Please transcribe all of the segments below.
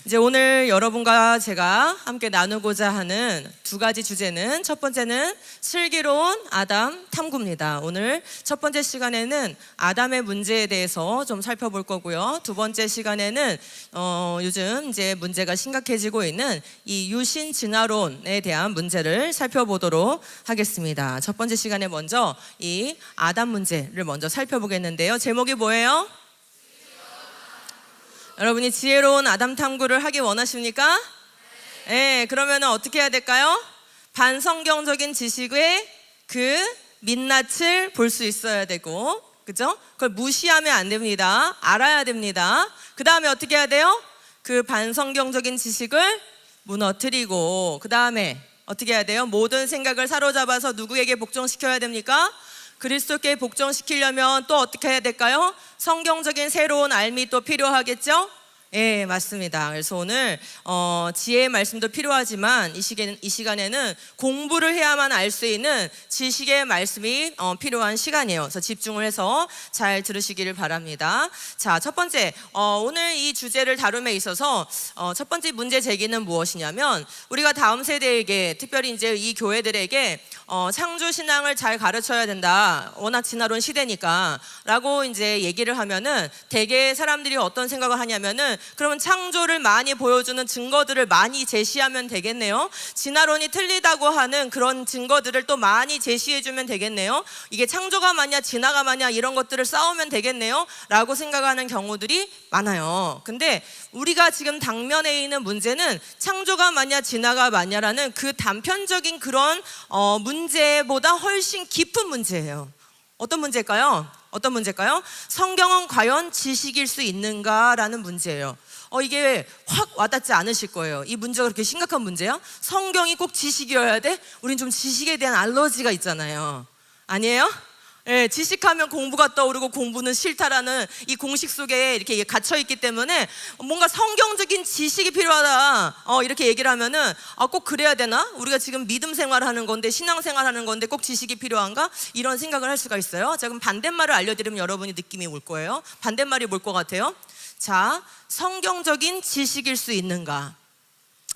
이제 오늘 여러분과 제가 함께 나누고자 하는 두 가지 주제는, 첫 번째는 슬기로운 아담 탐구입니다. 오늘 첫 번째 시간에는 아담의 문제에 대해서 좀 살펴볼 거고요. 두 번째 시간에는 요즘 이제 문제가 심각해지고 있는 이 유신 진화론에 대한 문제를 살펴보도록 하겠습니다. 첫 번째 시간에 먼저 이 아담 문제를 먼저 살펴보겠는데요. 제목이 뭐예요? 여러분이 지혜로운 아담 탐구를 하기 원하십니까? 네. 그러면 어떻게 해야 될까요? 반성경적인 지식의 그 민낯을 볼 수 있어야 되고, 그죠? 그걸 무시하면 안 됩니다. 알아야 됩니다. 그 다음에 어떻게 해야 돼요? 그 반성경적인 지식을 무너뜨리고, 그 다음에 어떻게 해야 돼요? 모든 생각을 사로잡아서 누구에게 복종시켜야 됩니까? 그리스도께 복종시키려면 또 어떻게 해야 될까요? 성경적인 새로운 알미 또 필요하겠죠? 예, 맞습니다. 그래서 오늘 지혜의 말씀도 필요하지만 이 시간에는 공부를 해야만 알 수 있는 지식의 말씀이 필요한 시간이에요. 그래서 집중을 해서 잘 들으시기를 바랍니다. 자, 첫 번째, 오늘 이 주제를 다룸에 있어서 첫 번째 문제 제기는 무엇이냐면, 우리가 다음 세대에게, 특별히 이제 이 교회들에게 창조 신앙을 잘 가르쳐야 된다. 워낙 진화론 시대니까 라고 이제 얘기를 하면은 대개 사람들이 어떤 생각을 하냐면은, 그러면 창조를 많이 보여주는 증거들을 많이 제시하면 되겠네요. 진화론이 틀리다고 하는 그런 증거들을 또 많이 제시해주면 되겠네요. 이게 창조가 맞냐 진화가 맞냐 이런 것들을 싸우면 되겠네요 라고 생각하는 경우들이 많아요. 근데 우리가 지금 당면에 있는 문제는 창조가 맞냐 진화가 맞냐라는 그 단편적인 그런 문제보다 훨씬 깊은 문제예요. 어떤 문제일까요? 어떤 문제일까요? 성경은 과연 지식일 수 있는가라는 문제예요. 이게 확 와닿지 않으실 거예요. 이 문제가 그렇게 심각한 문제야? 성경이 꼭 지식이어야 돼? 우린 좀 지식에 대한 알러지가 있잖아요. 아니에요? 예, 지식하면 공부가 떠오르고 공부는 싫다라는 이 공식 속에 이렇게 갇혀있기 때문에 뭔가 성경적인 지식이 필요하다 이렇게 얘기를 하면은 꼭 그래야 되나? 우리가 지금 믿음 생활하는 건데, 신앙 생활하는 건데 꼭 지식이 필요한가? 이런 생각을 할 수가 있어요. 자, 그럼 반대말을 알려드리면 여러분이 느낌이 올 거예요. 반대말이 뭘 것 같아요? 자, 성경적인 지식일 수 있는가?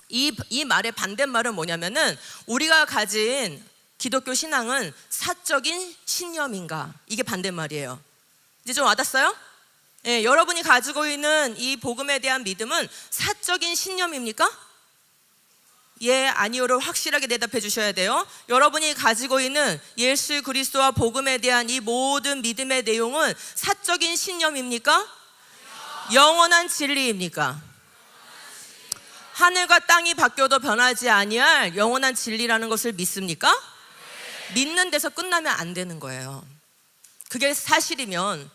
이 말의 반대말은 뭐냐면은, 우리가 가진 기독교 신앙은 사적인 신념인가? 이게 반대말이에요. 이제 좀 와닿았어요? 예, 여러분이 가지고 있는 이 복음에 대한 믿음은 사적인 신념입니까? 예, 아니요를 확실하게 대답해 주셔야 돼요. 여러분이 가지고 있는 예수 그리스도와 복음에 대한 이 모든 믿음의 내용은 사적인 신념입니까? 영원한 진리입니까? 하늘과 땅이 바뀌어도 변하지 아니할 영원한 진리라는 것을 믿습니까? 믿는 데서 끝나면 안 되는 거예요. 그게 사실이면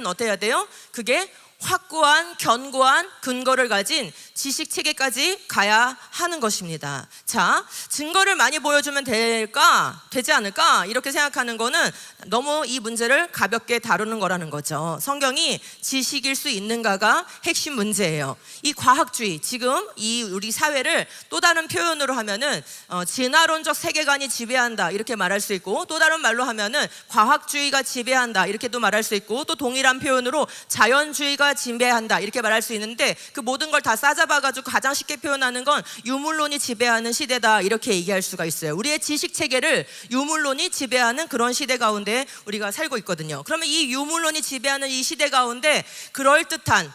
어떻게 해야 돼요? 그게 확고한 견고한 근거를 가진 지식 체계까지 가야 하는 것입니다. 자, 증거를 많이 보여주면 되지 않을까? 이렇게 생각하는 거는 너무 이 문제를 가볍게 다루는 거라는 거죠. 성경이 지식일 수 있는가가 핵심 문제예요. 이 과학주의, 지금 이 우리 사회를 또 다른 표현으로 하면은 진화론적 세계관이 지배한다 이렇게 말할 수 있고, 또 다른 말로 하면은 과학주의가 지배한다 이렇게도 말할 수 있고, 또 동일한 표현으로 자연주의가 지배한다 이렇게 말할 수 있는데, 그 모든 걸 다 싸잡아가지고 가장 쉽게 표현하는 건 유물론이 지배하는 시대다 이렇게 얘기할 수가 있어요. 우리의 지식 체계를 유물론이 지배하는 그런 시대 가운데 우리가 살고 있거든요. 그러면 이 유물론이 지배하는 이 시대 가운데 그럴듯한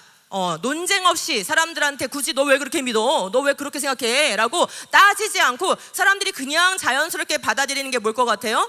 논쟁 없이 사람들한테 굳이 너 왜 그렇게 믿어? 너 왜 그렇게 생각해? 라고 따지지 않고 사람들이 그냥 자연스럽게 받아들이는 게 뭘 것 같아요?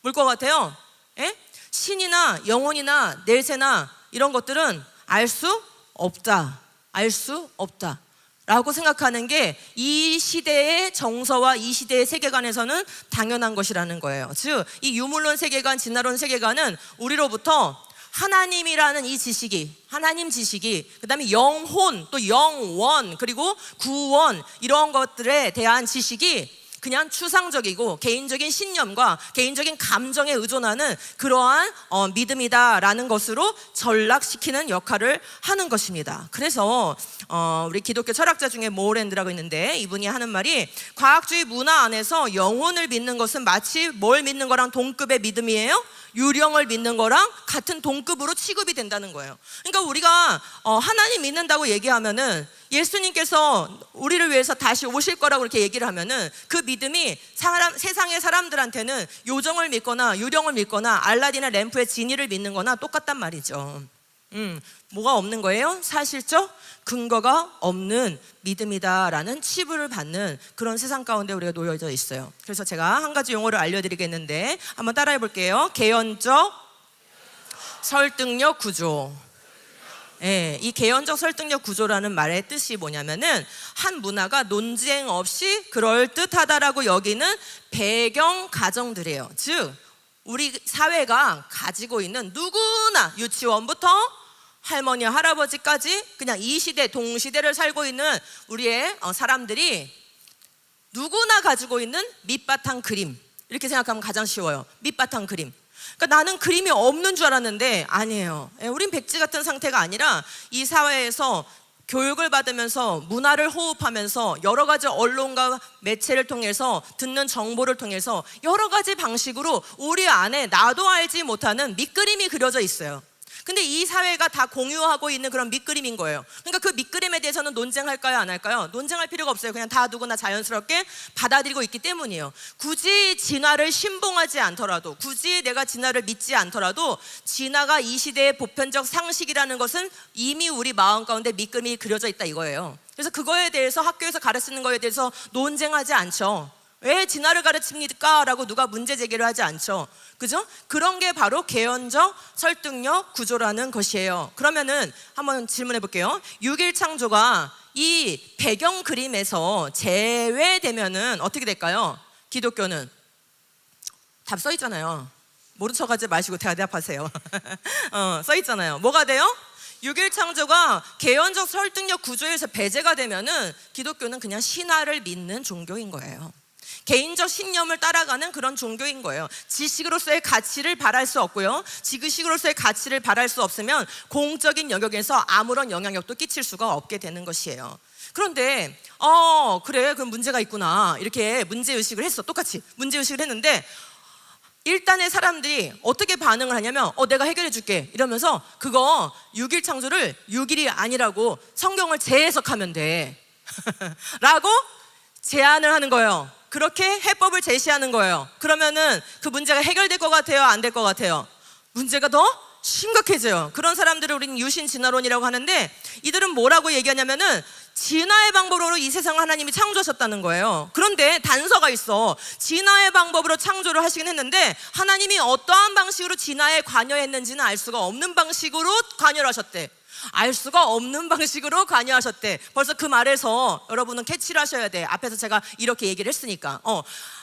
뭘 것 같아요? 예? 신이나 영혼이나 내세나 이런 것들은 알 수 없다. 알 수 없다 라고 생각하는 게 이 시대의 정서와 이 시대의 세계관에서는 당연한 것이라는 거예요. 즉, 이 유물론 세계관, 진화론 세계관은 우리로부터 하나님이라는 이 지식이, 하나님 지식이, 그 다음에 영혼, 또 영원, 그리고 구원, 이런 것들에 대한 지식이 그냥 추상적이고 개인적인 신념과 개인적인 감정에 의존하는 그러한 믿음이다라는 것으로 전락시키는 역할을 하는 것입니다. 그래서 우리 기독교 철학자 중에 모어랜드라고 있는데, 이분이 하는 말이, 과학주의 문화 안에서 영혼을 믿는 것은 마치 뭘 믿는 거랑 동급의 믿음이에요? 유령을 믿는 거랑 같은 동급으로 취급이 된다는 거예요. 그러니까 우리가 하나님 믿는다고 얘기하면은 예수님께서 우리를 위해서 다시 오실 거라고 이렇게 얘기를 하면은 그 믿음이 세상의 사람들한테는 요정을 믿거나 유령을 믿거나 알라딘의 램프의 지니를 믿는 거나 똑같단 말이죠. 뭐가 없는 거예요? 사실적 근거가 없는 믿음이다라는 치부를 받는 그런 세상 가운데 우리가 놓여져 있어요. 그래서 제가 한 가지 용어를 알려드리겠는데 한번 따라해 볼게요. 개연적 설득력 구조. 예, 이 개연적 설득력 구조라는 말의 뜻이 뭐냐면은 한 문화가 논쟁 없이 그럴듯하다라고 여기는 배경 가정들이에요. 즉 우리 사회가 가지고 있는 누구나 유치원부터 할머니 할아버지까지 그냥 이 시대 동시대를 살고 있는 우리의 사람들이 누구나 가지고 있는 밑바탕 그림, 이렇게 생각하면 가장 쉬워요. 밑바탕 그림. 그러니까 나는 그림이 없는 줄 알았는데 아니에요. 우린 백지 같은 상태가 아니라 이 사회에서 교육을 받으면서 문화를 호흡하면서 여러 가지 언론과 매체를 통해서 듣는 정보를 통해서 여러 가지 방식으로 우리 안에 나도 알지 못하는 밑그림이 그려져 있어요. 근데 이 사회가 다 공유하고 있는 그런 밑그림인 거예요. 그러니까 그 밑그림에 대해서는 논쟁할까요, 안 할까요? 논쟁할 필요가 없어요. 그냥 다 누구나 자연스럽게 받아들이고 있기 때문이에요. 굳이 진화를 신봉하지 않더라도, 굳이 내가 진화를 믿지 않더라도 진화가 이 시대의 보편적 상식이라는 것은 이미 우리 마음 가운데 밑그림이 그려져 있다 이거예요. 그래서 그거에 대해서 학교에서 가르치는 거에 대해서 논쟁하지 않죠. 왜 진화를 가르칩니까? 라고 누가 문제 제기를 하지 않죠. 그죠? 그런 게 바로 개연적 설득력 구조라는 것이에요. 그러면은 한번 질문해 볼게요. 6일 창조가 이 배경 그림에서 제외되면은 어떻게 될까요? 기독교는 답 써 있잖아요. 모른 척 하지 마시고 대답하세요. 써 있잖아요. 뭐가 돼요? 6일 창조가 개연적 설득력 구조에서 배제가 되면은 기독교는 그냥 신화를 믿는 종교인 거예요. 개인적 신념을 따라가는 그런 종교인 거예요. 지식으로서의 가치를 바랄 수 없고요. 지식으로서의 가치를 바랄 수 없으면 공적인 영역에서 아무런 영향력도 끼칠 수가 없게 되는 것이에요. 그런데 그래 그럼 문제가 있구나 이렇게 문제의식을 했어. 똑같이 문제의식을 했는데 일단의 사람들이 어떻게 반응을 하냐면 내가 해결해 줄게 이러면서 그거 6일 창조를 6일이 아니라고 성경을 재해석하면 돼 라고 제안을 하는 거예요. 그렇게 해법을 제시하는 거예요. 그러면은 그 문제가 해결될 것 같아요? 안 될 것 같아요? 문제가 더 심각해져요. 그런 사람들을 우리는 유신 진화론이라고 하는데 이들은 뭐라고 얘기하냐면은 진화의 방법으로 이 세상을 하나님이 창조하셨다는 거예요. 그런데 단서가 있어. 진화의 방법으로 창조를 하시긴 했는데 하나님이 어떠한 방식으로 진화에 관여했는지는 알 수가 없는 방식으로 관여를 하셨대. 알 수가 없는 방식으로 관여하셨대. 벌써 그 말에서 여러분은 캐치를 하셔야 돼. 앞에서 제가 이렇게 얘기를 했으니까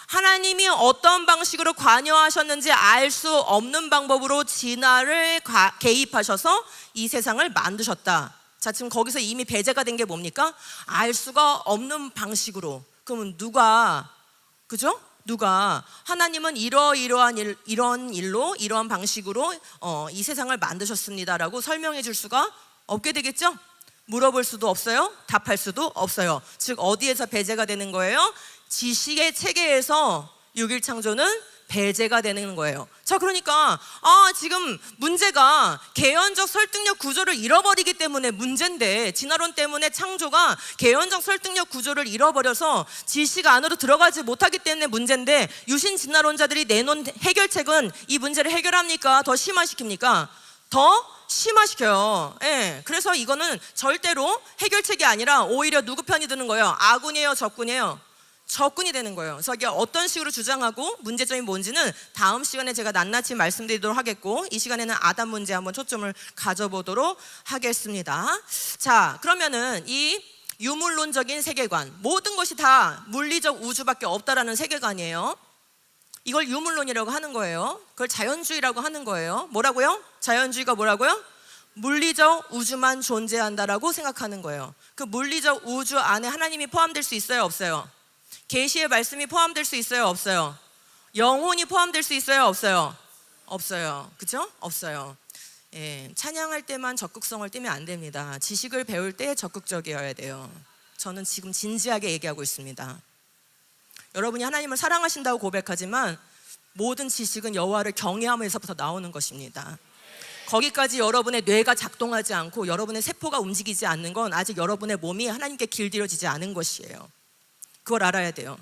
하나님이 어떤 방식으로 관여하셨는지 알 수 없는 방법으로 진화를 개입하셔서 이 세상을 만드셨다. 자, 지금 거기서 이미 배제가 된 게 뭡니까? 알 수가 없는 방식으로. 그러면 누가, 그죠? 누가 하나님은 이런 일로 이러한 방식으로 이 세상을 만드셨습니다라고 설명해 줄 수가 없게 되겠죠? 물어볼 수도 없어요. 답할 수도 없어요. 즉 어디에서 배제가 되는 거예요? 지식의 체계에서 6일 창조는 배제가 되는 거예요. 자, 그러니까 지금 문제가 개연적 설득력 구조를 잃어버리기 때문에 문제인데 진화론 때문에 창조가 개연적 설득력 구조를 잃어버려서 지식 안으로 들어가지 못하기 때문에 문제인데 유신 진화론자들이 내놓은 해결책은 이 문제를 해결합니까? 더 심화시킵니까? 더 심화시켜요. 예, 그래서 이거는 절대로 해결책이 아니라 오히려 누구 편이 드는 거예요? 아군이에요? 적군이에요? 적군이 되는 거예요. 그래서 이게 어떤 식으로 주장하고 문제점이 뭔지는 다음 시간에 제가 낱낱이 말씀드리도록 하겠고 이 시간에는 아담 문제 한번 초점을 가져보도록 하겠습니다. 자, 그러면은 이 유물론적인 세계관, 모든 것이 다 물리적 우주밖에 없다라는 세계관이에요. 이걸 유물론이라고 하는 거예요. 그걸 자연주의라고 하는 거예요. 뭐라고요? 자연주의가 뭐라고요? 물리적 우주만 존재한다라고 생각하는 거예요. 그 물리적 우주 안에 하나님이 포함될 수 있어요? 없어요? 계시의 말씀이 포함될 수 있어요? 없어요? 영혼이 포함될 수 있어요? 없어요? 없어요. 그죠? 없어요. 예, 찬양할 때만 적극성을 띠면 안 됩니다. 지식을 배울 때 적극적이어야 돼요. 저는 지금 진지하게 얘기하고 있습니다. 여러분이 하나님을 사랑하신다고 고백하지만 모든 지식은 여호와를 경외함에서부터 나오는 것입니다. 거기까지 여러분의 뇌가 작동하지 않고 여러분의 세포가 움직이지 않는 건 아직 여러분의 몸이 하나님께 길들여지지 않은 것이에요. 그걸 알아야 돼요.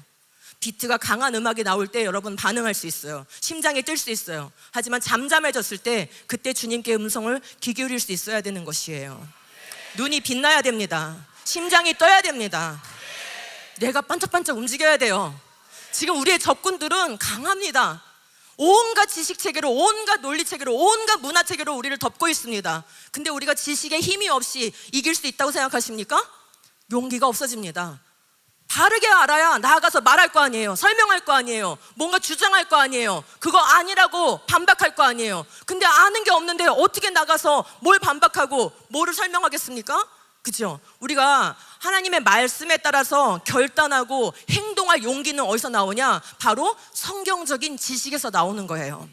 비트가 강한 음악이 나올 때 여러분 반응할 수 있어요. 심장이 뛸 수 있어요. 하지만 잠잠해졌을 때 그때 주님께 음성을 귀 기울일 수 있어야 되는 것이에요. 눈이 빛나야 됩니다. 심장이 떠야 됩니다. 뇌가 반짝반짝 움직여야 돼요. 지금 우리의 적군들은 강합니다. 온갖 지식체계로, 온갖 논리체계로, 온갖 문화체계로 우리를 덮고 있습니다. 근데 우리가 지식에 힘이 없이 이길 수 있다고 생각하십니까? 용기가 없어집니다. 바르게 알아야 나아가서 말할 거 아니에요. 설명할 거 아니에요. 뭔가 주장할 거 아니에요. 그거 아니라고 반박할 거 아니에요. 근데 아는 게 없는데 어떻게 나가서 뭘 반박하고 뭐를 설명하겠습니까? 그죠? 우리가 하나님의 말씀에 따라서 결단하고 행동할 용기는 어디서 나오냐? 바로 성경적인 지식에서 나오는 거예요.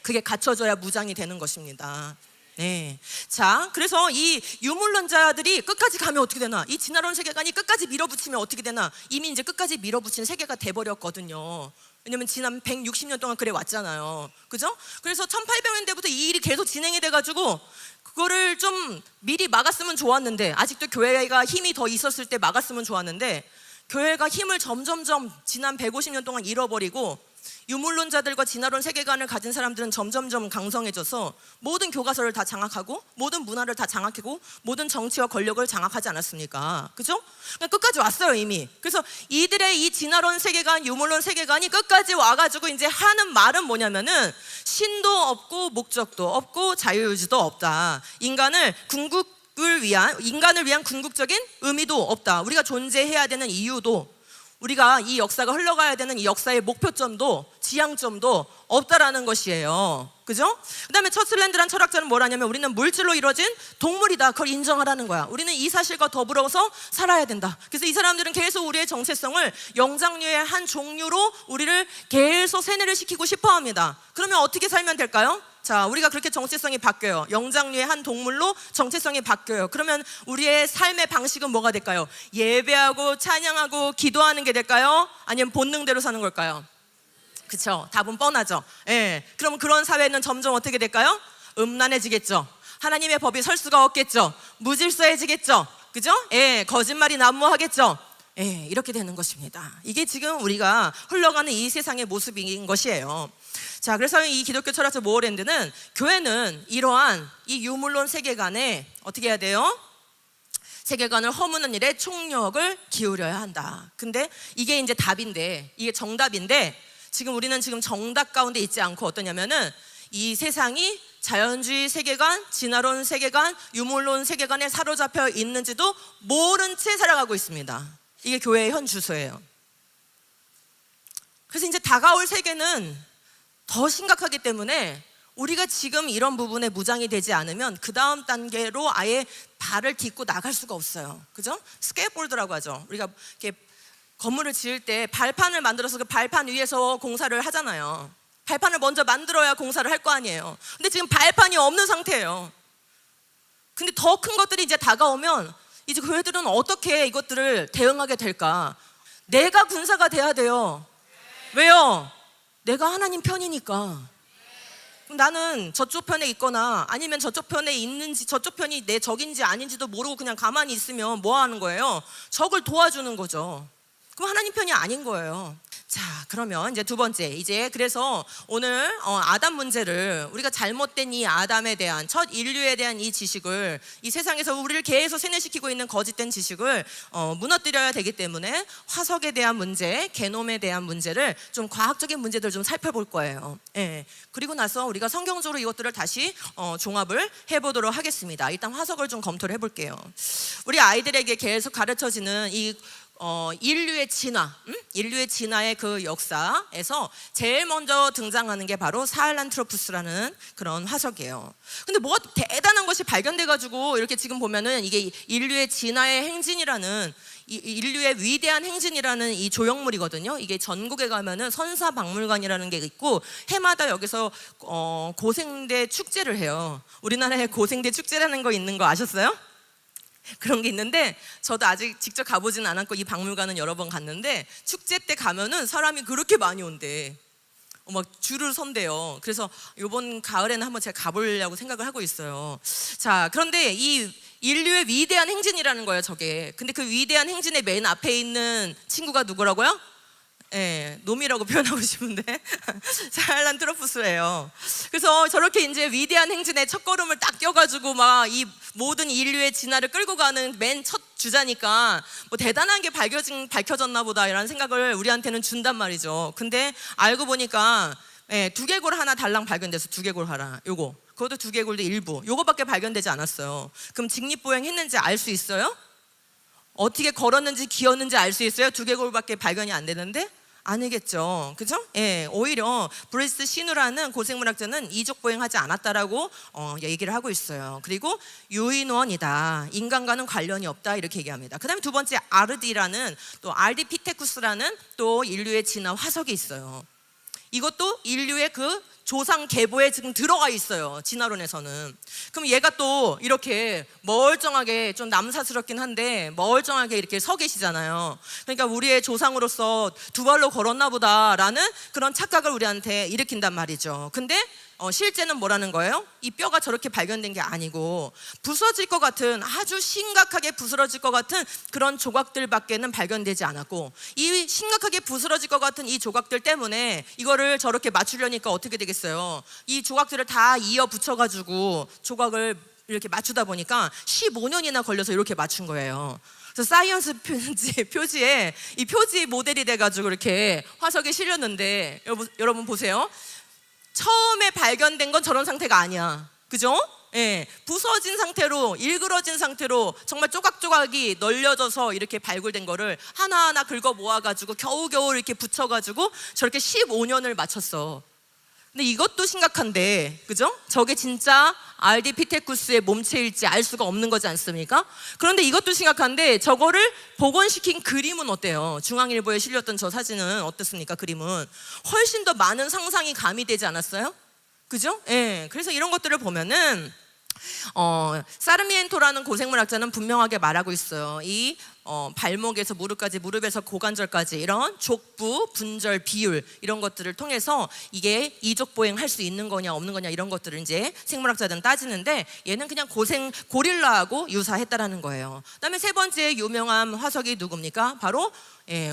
그게 갖춰져야 무장이 되는 것입니다. 네. 자, 그래서 이 유물론자들이 끝까지 가면 어떻게 되나? 이 진화론 세계관이 끝까지 밀어붙이면 어떻게 되나? 이미 이제 끝까지 밀어붙인 세계가 돼버렸거든요. 왜냐면 지난 160년 동안 그래 왔잖아요. 그죠? 그래서 1800년대부터 이 일이 계속 진행이 돼가지고 그거를 좀 미리 막았으면 좋았는데, 아직도 교회가 힘이 더 있었을 때 막았으면 좋았는데, 교회가 힘을 점점점 지난 150년 동안 잃어버리고 유물론자들과 진화론 세계관을 가진 사람들은 점점점 강성해져서 모든 교과서를 다 장악하고 모든 문화를 다 장악하고 모든 정치와 권력을 장악하지 않았습니까? 그죠? 끝까지 왔어요 이미. 그래서 이들의 이 진화론 세계관, 유물론 세계관이 끝까지 와가지고 이제 하는 말은 뭐냐면은 신도 없고 목적도 없고 자유의지도 없다. 인간을 위한 궁극적인 의미도 없다. 우리가 존재해야 되는 이유도, 우리가 이 역사가 흘러가야 되는 이 역사의 목표점도 지향점도 없다라는 것이에요. 그죠? 그 다음에 처슬랜드란 철학자는 뭘 하냐면 우리는 물질로 이루어진 동물이다. 그걸 인정하라는 거야. 우리는 이 사실과 더불어서 살아야 된다. 그래서 이 사람들은 계속 우리의 정체성을 영장류의 한 종류로 우리를 계속 세뇌를 시키고 싶어 합니다. 그러면 어떻게 살면 될까요? 자, 우리가 그렇게 정체성이 바뀌어요. 영장류의 한 동물로 정체성이 바뀌어요. 그러면 우리의 삶의 방식은 뭐가 될까요? 예배하고 찬양하고 기도하는 게 될까요? 아니면 본능대로 사는 걸까요? 그쵸? 답은 뻔하죠. 예. 그럼 그런 사회는 점점 어떻게 될까요? 음란해지겠죠. 하나님의 법이 설 수가 없겠죠. 무질서해지겠죠. 그죠? 예. 거짓말이 난무하겠죠. 예. 이렇게 되는 것입니다. 이게 지금 우리가 흘러가는 이 세상의 모습인 것이에요. 자, 그래서 이 기독교 철학자 모어랜드는 교회는 이러한 이 유물론 세계관에 어떻게 해야 돼요? 세계관을 허무는 일에 총력을 기울여야 한다. 근데 이게 이제 답인데, 이게 정답인데, 지금 우리는 지금 정답 가운데 있지 않고 어떠냐면은 이 세상이 자연주의 세계관, 진화론 세계관, 유물론 세계관에 사로잡혀 있는지도 모른 채 살아가고 있습니다. 이게 교회의 현 주소예요. 그래서 이제 다가올 세계는 더 심각하기 때문에 우리가 지금 이런 부분에 무장이 되지 않으면 그 다음 단계로 아예 발을 딛고 나갈 수가 없어요. 그죠? 스케이트보드라고 하죠. 우리가 이렇게 건물을 지을 때 발판을 만들어서 그 발판 위에서 공사를 하잖아요. 발판을 먼저 만들어야 공사를 할 거 아니에요. 근데 지금 발판이 없는 상태예요. 근데 더 큰 것들이 이제 다가오면 이제 교회들은 어떻게 이것들을 대응하게 될까? 내가 군사가 돼야 돼요. 왜요? 내가 하나님 편이니까. 그럼 나는 저쪽 편에 있거나 아니면 저쪽 편에 있는지, 저쪽 편이 내 적인지 아닌지도 모르고 그냥 가만히 있으면 뭐 하는 거예요? 적을 도와주는 거죠. 그럼 하나님 편이 아닌 거예요. 자, 그러면 이제 두 번째, 이제 그래서 오늘 아담 문제를, 우리가 잘못된 이 아담에 대한, 첫 인류에 대한 이 지식을, 이 세상에서 우리를 계속 세뇌시키고 있는 거짓된 지식을 무너뜨려야 되기 때문에 화석에 대한 문제, 게놈에 대한 문제를 좀 과학적인 문제들 좀 살펴볼 거예요. 예. 그리고 나서 우리가 성경적으로 이것들을 다시 종합을 해보도록 하겠습니다. 일단 화석을 좀 검토를 해볼게요. 우리 아이들에게 계속 가르쳐지는 이 인류의 진화, 인류의 진화의 그 역사에서 제일 먼저 등장하는 게 바로 사헬란트로푸스라는 그런 화석이에요. 근데 뭐가 대단한 것이 발견돼가지고 이렇게 지금 보면은 이게 인류의 진화의 행진이라는, 인류의 위대한 행진이라는 이 조형물이거든요. 이게 전국에 가면은 선사박물관이라는 게 있고 해마다 여기서 고생대 축제를 해요. 우리나라에 고생대 축제라는 거 있는 거 아셨어요? 그런 게 있는데 저도 아직 직접 가보진 않았고 이 박물관은 여러 번 갔는데 축제 때 가면은 사람이 그렇게 많이 온대. 막 줄을 선대요. 그래서 이번 가을에는 한번 제가 가보려고 생각을 하고 있어요. 자, 그런데 이 인류의 위대한 행진이라는 거예요, 저게. 근데 그 위대한 행진의 맨 앞에 있는 친구가 누구라고요? 예, 놈이라고 표현하고 싶은데 찰란 트로푸스예요. 그래서 저렇게 이제 위대한 행진의 첫 걸음을 딱 껴가지고 막 이 모든 인류의 진화를 끌고 가는 맨 첫 주자니까 뭐 대단한 게 밝혀졌나 보다 이런 생각을 우리한테는 준단 말이죠. 근데 알고 보니까 두개골 하나 달랑 발견돼서 두개골 하나 요거 그것도 두개골도 일부 요거밖에 발견되지 않았어요. 그럼 직립보행 했는지 알 수 있어요? 어떻게 걸었는지 기었는지 알 수 있어요? 두개골밖에 발견이 안 되는데? 아니겠죠. 그죠? 예, 오히려 브리스 시누라는 고생물학자는 이족보행하지 않았다라고 얘기를 하고 있어요. 그리고 유인원이다. 인간과는 관련이 없다. 이렇게 얘기합니다. 그 다음에 두 번째 아르디라는 또 알디피테쿠스라는 또 인류의 진화 화석이 있어요. 이것도 인류의 그 조상 계보에 지금 들어가 있어요. 진화론에서는. 그럼 얘가 또 이렇게 멀쩡하게 좀 남사스럽긴 한데 멀쩡하게 이렇게 서 계시잖아요. 그러니까 우리의 조상으로서 두 발로 걸었나 보다라는 그런 착각을 우리한테 일으킨단 말이죠. 근데 실제는 뭐라는 거예요? 이 뼈가 저렇게 발견된 게 아니고 부서질 것 같은 아주 심각하게 부스러질 것 같은 그런 조각들밖에는 발견되지 않았고 이 심각하게 부스러질 것 같은 이 조각들 때문에 이거를 저렇게 맞추려니까 어떻게 되겠어요? 이 조각들을 다 이어 붙여가지고 조각을 이렇게 맞추다 보니까 15년이나 걸려서 이렇게 맞춘 거예요. 그래서 사이언스 표지에 이 표지 모델이 돼가지고 이렇게 화석에 실렸는데 여러분 보세요. 처음에 발견된 건 저런 상태가 아니야. 그죠? 예, 부서진 상태로 일그러진 상태로 정말 조각조각이 널려져서 이렇게 발굴된 거를 하나하나 긁어 모아가지고 겨우겨우 이렇게 붙여가지고 저렇게 15년을 맞췄어. 근데 이것도 심각한데, 그죠? 저게 진짜 알디피테쿠스의 몸체일지 알 수가 없는 거지 않습니까? 그런데 이것도 심각한데 저거를 복원시킨 그림은 어때요? 중앙일보에 실렸던 저 사진은 어떻습니까? 그림은 훨씬 더 많은 상상이 가미되지 않았어요? 그죠? 예. 그래서 이런 것들을 보면은 사르미엔토라는 고생물학자는 분명하게 말하고 있어요. 이 발목에서 무릎까지, 무릎에서 고관절까지 이런 족부, 분절, 비율 이런 것들을 통해서 이게 이족보행할 수 있는 거냐 없는 거냐 이런 것들을 이제 생물학자들은 따지는데 얘는 그냥 고릴라하고 유사했다라는 거예요. 그다음에 세 번째 유명한 화석이 누굽니까? 바로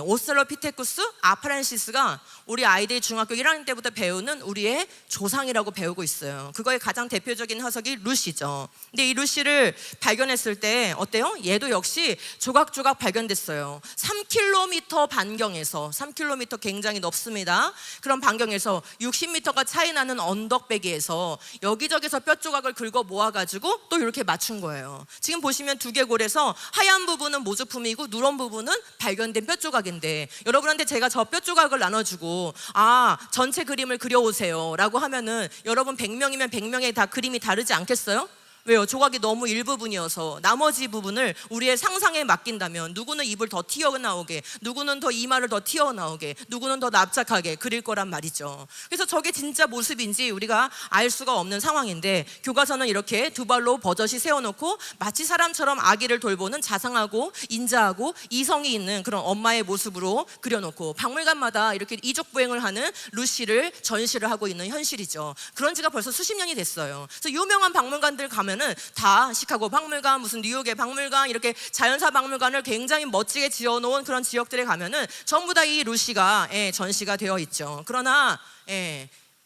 오스트랄로피테쿠스 아파렌시스가 우리 아이들이 중학교 1학년 때부터 배우는 우리의 조상이라고 배우고 있어요. 그거의 가장 대표적인 화석이 루시죠. 근데 이 루시를 발견했을 때 어때요? 얘도 역시 조각조각 발견됐어요. 3km 반경에서 3km 굉장히 넓습니다. 그런 반경에서 60m가 차이 나는 언덕배기에서 여기저기서 뼈 조각을 긁어 모아가지고 또 이렇게 맞춘 거예요. 지금 보시면 두개골에서 하얀 부분은 모조품이고 누런 부분은 발견된 뼈 조각인데 여러분한테 제가 저 뼈 조각을 나눠주고 전체 그림을 그려오세요 라고 하면은 여러분 100명이면 100명의 다 그림이 다르지 않겠어요? 왜요? 조각이 너무 일부분이어서 나머지 부분을 우리의 상상에 맡긴다면 누구는 입을 더 튀어나오게, 누구는 더 이마를 더 튀어나오게, 누구는 더 납작하게 그릴 거란 말이죠. 그래서 저게 진짜 모습인지 우리가 알 수가 없는 상황인데 교과서는 이렇게 두 발로 버젓이 세워놓고 마치 사람처럼 아기를 돌보는 자상하고 인자하고 이성이 있는 그런 엄마의 모습으로 그려놓고 박물관마다 이렇게 이족보행을 하는 루시를 전시를 하고 있는 현실이죠. 그런 지가 벌써 수십 년이 됐어요. 그래서 유명한 박물관들 가면 다 시카고 박물관, 무슨 뉴욕의 박물관 이렇게 자연사 박물관을 굉장히 멋지게 지어놓은 그런 지역들에 가면은 전부 다 이 루시가 전시가 되어 있죠. 그러나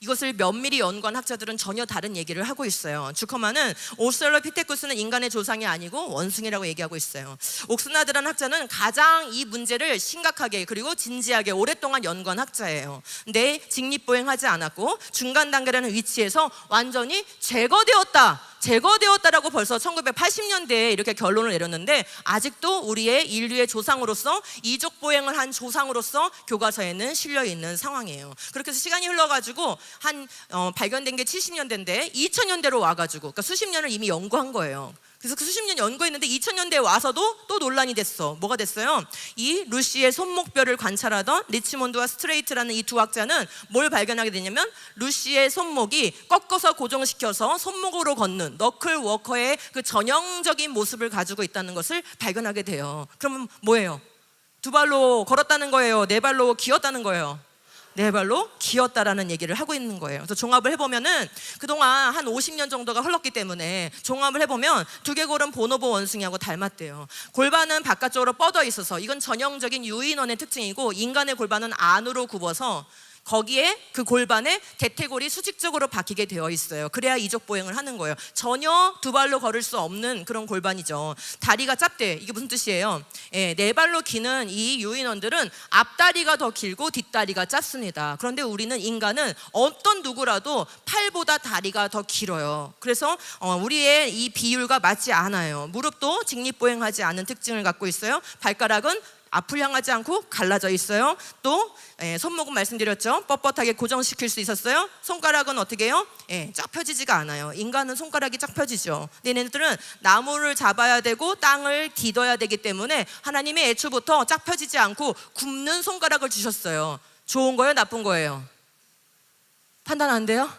이것을 면밀히 연구한 학자들은 전혀 다른 얘기를 하고 있어요. 주커만은 오스트랄로피테쿠스는 인간의 조상이 아니고 원숭이라고 얘기하고 있어요. 옥스나드라는 학자는 가장 이 문제를 심각하게 그리고 진지하게 오랫동안 연구한 학자예요. 근데 직립보행하지 않았고 중간 단계라는 위치에서 완전히 제거되었다라고 벌써 1980년대에 이렇게 결론을 내렸는데 아직도 우리의 인류의 조상으로서 이족보행을 한 조상으로서 교과서에는 실려있는 상황이에요. 그렇게 해서 시간이 흘러가지고 발견된 게 70년대인데 2000년대로 와가지고 그러니까 수십 년을 이미 연구한 거예요. 그래서 그 수십 년 연구했는데 2000년대에 와서도 또 논란이 됐어. 뭐가 됐어요? 이 루시의 손목뼈를 관찰하던 리치몬드와 스트레이트라는 이 두 학자는 뭘 발견하게 되냐면 루시의 손목이 꺾어서 고정시켜서 손목으로 걷는 너클 워커의 그 전형적인 모습을 가지고 있다는 것을 발견하게 돼요. 그러면 뭐예요? 두 발로 걸었다는 거예요? 네 발로 기었다는 거예요? 네 발로 기었다라는 얘기를 하고 있는 거예요. 그래서 종합을 해보면은 그동안 한 50년 정도가 흘렀기 때문에 종합을 해보면 두개골은 보노보 원숭이하고 닮았대요. 골반은 바깥쪽으로 뻗어 있어서 이건 전형적인 유인원의 특징이고, 인간의 골반은 안으로 굽어서 거기에 그 골반에 대퇴골이 수직적으로 박히게 되어 있어요. 그래야 이족 보행을 하는 거예요. 전혀 두 발로 걸을 수 없는 그런 골반이죠. 다리가 짧대. 이게 무슨 뜻이에요? 네 발로 기는 이 유인원들은 앞다리가 더 길고 뒷다리가 짧습니다. 그런데 우리는 인간은 어떤 누구라도 팔보다 다리가 더 길어요. 그래서 우리의 이 비율과 맞지 않아요. 무릎도 직립보행하지 않은 특징을 갖고 있어요. 발가락은 앞을 향하지 않고 갈라져 있어요. 또 손목은 말씀드렸죠. 뻣뻣하게 고정시킬 수 있었어요. 손가락은 어떻게 해요? 쫙 펴지지가 않아요. 인간은 손가락이 쫙 펴지죠. 얘네들은 나무를 잡아야 되고 땅을 디뎌야 되기 때문에 하나님의 애초부터 쫙 펴지지 않고 굽는 손가락을 주셨어요. 좋은 거예요? 나쁜 거예요? 판단 안 돼요?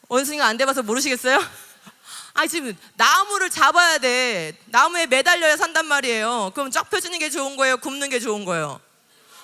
원숭이가 안 돼봐서 모르시겠어요? 지금 나무를 잡아야 돼. 나무에 매달려야 산단 말이에요. 그럼 쫙 펴지는 게 좋은 거예요? 굽는 게 좋은 거예요?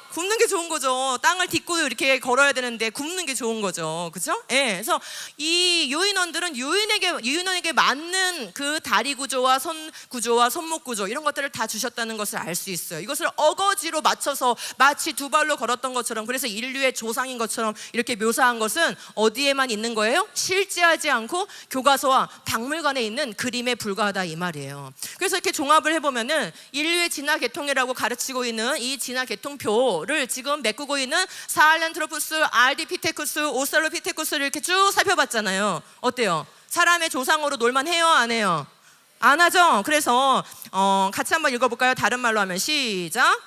굽는 게 좋은 거죠. 땅을 딛고 이렇게 걸어야 되는데 굽는 게 좋은 거죠. 그죠? 그래서 이 유인원들은 유인원에게 맞는 그 다리 구조와 손 구조와 손목 구조, 이런 것들을 다 주셨다는 것을 알 수 있어요. 이것을 어거지로 맞춰서 마치 두 발로 걸었던 것처럼, 그래서 인류의 조상인 것처럼 이렇게 묘사한 것은 어디에만 있는 거예요? 실제하지 않고 교과서와 박물관에 있는 그림에 불과하다, 이 말이에요. 그래서 이렇게 종합을 해보면은 인류의 진화 계통이라고 가르치고 있는 이 진화 계통표 를 지금 메꾸고 있는 사헬란트로푸스, 알디피테쿠스, 오스트랄로피테쿠스를 이렇게 쭉 살펴봤잖아요. 어때요? 사람의 조상으로 놀만 해요, 안 해요? 안 하죠? 그래서 같이 한번 읽어볼까요? 다른 말로 하면 시작.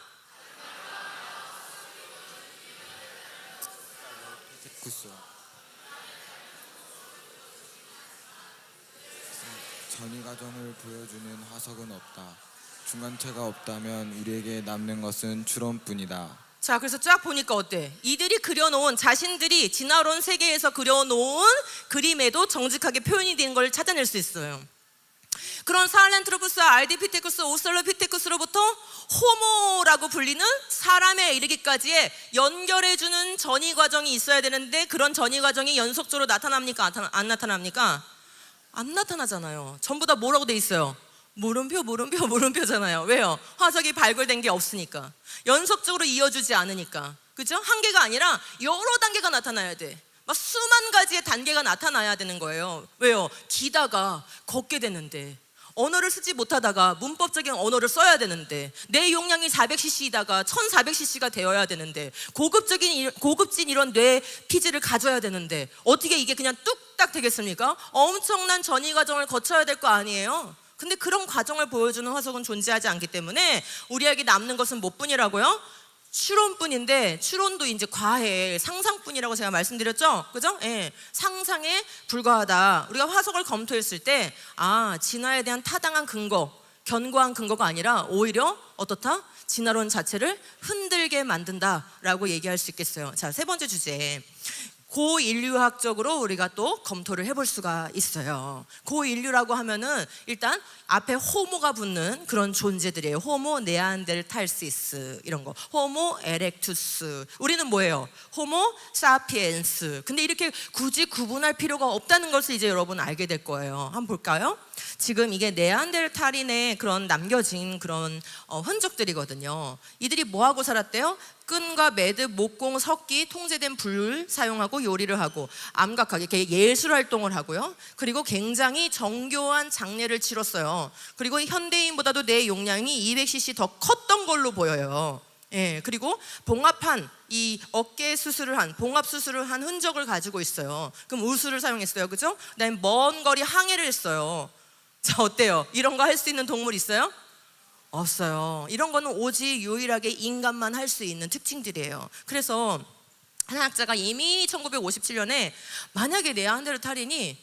전이 과정을 보여주는 화석은 없다. 중간체가 없다면 우리에게 남는 것은 추론뿐이다. 자, 그래서 쫙 보니까 어때? 이들이 그려놓은, 자신들이 진화론 세계에서 그려놓은 그림에도 정직하게 표현이 된 걸 찾아낼 수 있어요. 그런 사헬란트로푸스, 알디피테쿠스, 오스트랄로피테쿠스로부터 호모라고 불리는 사람에 이르기까지의 연결해주는 전이 과정이 있어야 되는데, 그런 전이 과정이 연속적으로 나타납니까? 안 나타납니까? 안 나타나잖아요. 전부 다 뭐라고 돼 있어요? 물음표잖아요. 왜요? 화석이 발굴된 게 없으니까. 연속적으로 이어주지 않으니까. 그죠? 한 개가 아니라 여러 단계가 나타나야 돼. 막 수만 가지의 단계가 나타나야 되는 거예요. 왜요? 기다가 걷게 되는데, 언어를 쓰지 못하다가 문법적인 언어를 써야 되는데, 내 용량이 400cc이다가 1400cc가 되어야 되는데, 고급진 이런 뇌 피지를 가져야 되는데, 어떻게 이게 그냥 뚝딱 되겠습니까? 엄청난 전이 과정을 거쳐야 될 거 아니에요? 근데 그런 과정을 보여주는 화석은 존재하지 않기 때문에 우리에게 남는 것은 뭐뿐이라고요? 추론뿐인데, 추론도 이제 과해, 상상뿐이라고 제가 말씀드렸죠? 그죠? 상상에 불과하다. 우리가 화석을 검토했을 때, 진화에 대한 타당한 근거, 견고한 근거가 아니라 오히려 어떻다? 진화론 자체를 흔들게 만든다라고 얘기할 수 있겠어요. 자, 세 번째 주제. 고인류학적으로 우리가 또 검토를 해볼 수가 있어요. 고인류라고 하면은 일단 앞에 호모가 붙는 그런 존재들이에요. 호모 네안데르탈시스, 이런 거. 호모 에렉투스. 우리는 뭐예요? 호모 사피엔스. 근데 이렇게 굳이 구분할 필요가 없다는 것을 이제 여러분 알게 될 거예요. 한번 볼까요? 지금 이게 네안데르탈인의 그런 남겨진 그런 흔적들이거든요. 이들이 뭐하고 살았대요? 끈과 매듭, 목공, 석기, 통제된 불을 사용하고 요리를 하고 암각하게 이렇게 예술 활동을 하고요. 그리고 굉장히 정교한 장례를 치렀어요. 그리고 현대인보다도 뇌 용량이 200cc 더 컸던 걸로 보여요. 그리고 봉합한 이 어깨 수술을 한, 봉합 수술을 한 흔적을 가지고 있어요. 그럼 우수를 사용했어요, 그죠? 그다음에 먼 거리 항해를 했어요. 자, 어때요? 이런 거 할 수 있는 동물 있어요? 없어요. 이런 거는 오직 유일하게 인간만 할 수 있는 특징들이에요. 그래서 한 학자가 이미 1957년에 만약에 네안데르탈인이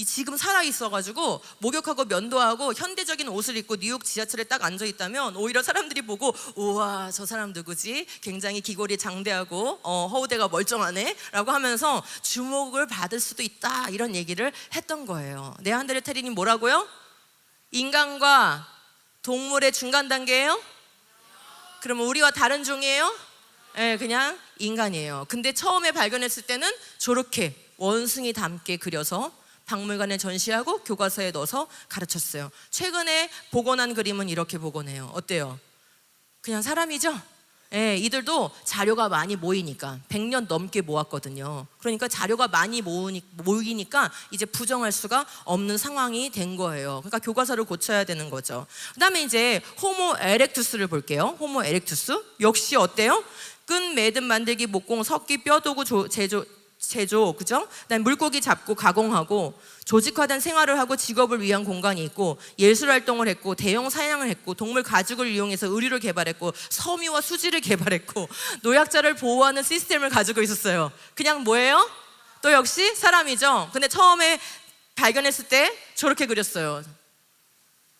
지금 살아있어가지고 목욕하고 면도하고 현대적인 옷을 입고 뉴욕 지하철에 딱 앉아있다면 오히려 사람들이 보고, 우와, 저 사람 누구지? 굉장히 기골이 장대하고 허우대가 멀쩡하네? 라고 하면서 주목을 받을 수도 있다, 이런 얘기를 했던 거예요. 네안데르탈인이 뭐라고요? 인간과 동물의 중간 단계예요? 그러면 우리와 다른 종이에요? 예, 그냥 인간이에요. 근데 처음에 발견했을 때는 저렇게 원숭이 닮게 그려서 박물관에 전시하고 교과서에 넣어서 가르쳤어요. 최근에 복원한 그림은 이렇게 복원해요. 어때요? 그냥 사람이죠? 예, 이들도 자료가 많이 모이니까 100년 넘게 모았거든요. 그러니까 자료가 많이 모이니까 이제 부정할 수가 없는 상황이 된 거예요. 그러니까 교과서를 고쳐야 되는 거죠. 그다음에 이제 호모 에렉투스를 볼게요. 호모 에렉투스 역시 어때요? 끈 매듭 만들기 목공 석기 뼈도구 제조 그죠? 그다음에 물고기 잡고 가공하고 조직화된 생활을 하고 직업을 위한 공간이 있고 예술 활동을 했고 대형 사냥을 했고 동물 가죽을 이용해서 의류를 개발했고 섬유와 수지를 개발했고 노약자를 보호하는 시스템을 가지고 있었어요. 그냥 뭐예요? 또 역시 사람이죠. 근데 처음에 발견했을 때 저렇게 그렸어요.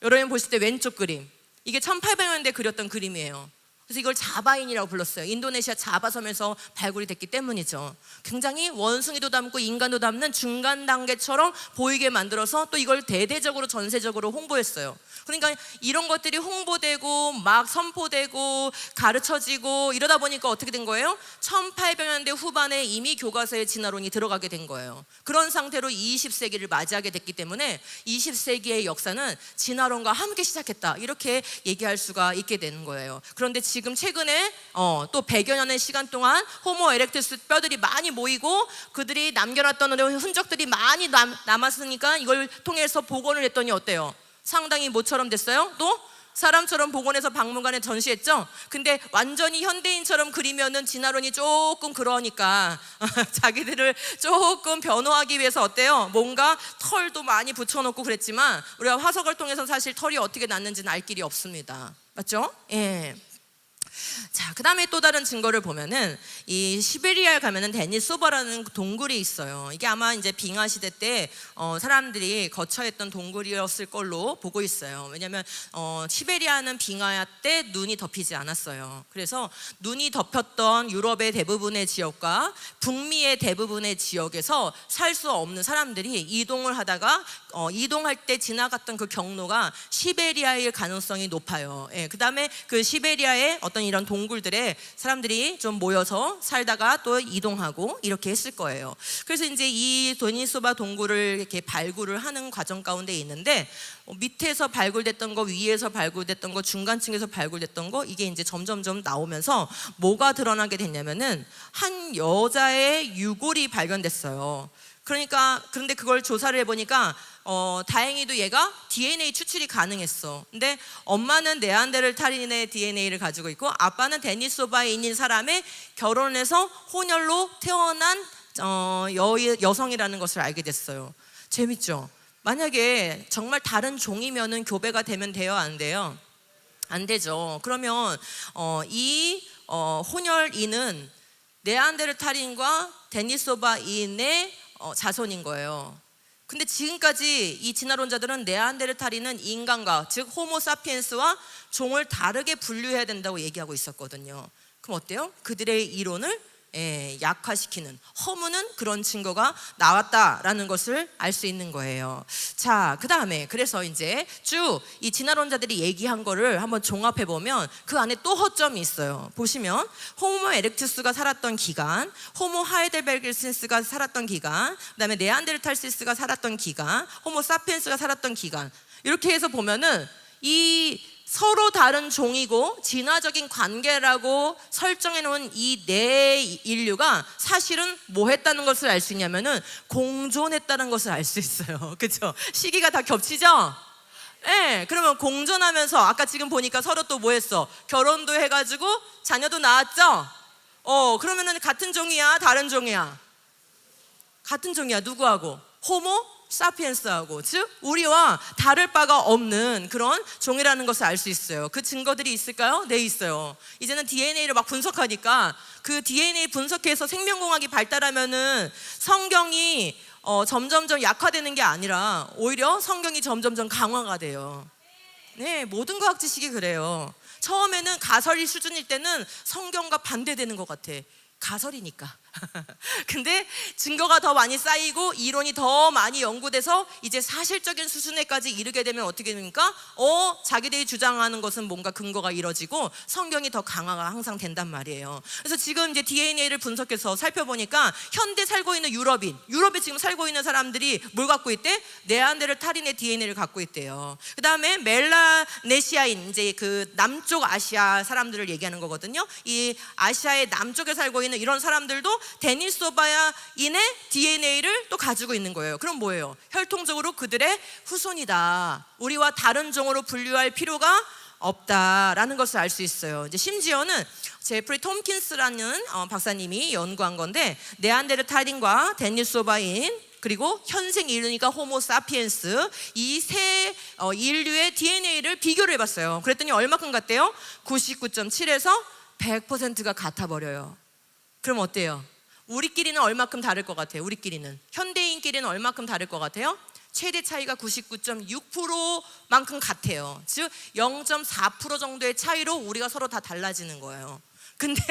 여러분 보실 때 왼쪽 그림, 이게 1800년대 그렸던 그림이에요. 그래서 이걸 자바인이라고 불렀어요. 인도네시아 자바 섬에서 발굴이 됐기 때문이죠. 굉장히 원숭이도 닮고 인간도 닮는 중간 단계처럼 보이게 만들어서 또 이걸 대대적으로 전세적으로 홍보했어요. 그러니까 이런 것들이 홍보되고 막 선포되고 가르쳐지고 이러다 보니까 어떻게 된 거예요? 1800년대 후반에 이미 교과서에 진화론이 들어가게 된 거예요. 그런 상태로 20세기를 맞이하게 됐기 때문에 20세기의 역사는 진화론과 함께 시작했다, 이렇게 얘기할 수가 있게 되는 거예요. 그런데 지금 최근에 또 100여 년의 시간 동안 호모 에렉투스 뼈들이 많이 모이고 그들이 남겨놨던 흔적들이 많이 남았으니까 이걸 통해서 복원을 했더니 어때요? 상당히 뭐처럼 됐어요? 또 사람처럼 복원해서 박물관에 전시했죠. 근데 완전히 현대인처럼 그리면은 진화론이 조금 그러니까 자기들을 조금 변호하기 위해서 어때요? 뭔가 털도 많이 붙여놓고 그랬지만 우리가 화석을 통해서 사실 털이 어떻게 났는지는 알 길이 없습니다. 맞죠? 예. 자, 그 다음에 또 다른 증거를 보면은 이 시베리아에 가면은 데니소바라는 동굴이 있어요. 이게 아마 이제 빙하 시대 때 사람들이 거처했던 동굴이었을 걸로 보고 있어요. 왜냐하면 시베리아는 빙하 때 눈이 덮이지 않았어요. 그래서 눈이 덮였던 유럽의 대부분의 지역과 북미의 대부분의 지역에서 살 수 없는 사람들이 이동을 하다가 이동할 때 지나갔던 그 경로가 시베리아일 가능성이 높아요. 예, 그 다음에 그 시베리아의 어떤 이런 동굴들에 사람들이 좀 모여서 살다가 또 이동하고 이렇게 했을 거예요. 그래서 이제 이 데니소바 동굴을 이렇게 발굴을 하는 과정 가운데 있는데 밑에서 발굴됐던 거, 위에서 발굴됐던 거, 중간층에서 발굴됐던 거, 이게 이제 점점점 나오면서 뭐가 드러나게 됐냐면은 한 여자의 유골이 발견됐어요. 그런데 그걸 조사를 해보니까 다행히도 얘가 DNA 추출이 가능했어. 근데 엄마는 네안데르탈인의 DNA를 가지고 있고 아빠는 데니소바인인 사람의 결혼해서 혼혈로 태어난 여성이라는 것을 알게 됐어요. 재밌죠? 만약에 정말 다른 종이면은 교배가 되면 돼요, 안 돼요? 안 되죠. 그러면 이 혼혈인은 네안데르탈인과 데니소바인의 자손인 거예요. 근데 지금까지 이 진화론자들은 네안데르탈인은 인간과 즉 호모사피엔스와 종을 다르게 분류해야 된다고 얘기하고 있었거든요. 그럼 어때요? 그들의 이론을 약화시키는, 허무는 그런 증거가 나왔다라는 것을 알 수 있는 거예요. 자, 그 다음에 그래서 이제 쭉 이 진화론자들이 얘기한 거를 한번 종합해 보면 그 안에 또 허점이 있어요. 보시면 호모 에렉투스가 살았던 기간, 호모 하이델베르겐시스가 살았던 기간, 그 다음에 네안데르탈시스가 살았던 기간, 호모 사피엔스가 살았던 기간, 이렇게 해서 보면은 이 서로 다른 종이고 진화적인 관계라고 설정해 놓은 이 네 인류가 사실은 뭐 했다는 것을 알 수 있냐면은 공존했다는 것을 알 수 있어요. 그렇죠? 시기가 다 겹치죠? 네, 그러면 공존하면서 아까 지금 보니까 서로 또 뭐 했어? 결혼도 해가지고 자녀도 낳았죠? 그러면은 같은 종이야? 다른 종이야? 같은 종이야. 누구하고? 호모 사피엔스하고, 즉 우리와 다를 바가 없는 그런 종이라는 것을 알 수 있어요. 그 증거들이 있을까요? 네, 있어요. 이제는 DNA를 막 분석하니까 그 DNA 분석해서 생명공학이 발달하면은 성경이 점점점 약화되는 게 아니라 오히려 성경이 점점점 강화가 돼요. 네, 모든 과학 지식이 그래요. 처음에는 가설이 수준일 때는 성경과 반대되는 것 같아. 가설이니까. 근데 증거가 더 많이 쌓이고 이론이 더 많이 연구돼서 이제 사실적인 수준에까지 이르게 되면 어떻게 됩니까? 자기들이 주장하는 것은 뭔가 근거가 이뤄지고 성경이 더 강화가 항상 된단 말이에요. 그래서 지금 이제 DNA를 분석해서 살펴보니까 현대 살고 있는 유럽에 지금 살고 있는 사람들이 뭘 갖고 있대? 네안데르탈인의 DNA를 갖고 있대요. 그 다음에 멜라네시아인, 이제 그 남쪽 아시아 사람들을 얘기하는 거거든요. 이 아시아의 남쪽에 살고 있는 이런 사람들도 데니소바야인의 DNA를 또 가지고 있는 거예요. 그럼 뭐예요? 혈통적으로 그들의 후손이다. 우리와 다른 종으로 분류할 필요가 없다라는 것을 알 수 있어요. 이제 심지어는 제프리 톰킨스라는 박사님이 연구한 건데, 네안데르탈인과 데니소바인 그리고 현생 인류니까 호모사피엔스, 이 세 인류의 DNA를 비교를 해봤어요. 그랬더니 얼마큼 같대요? 99.7에서 100%가 같아 버려요. 그럼 어때요? 우리끼리는 얼마큼 다를 것 같아요? 우리끼리는 현대인끼리는 얼마큼 다를 것 같아요? 최대 차이가 99.6%만큼 같아요. 즉 0.4% 정도의 차이로 우리가 서로 다 달라지는 거예요. 근데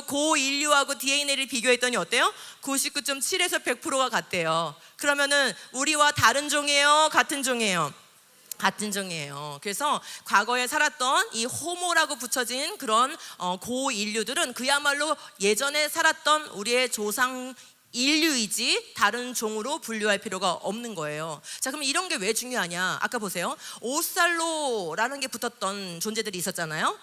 고 인류하고 DNA를 비교했더니 어때요? 99.7에서 100%가 같대요. 그러면은 우리와 다른 종이에요? 같은 종이에요? 같은 종이에요. 그래서 과거에 살았던 이 호모라고 붙여진 그런 고인류들은 그야말로 예전에 살았던 우리의 조상 인류이지 다른 종으로 분류할 필요가 없는 거예요. 자, 그럼 이런 게 왜 중요하냐? 아까 보세요. 오살로라는 게 붙었던 존재들이 있었잖아요.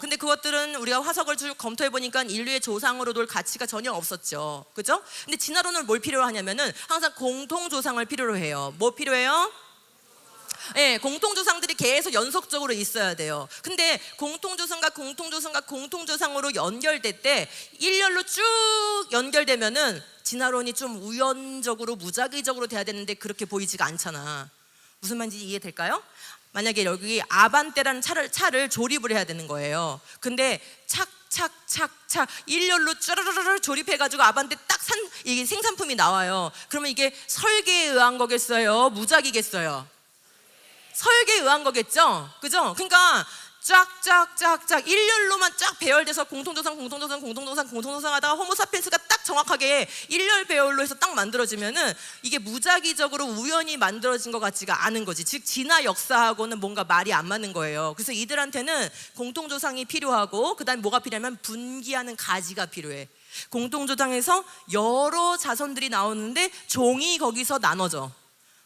근데 그것들은 우리가 화석을 쭉 검토해 보니까 인류의 조상으로 둘 가치가 전혀 없었죠. 그죠? 근데 진화론은 뭘 필요로 하냐면은 항상 공통조상을 필요로 해요. 뭐 필요해요? 네, 공통조상들이 계속 연속적으로 있어야 돼요. 근데 공통조상과 공통조상으로 연결될 때 일렬로 쭉 연결되면은 진화론이 좀 우연적으로 무작위적으로 돼야 되는데 그렇게 보이지가 않잖아. 무슨 말인지 이해될까요? 만약에 여기 아반떼라는 차를 조립을 해야 되는 거예요. 근데 착착착착 일렬로 쭈르르르 조립해가지고 아반떼 딱 이게 생산품이 나와요. 그러면 이게 설계에 의한 거겠어요? 무작위겠어요? 설계에 의한 거겠죠? 그죠? 그러니까 쫙쫙쫙쫙 일렬로만 쫙 배열돼서 공통조상 하다가 호모사피엔스가 딱 정확하게 일렬 배열로 해서 딱 만들어지면은 이게 무작위적으로 우연히 만들어진 것 같지가 않은 거지. 즉 진화 역사하고는 뭔가 말이 안 맞는 거예요. 그래서 이들한테는 공통조상이 필요하고, 그 다음에 뭐가 필요하면 분기하는 가지가 필요해. 공통조상에서 여러 자손들이 나오는데 종이 거기서 나눠져.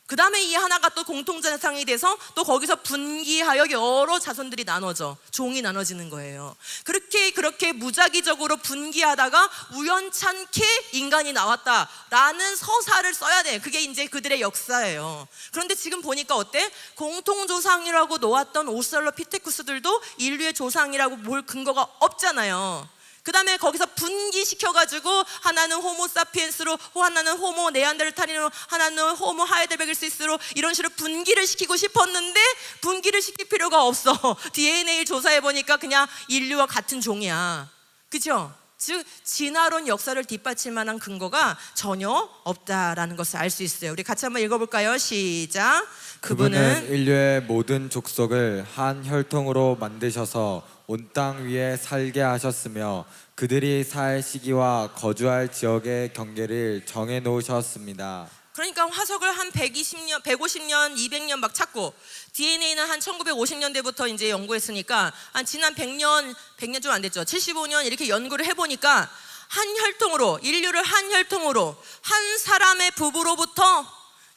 그 다음에 이 하나가 또 공통자상이 돼서 또 거기서 분기하여 여러 자손들이 나눠져, 종이 나눠지는 거예요. 그렇게 무작위적으로 분기하다가 우연찮게 인간이 나왔다라는 서사를 써야 돼. 그게 이제 그들의 역사예요. 그런데 지금 보니까 어때? 공통조상이라고 놓았던 오스트랄로피테쿠스들도 인류의 조상이라고 볼 근거가 없잖아요. 그 다음에 거기서 분기시켜가지고 하나는 호모사피엔스로, 하나는 호모 네안데르탈인으로, 하나는 호모 하이델베르시스로 이런 식으로 분기를 시키고 싶었는데 분기를 시킬 필요가 없어. DNA 조사해보니까 그냥 인류와 같은 종이야. 그죠? 즉 진화론 역사를 뒷받칠 만한 근거가 전혀 없다라는 것을 알 수 있어요. 우리 같이 한번 읽어볼까요? 시작. 그분은 인류의 모든 족속을 한 혈통으로 만드셔서 온 땅 위에 살게 하셨으며 그들이 살 시기와 거주할 지역의 경계를 정해 놓으셨습니다. 그러니까 화석을 한 120년, 150년, 200년 막 찾고 DNA는 한 1950년대부터 이제 연구했으니까 한 지난 100년 좀 안 됐죠. 75년 이렇게 연구를 해보니까 한 혈통으로, 인류를 한 혈통으로 한 사람의 부부로부터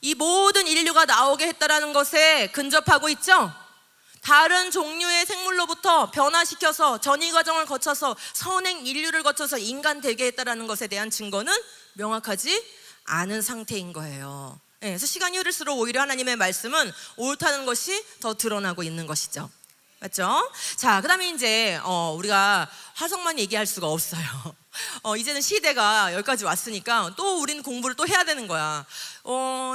이 모든 인류가 나오게 했다라는 것에 근접하고 있죠. 다른 종류의 생물로부터 변화시켜서 전이 과정을 거쳐서 선행 인류를 거쳐서 인간 되게 했다라는 것에 대한 증거는 명확하지 않은 상태인 거예요. 그래서 시간이 흐를수록 오히려 하나님의 말씀은 옳다는 것이 더 드러나고 있는 것이죠. 맞죠? 자, 그 다음에 이제 우리가 화석만 얘기할 수가 없어요. 이제는 시대가 여기까지 왔으니까 또 우리는 공부를 또 해야 되는 거야.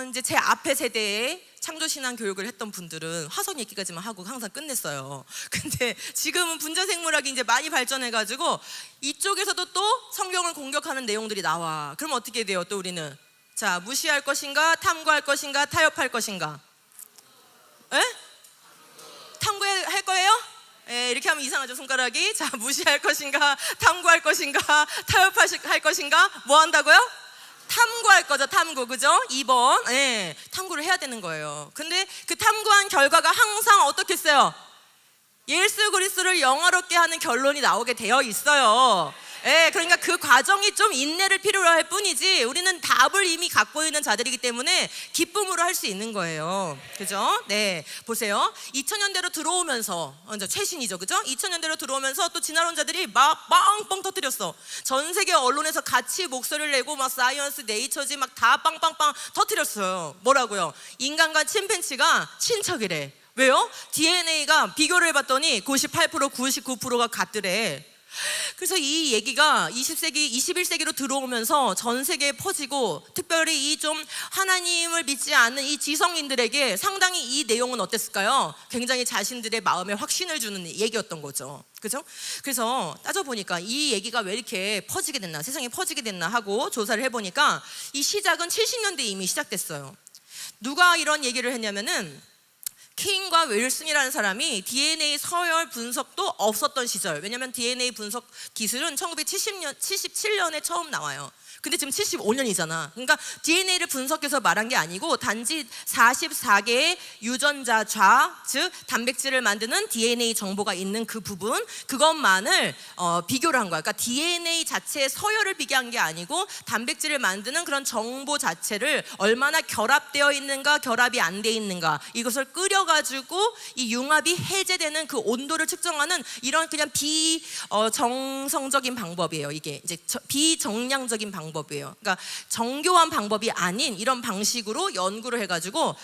이제 제 앞에 세대에 창조신앙 교육을 했던 분들은 화석 얘기까지만 하고 항상 끝냈어요. 근데 지금은 분자생물학이 이제 많이 발전해가지고 이쪽에서도 또 성경을 공격하는 내용들이 나와. 그럼 어떻게 돼요? 또 우리는 자, 무시할 것인가, 탐구할 것인가, 타협할 것인가? 에? 탐구할 거예요? 이렇게 하면 이상하죠, 손가락이. 자, 무시할 것인가, 탐구할 것인가, 타협할 것인가, 뭐 한다고요? 탐구할 거죠, 탐구. 그죠? 2번. 탐구를 해야 되는 거예요. 근데 그 탐구한 결과가 항상 어떻게 써요? 예수 그리스도를 영화롭게 하는 결론이 나오게 되어 있어요. 그러니까 그 과정이 좀 인내를 필요로 할 뿐이지, 우리는 답을 이미 갖고 있는 자들이기 때문에 기쁨으로 할 수 있는 거예요. 그죠? 네, 보세요. 2000년대로 들어오면서, 이제 최신이죠, 그죠? 2000년대로 들어오면서 또 진화론자들이 막 빵빵 터뜨렸어. 전 세계 언론에서 같이 목소리를 내고 막 사이언스, 네이처지 막 다 빵빵빵 터뜨렸어요. 뭐라고요? 인간과 침팬지가 친척이래. 왜요? DNA가 비교를 해봤더니 98%, 99%가 같더래. 그래서 이 얘기가 20세기, 21세기로 들어오면서 전 세계에 퍼지고, 특별히 이 좀 하나님을 믿지 않는 이 지성인들에게 상당히 이 내용은 어땠을까요? 굉장히 자신들의 마음에 확신을 주는 얘기였던 거죠. 그죠? 그래서 따져보니까 이 얘기가 왜 이렇게 퍼지게 됐나, 세상에 퍼지게 됐나 하고 조사를 해보니까 이 시작은 70년대에 이미 시작됐어요. 누가 이런 얘기를 했냐면은 킹과 윌슨이라는 사람이 DNA 서열 분석도 없었던 시절, 왜냐하면 DNA 분석 기술은 1977년에 처음 나와요. 근데 지금 75년이잖아. 그러니까 DNA를 분석해서 말한 게 아니고 단지 44개의 유전자 좌, 즉 단백질을 만드는 DNA 정보가 있는 그 부분, 그것만을 비교를 한 거야. 그러니까 DNA 자체의 서열을 비교한 게 아니고 단백질을 만드는 그런 정보 자체를 얼마나 결합되어 있는가, 결합이 안 돼 있는가, 이것을 끓여가지고 이 융합이 해제되는 그 온도를 측정하는 이런 그냥 비정성적인 방법이에요. 이게 이제 비정량적인 방법이에요. 그러니까 정교한 방법이 아닌 이런 방식으로 연구를 해가지고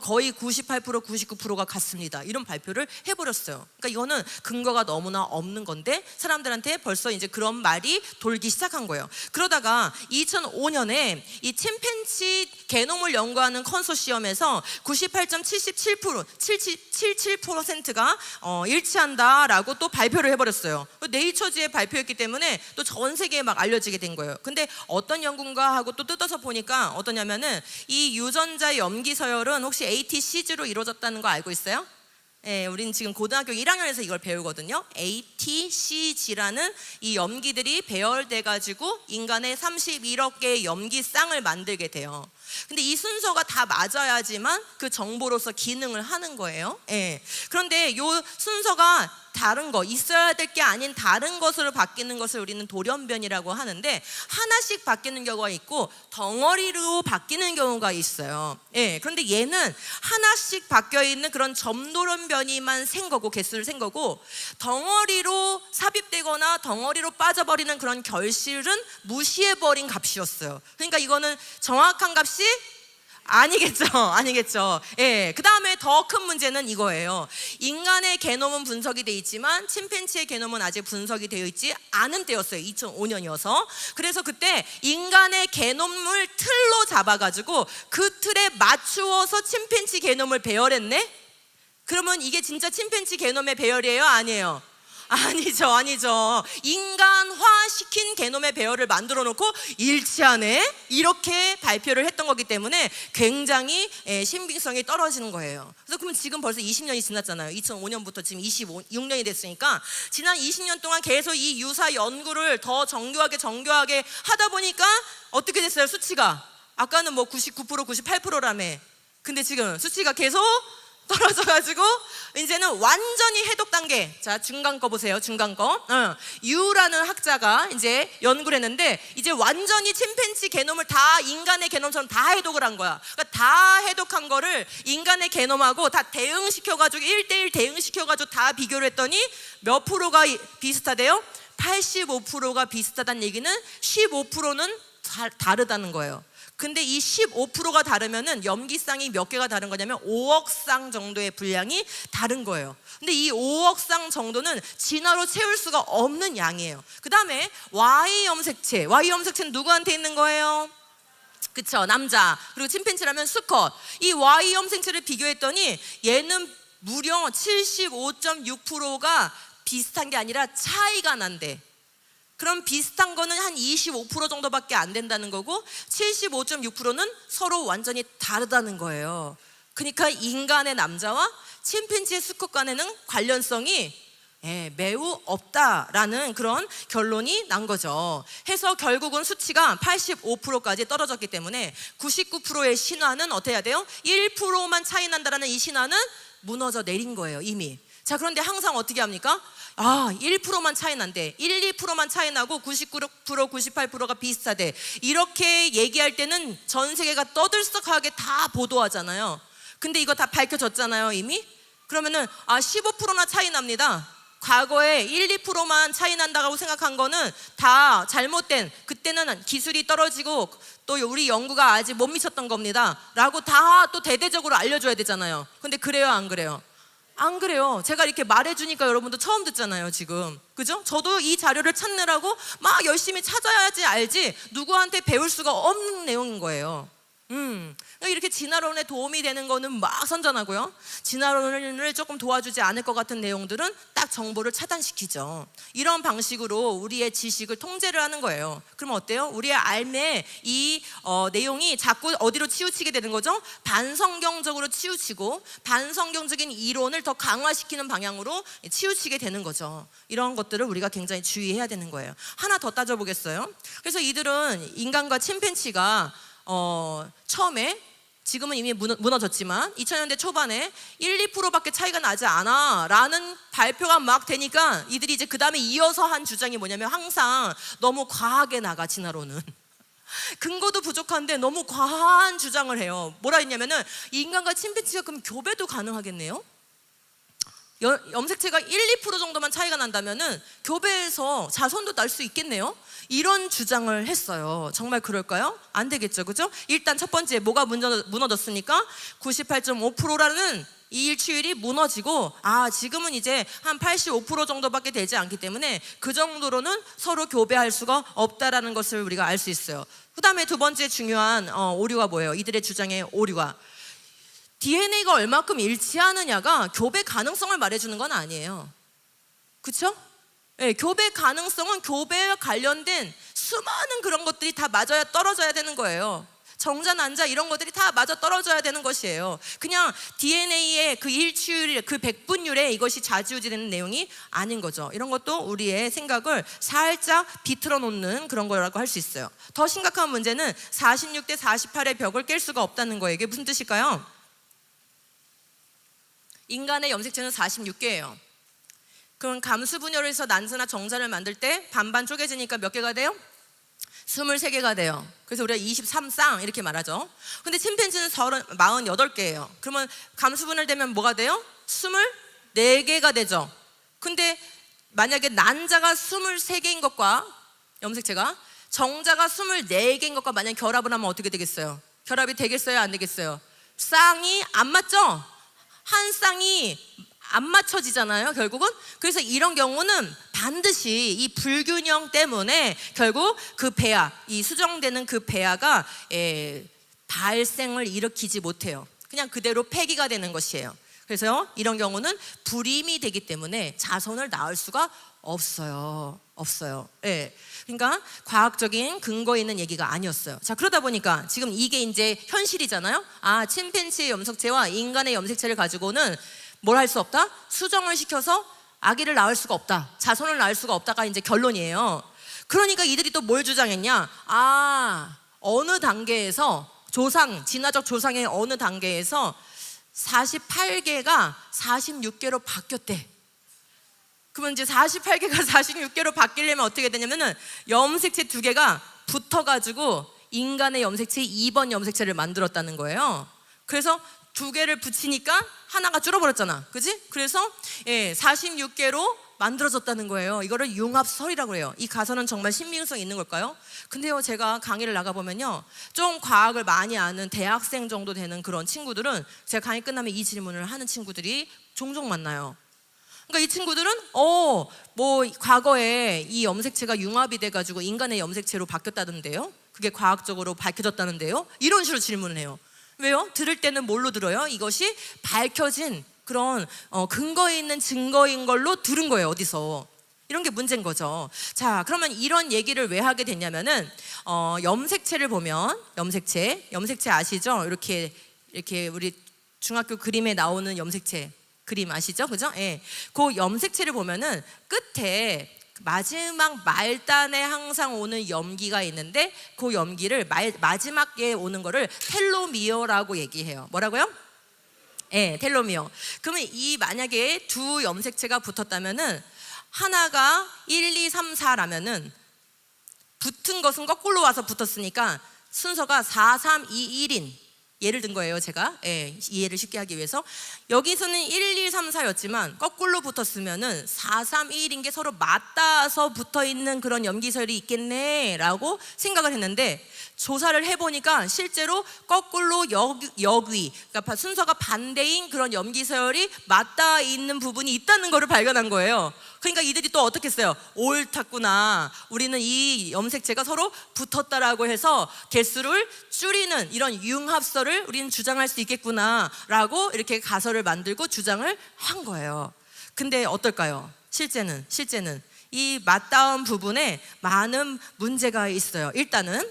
거의 98%, 99%가 같습니다, 이런 발표를 해버렸어요. 그러니까 이거는 근거가 너무나 없는 건데 사람들한테 벌써 이제 그런 말이 돌기 시작한 거예요. 그러다가 2005년에 이 침팬지 게놈을 연구하는 컨소시엄에서 98.77%가 일치한다라고 또 발표를 해버렸어요. 네이처지에 발표했기 때문에 또 전 세계에 막 알려지게 된 거예요. 근데 어떤 연구인가 하고 또 뜯어서 보니까 어떠냐면은 이 유전자 염기 서열은 혹시 ATCG로 이루어졌다는 거 알고 있어요? 우린 지금 고등학교 1학년에서 이걸 배우거든요. ATCG라는 이 염기들이 배열돼 가지고 인간의 31억 개의 염기쌍을 만들게 돼요. 근데 이 순서가 다 맞아야지만 그 정보로서 기능을 하는 거예요. 그런데 이 순서가 다른 거, 있어야 될 게 아닌 다른 것으로 바뀌는 것을 우리는 돌연변이라고 하는데, 하나씩 바뀌는 경우가 있고 덩어리로 바뀌는 경우가 있어요. 그런데 얘는 하나씩 바뀌어 있는 그런 점돌연변이만 센 거고, 개수를 센 거고, 덩어리로 삽입되거나 덩어리로 빠져버리는 그런 결실은 무시해버린 값이었어요. 그러니까 이거는 정확한 값이 아니겠죠. 그 다음에 더 큰 문제는 이거예요. 인간의 게놈은 분석이 돼 있지만 침팬지의 게놈은 아직 분석이 되어 있지 않은 때였어요. 2005년이어서. 그래서 그때 인간의 게놈을 틀로 잡아가지고 그 틀에 맞추어서 침팬지 게놈을 배열했네? 그러면 이게 진짜 침팬지 게놈의 배열이에요? 아니에요? 아니죠. 인간화시킨 게놈의 배열을 만들어 놓고 일치하네, 이렇게 발표를 했던 거기 때문에 굉장히 신빙성이 떨어지는 거예요. 그래서 그러면 지금 벌써 20년이 지났잖아요. 2005년부터 지금 26년이 됐으니까 지난 20년 동안 계속 이 유사 연구를 더 정교하게 하다 보니까 어떻게 됐어요? 수치가 아까는 뭐 99%, 98%라며. 근데 지금 수치가 계속 떨어져가지고 이제는 완전히 해독 단계. 자, 중간 거 보세요. 중간 거. 유라는 학자가 이제 연구를 했는데 이제 완전히 침팬지 게놈을 다 인간의 게놈처럼 다 해독을 한 거야. 그러니까 다 해독한 거를 인간의 게놈하고 다 대응시켜가지고 1대1 대응시켜가지고 다 비교를 했더니 몇 프로가 비슷하대요? 85%가 비슷하다는 얘기는 15%는 다르다는 거예요. 근데 이 15%가 다르면은 염기쌍이 몇 개가 다른 거냐면 5억 쌍 정도의 분량이 다른 거예요. 근데 이 5억 쌍 정도는 진화로 채울 수가 없는 양이에요. 그 다음에 Y 염색체는 누구한테 있는 거예요? 그쵸, 남자. 그리고 침팬지라면 수컷. 이 Y 염색체를 비교했더니 얘는 무려 75.6%가 비슷한 게 아니라 차이가 난대. 그럼 비슷한 거는 한 25% 정도밖에 안 된다는 거고 75.6%는 서로 완전히 다르다는 거예요. 그러니까 인간의 남자와 침팬지의 수컷과는 관련성이 매우 없다라는 그런 결론이 난 거죠. 해서 결국은 수치가 85%까지 떨어졌기 때문에 99%의 신화는 어떻게 해야 돼요? 1%만 차이 난다라는 이 신화는 무너져 내린 거예요, 이미. 자, 그런데 항상 어떻게 합니까? 1%만 차이 난대, 1, 2%만 차이 나고 99%, 98%가 비슷하대. 이렇게 얘기할 때는 전 세계가 떠들썩하게 다 보도하잖아요. 근데 이거 다 밝혀졌잖아요, 이미. 그러면은 15%나 차이 납니다. 과거에 1, 2%만 차이 난다고 생각한 거는 다 잘못된, 그때는 기술이 떨어지고 또 우리 연구가 아직 못 미쳤던 겁니다 라고 다 또 대대적으로 알려줘야 되잖아요. 근데 그래요, 안 그래요? 안 그래요. 제가 이렇게 말해주니까 여러분도 처음 듣잖아요, 지금. 그죠? 저도 이 자료를 찾느라고 막 열심히 찾아야지 알지 누구한테 배울 수가 없는 내용인 거예요. 이렇게 진화론에 도움이 되는 거는 막 선전하고요, 진화론을 조금 도와주지 않을 것 같은 내용들은 딱 정보를 차단시키죠. 이런 방식으로 우리의 지식을 통제를 하는 거예요. 그럼 어때요? 우리의 삶의 이 내용이 자꾸 어디로 치우치게 되는 거죠? 반성경적으로 치우치고 반성경적인 이론을 더 강화시키는 방향으로 치우치게 되는 거죠. 이런 것들을 우리가 굉장히 주의해야 되는 거예요. 하나 더 따져보겠어요. 그래서 이들은 인간과 침팬지가 처음에, 지금은 이미 무너졌지만 2000년대 초반에 1, 2%밖에 차이가 나지 않아 라는 발표가 막 되니까 이들이 이제 그 다음에 이어서 한 주장이 뭐냐면 항상 너무 과하게 나가, 진화론은. 근거도 부족한데 너무 과한 주장을 해요. 뭐라 했냐면은 인간과 침팬지가 그럼 교배도 가능하겠네요? 염색체가 1, 2% 정도만 차이가 난다면은 교배에서 자손도 날 수 있겠네요? 이런 주장을 했어요. 정말 그럴까요? 안 되겠죠, 그죠? 일단 첫 번째, 뭐가 무너졌으니까 98.5%라는 이 일치율이 무너지고, 지금은 이제 한 85% 정도밖에 되지 않기 때문에 그 정도로는 서로 교배할 수가 없다라는 것을 우리가 알 수 있어요. 그 다음에 두 번째 중요한 오류가 뭐예요? 이들의 주장의 오류가, DNA가 얼마큼 일치하느냐가 교배 가능성을 말해주는 건 아니에요. 그렇죠? 네, 교배 가능성은 교배와 관련된 수많은 그런 것들이 다 맞아야 떨어져야 되는 거예요. 정자, 난자 이런 것들이 다 맞아 떨어져야 되는 것이에요. 그냥 DNA의 그 일치율, 그 백분율에 이것이 좌지우지되는 내용이 아닌 거죠. 이런 것도 우리의 생각을 살짝 비틀어 놓는 그런 거라고 할 수 있어요. 더 심각한 문제는 46대 48의 벽을 깰 수가 없다는 거예요. 이게 무슨 뜻일까요? 인간의 염색체는 46개예요. 그럼 감수분열에서 난자나 정자를 만들 때 반반 쪼개지니까 몇 개가 돼요? 23개가 돼요. 그래서 우리가 23쌍 이렇게 말하죠. 근데 침팬지는 48개예요. 그러면 감수분열되면 뭐가 돼요? 24개가 되죠. 근데 만약에 난자가 23개인 것과 염색체가, 정자가 24개인 것과 만약 결합을 하면 어떻게 되겠어요? 결합이 되겠어요, 안 되겠어요? 쌍이 안 맞죠? 한 쌍이 안 맞춰지잖아요, 결국은. 그래서 이런 경우는 반드시 이 불균형 때문에 결국 그 배아, 이 수정되는 그 배아가 발생을 일으키지 못해요. 그냥 그대로 폐기가 되는 것이에요. 그래서 이런 경우는 불임이 되기 때문에 자손을 낳을 수가 없어요. 예. 그러니까 과학적인 근거 있는 얘기가 아니었어요. 자, 그러다 보니까 지금 이게 이제 현실이잖아요. 침팬지의 염색체와 인간의 염색체를 가지고는 뭘 할 수 없다? 수정을 시켜서 아기를 낳을 수가 없다, 자손을 낳을 수가 없다가 이제 결론이에요. 그러니까 이들이 또 뭘 주장했냐? 어느 단계에서 진화적 조상의 어느 단계에서 48개가 46개로 바뀌었대. 그러면 이제 48개가 46개로 바뀌려면 어떻게 되냐면은 염색체 2개가 붙어가지고 인간의 염색체 2번 염색체를 만들었다는 거예요. 그래서 2개를 붙이니까 하나가 줄어버렸잖아, 그지? 그래서 46개로 만들어졌다는 거예요. 이거를 융합설이라고 해요. 이 가설은 정말 신빙성 있는 걸까요? 근데요, 제가 강의를 나가보면요, 좀 과학을 많이 아는 대학생 정도 되는 그런 친구들은 제가 강의 끝나면 이 질문을 하는 친구들이 종종 만나요. 그러니까 이 친구들은 뭐 과거에 이 염색체가 융합이 돼가지고 인간의 염색체로 바뀌었다던데요, 그게 과학적으로 밝혀졌다는데요, 이런 식으로 질문을 해요. 왜요? 들을 때는 뭘로 들어요? 이것이 밝혀진 그런 근거 있는 증거인 걸로 들은 거예요, 어디서. 이런 게 문제인 거죠. 자, 그러면 이런 얘기를 왜 하게 됐냐면은 염색체를 보면, 염색체 아시죠? 이렇게 우리 중학교 그림에 나오는 염색체, 그림 아시죠? 그죠? 예. 그 염색체를 보면은 끝에 마지막 말단에 항상 오는 염기가 있는데 그 염기를 마지막에 오는 거를 텔로미어라고 얘기해요. 뭐라고요? 예, 텔로미어. 그러면 이 만약에 두 염색체가 붙었다면은 하나가 1, 2, 3, 4라면은 붙은 것은 거꾸로 와서 붙었으니까 순서가 4, 3, 2, 1인 예를 든 거예요. 제가 이해를 쉽게 하기 위해서 여기서는 1, 2, 3, 4였지만 거꾸로 붙었으면은 4, 3, 2, 1인 게 서로 맞닿아서 붙어있는 그런 염기설이 있겠네 라고 생각을 했는데 조사를 해보니까 실제로 거꾸로 역위, 그러니까 순서가 반대인 그런 염기서열이 맞닿아 있는 부분이 있다는 것을 발견한 거예요. 그러니까 이들이 또 어떻게 했어요? 옳았구나. 우리는 이 염색체가 서로 붙었다라고 해서 개수를 줄이는 이런 융합설을 우리는 주장할 수 있겠구나라고 이렇게 가설을 만들고 주장을 한 거예요. 근데 어떨까요? 실제는 이 맞닿은 부분에 많은 문제가 있어요. 일단은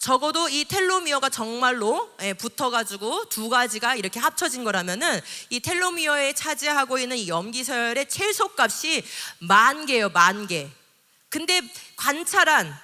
적어도 이 텔로미어가 정말로 붙어가지고 두 가지가 이렇게 합쳐진 거라면은 이 텔로미어에 차지하고 있는 이 염기서열의 최소값이 10,000개예요, 10,000개. 근데 관찰한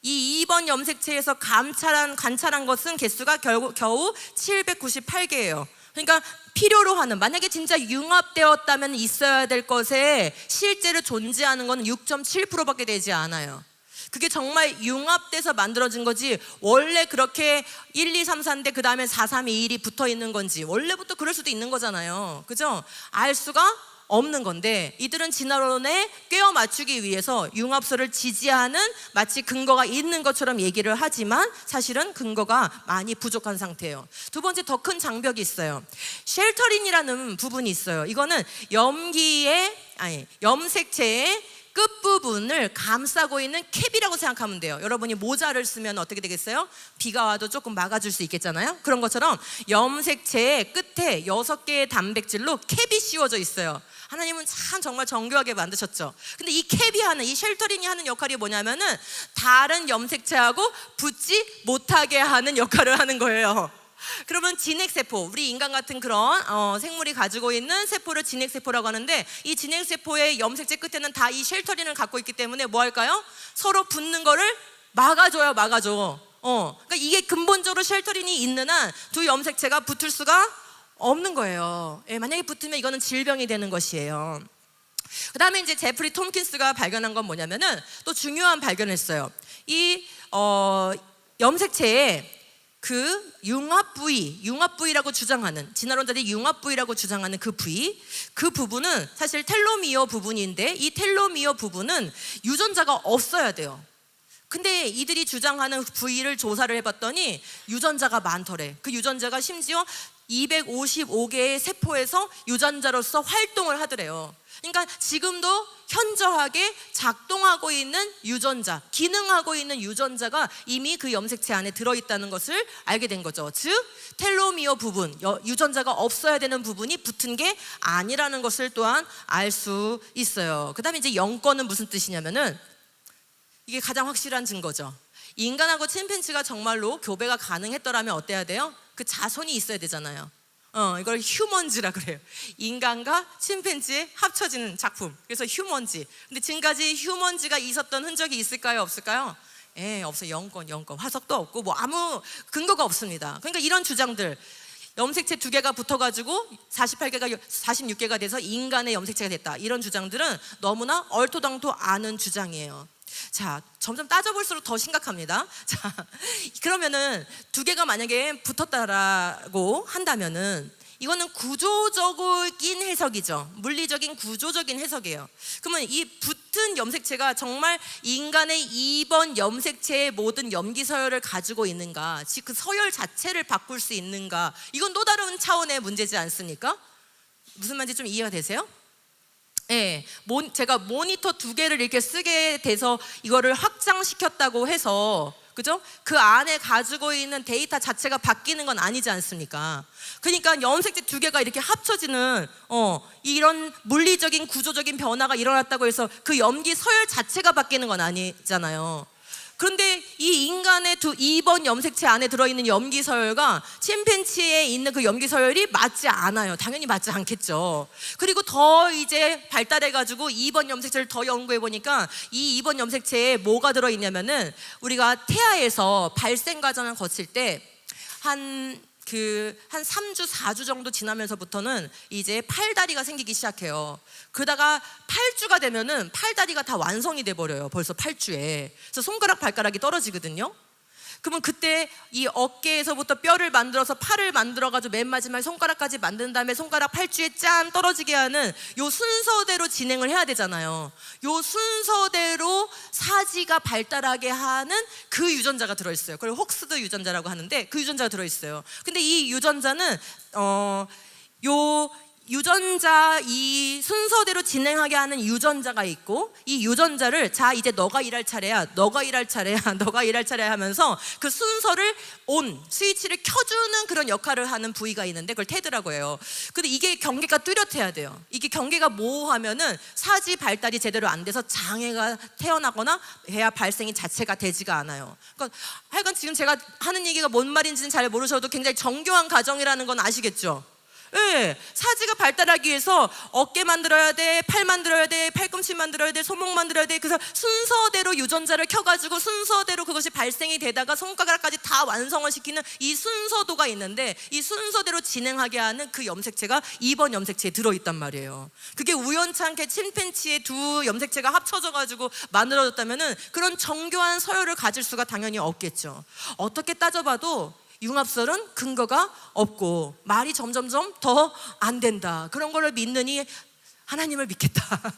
이 2번 염색체에서 관찰한 것은 개수가 겨우 798개예요. 그러니까 필요로 하는, 만약에 진짜 융합되었다면 있어야 될 것에 실제로 존재하는 건 6.7%밖에 되지 않아요. 그게 정말 융합돼서 만들어진 거지 원래 그렇게 1, 2, 3, 4인데 그 다음에 4, 3, 2, 1이 붙어 있는 건지 원래부터 그럴 수도 있는 거잖아요. 그죠? 알 수가 없는 건데 이들은 진화론에 꿰어 맞추기 위해서 융합설을 지지하는 마치 근거가 있는 것처럼 얘기를 하지만 사실은 근거가 많이 부족한 상태예요. 두 번째 더 큰 장벽이 있어요. 쉘터린이라는 부분이 있어요. 이거는 염색체의 끝부분을 감싸고 있는 캡이라고 생각하면 돼요. 여러분이 모자를 쓰면 어떻게 되겠어요? 비가 와도 조금 막아줄 수 있겠잖아요. 그런 것처럼 염색체의 끝에 6개의 단백질로 캡이 씌워져 있어요. 하나님은 참 정말 정교하게 만드셨죠. 근데 이 캡이 하는, 이 쉘터링이 하는 역할이 뭐냐면은 다른 염색체하고 붙지 못하게 하는 역할을 하는 거예요. 그러면 진핵세포, 우리 인간 같은 그런 생물이 가지고 있는 세포를 진핵세포라고 하는데 이 진핵세포의 염색체 끝에는 다 이 쉘터린을 갖고 있기 때문에 뭐 할까요? 서로 붙는 거를 막아줘요. 그러니까 이게 근본적으로 쉘터린이 있는 한 두 염색체가 붙을 수가 없는 거예요. 만약에 붙으면 이거는 질병이 되는 것이에요. 그 다음에 이제 제프리 톰킨스가 발견한 건 뭐냐면은 또 중요한 발견을 했어요. 이 염색체에 그 융합 부위라고 주장하는, 진화론자들이 융합 부위라고 주장하는 그 부분은 사실 텔로미어 부분인데 이 텔로미어 부분은 유전자가 없어야 돼요. 근데 이들이 주장하는 부위를 조사를 해봤더니 유전자가 많더래. 그 유전자가 심지어 255개의 세포에서 유전자로서 활동을 하더래요. 그러니까 지금도 현저하게 작동하고 있는 유전자, 기능하고 있는 유전자가 이미 그 염색체 안에 들어있다는 것을 알게 된 거죠. 즉 텔로미어 부분, 유전자가 없어야 되는 부분이 붙은 게 아니라는 것을 또한 알 수 있어요. 그 다음에 이제 영권은 무슨 뜻이냐면은 이게 가장 확실한 증거죠. 인간하고 침팬지가 정말로 교배가 가능했더라면 어때야 돼요? 그 자손이 있어야 되잖아요. 이걸 휴먼지라 그래요. 인간과 침팬지의 합쳐지는 작품. 그래서 휴먼지. 근데 지금까지 휴먼지가 있었던 흔적이 있을까요? 없을까요? 없어요. 영권. 화석도 없고 뭐 아무 근거가 없습니다. 그러니까 이런 주장들, 염색체 2개가 붙어가지고 48개가 46개가 돼서 인간의 염색체가 됐다, 이런 주장들은 너무나 얼토당토 않은 주장이에요. 자, 점점 따져볼수록 더 심각합니다. 자, 그러면은 2개가 만약에 붙었다라고 한다면은 이거는 구조적인 해석이죠. 물리적인 구조적인 해석이에요. 그러면 이 붙은 염색체가 정말 인간의 2번 염색체의 모든 염기서열을 가지고 있는가, 즉 그 서열 자체를 바꿀 수 있는가, 이건 또 다른 차원의 문제지 않습니까? 무슨 말인지 좀 이해가 되세요? 제가 모니터 2개를 이렇게 쓰게 돼서 이거를 확장시켰다고 해서, 그죠? 그 안에 가지고 있는 데이터 자체가 바뀌는 건 아니지 않습니까? 그러니까 염색체 2개가 이렇게 합쳐지는 이런 물리적인 구조적인 변화가 일어났다고 해서 그 염기 서열 자체가 바뀌는 건 아니잖아요. 그런데 이 인간의 2번 염색체 안에 들어있는 염기서열과 침팬지에 있는 그 염기서열이 맞지 않아요. 당연히 맞지 않겠죠. 그리고 더 이제 발달해가지고 2번 염색체를 더 연구해보니까 이 2번 염색체에 뭐가 들어있냐면은 우리가 태아에서 발생 과정을 거칠 때 한 3주, 4주 정도 지나면서부터는 이제 팔다리가 생기기 시작해요. 그러다가 8주가 되면은 팔다리가 다 완성이 돼버려요. 벌써 8주에. 그래서 손가락, 발가락이 떨어지거든요. 그러면 그때 이 어깨에서부터 뼈를 만들어서 팔을 만들어가지고 맨 마지막에 손가락까지 만든 다음에 손가락 8주에 짠 떨어지게 하는 요 순서대로 진행을 해야 되잖아요. 요 순서대로 사지가 발달하게 하는 그 유전자가 들어있어요. 그걸 혹스드 유전자라고 하는데 그 유전자가 들어있어요. 근데 이 유전자는 요 유전자 이 순서대로 진행하게 하는 유전자가 있고, 이 유전자를 자 이제 너가 일할 차례야, 너가 일할 차례야, 너가 일할 차례야 하면서 그 순서를 스위치를 켜주는 그런 역할을 하는 부위가 있는데 그걸 테드라고 해요. 근데 이게 경계가 뚜렷해야 돼요. 이게 경계가 모호하면은 사지 발달이 제대로 안 돼서 장애가 태어나거나 해야 발생이 자체가 되지가 않아요. 그러니까 하여간 지금 제가 하는 얘기가 뭔 말인지는 잘 모르셔도 굉장히 정교한 과정이라는 건 아시겠죠? 네, 사지가 발달하기 위해서 어깨 만들어야 돼, 팔 만들어야 돼, 팔꿈치 만들어야 돼, 손목 만들어야 돼. 그래서 순서대로 유전자를 켜가지고 순서대로 그것이 발생이 되다가 손가락까지 다 완성을 시키는 이 순서도가 있는데, 이 순서대로 진행하게 하는 그 염색체가 2번 염색체에 들어있단 말이에요. 그게 우연찮게 침팬지의 두 염색체가 합쳐져가지고 만들어졌다면은 그런 정교한 서열을 가질 수가 당연히 없겠죠. 어떻게 따져봐도 융합설은 근거가 없고 말이 점점점 더 안 된다. 그런 걸 믿느니 하나님을 믿겠다.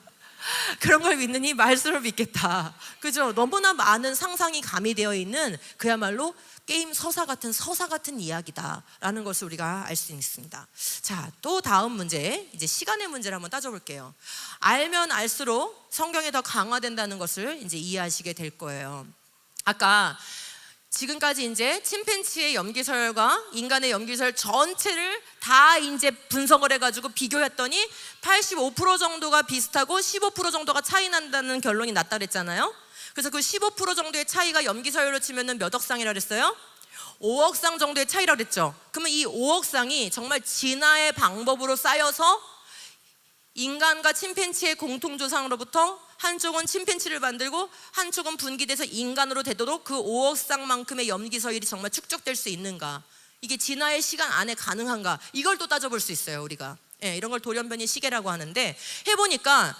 그런 걸 믿느니 말씀을 믿겠다. 그죠? 너무나 많은 상상이 가미되어 있는 그야말로 게임 서사 같은 이야기다라는 것을 우리가 알 수 있습니다. 자, 또 다음 문제, 이제 시간의 문제를 한번 따져볼게요. 알면 알수록 성경에 더 강화된다는 것을 이제 이해하시게 될 거예요. 아까 지금까지 이제 침팬지의 염기서열과 인간의 염기서열 전체를 다 이제 분석을 해가지고 비교했더니 85% 정도가 비슷하고 15% 정도가 차이 난다는 결론이 났다 그랬잖아요. 그래서 그 15% 정도의 차이가 염기서열로 치면은 몇 억 쌍이라 그랬어요? 5억 쌍 정도의 차이라 그랬죠. 그러면 이 5억 쌍이 정말 진화의 방법으로 쌓여서 인간과 침팬지의 공통조상으로부터 한쪽은 침팬지를 만들고 한쪽은 분기돼서 인간으로 되도록 그 5억 쌍만큼의 염기서열이 정말 축적될 수 있는가, 이게 진화의 시간 안에 가능한가, 이걸 또 따져볼 수 있어요 우리가. 이런 걸 돌연변이 시계라고 하는데, 해보니까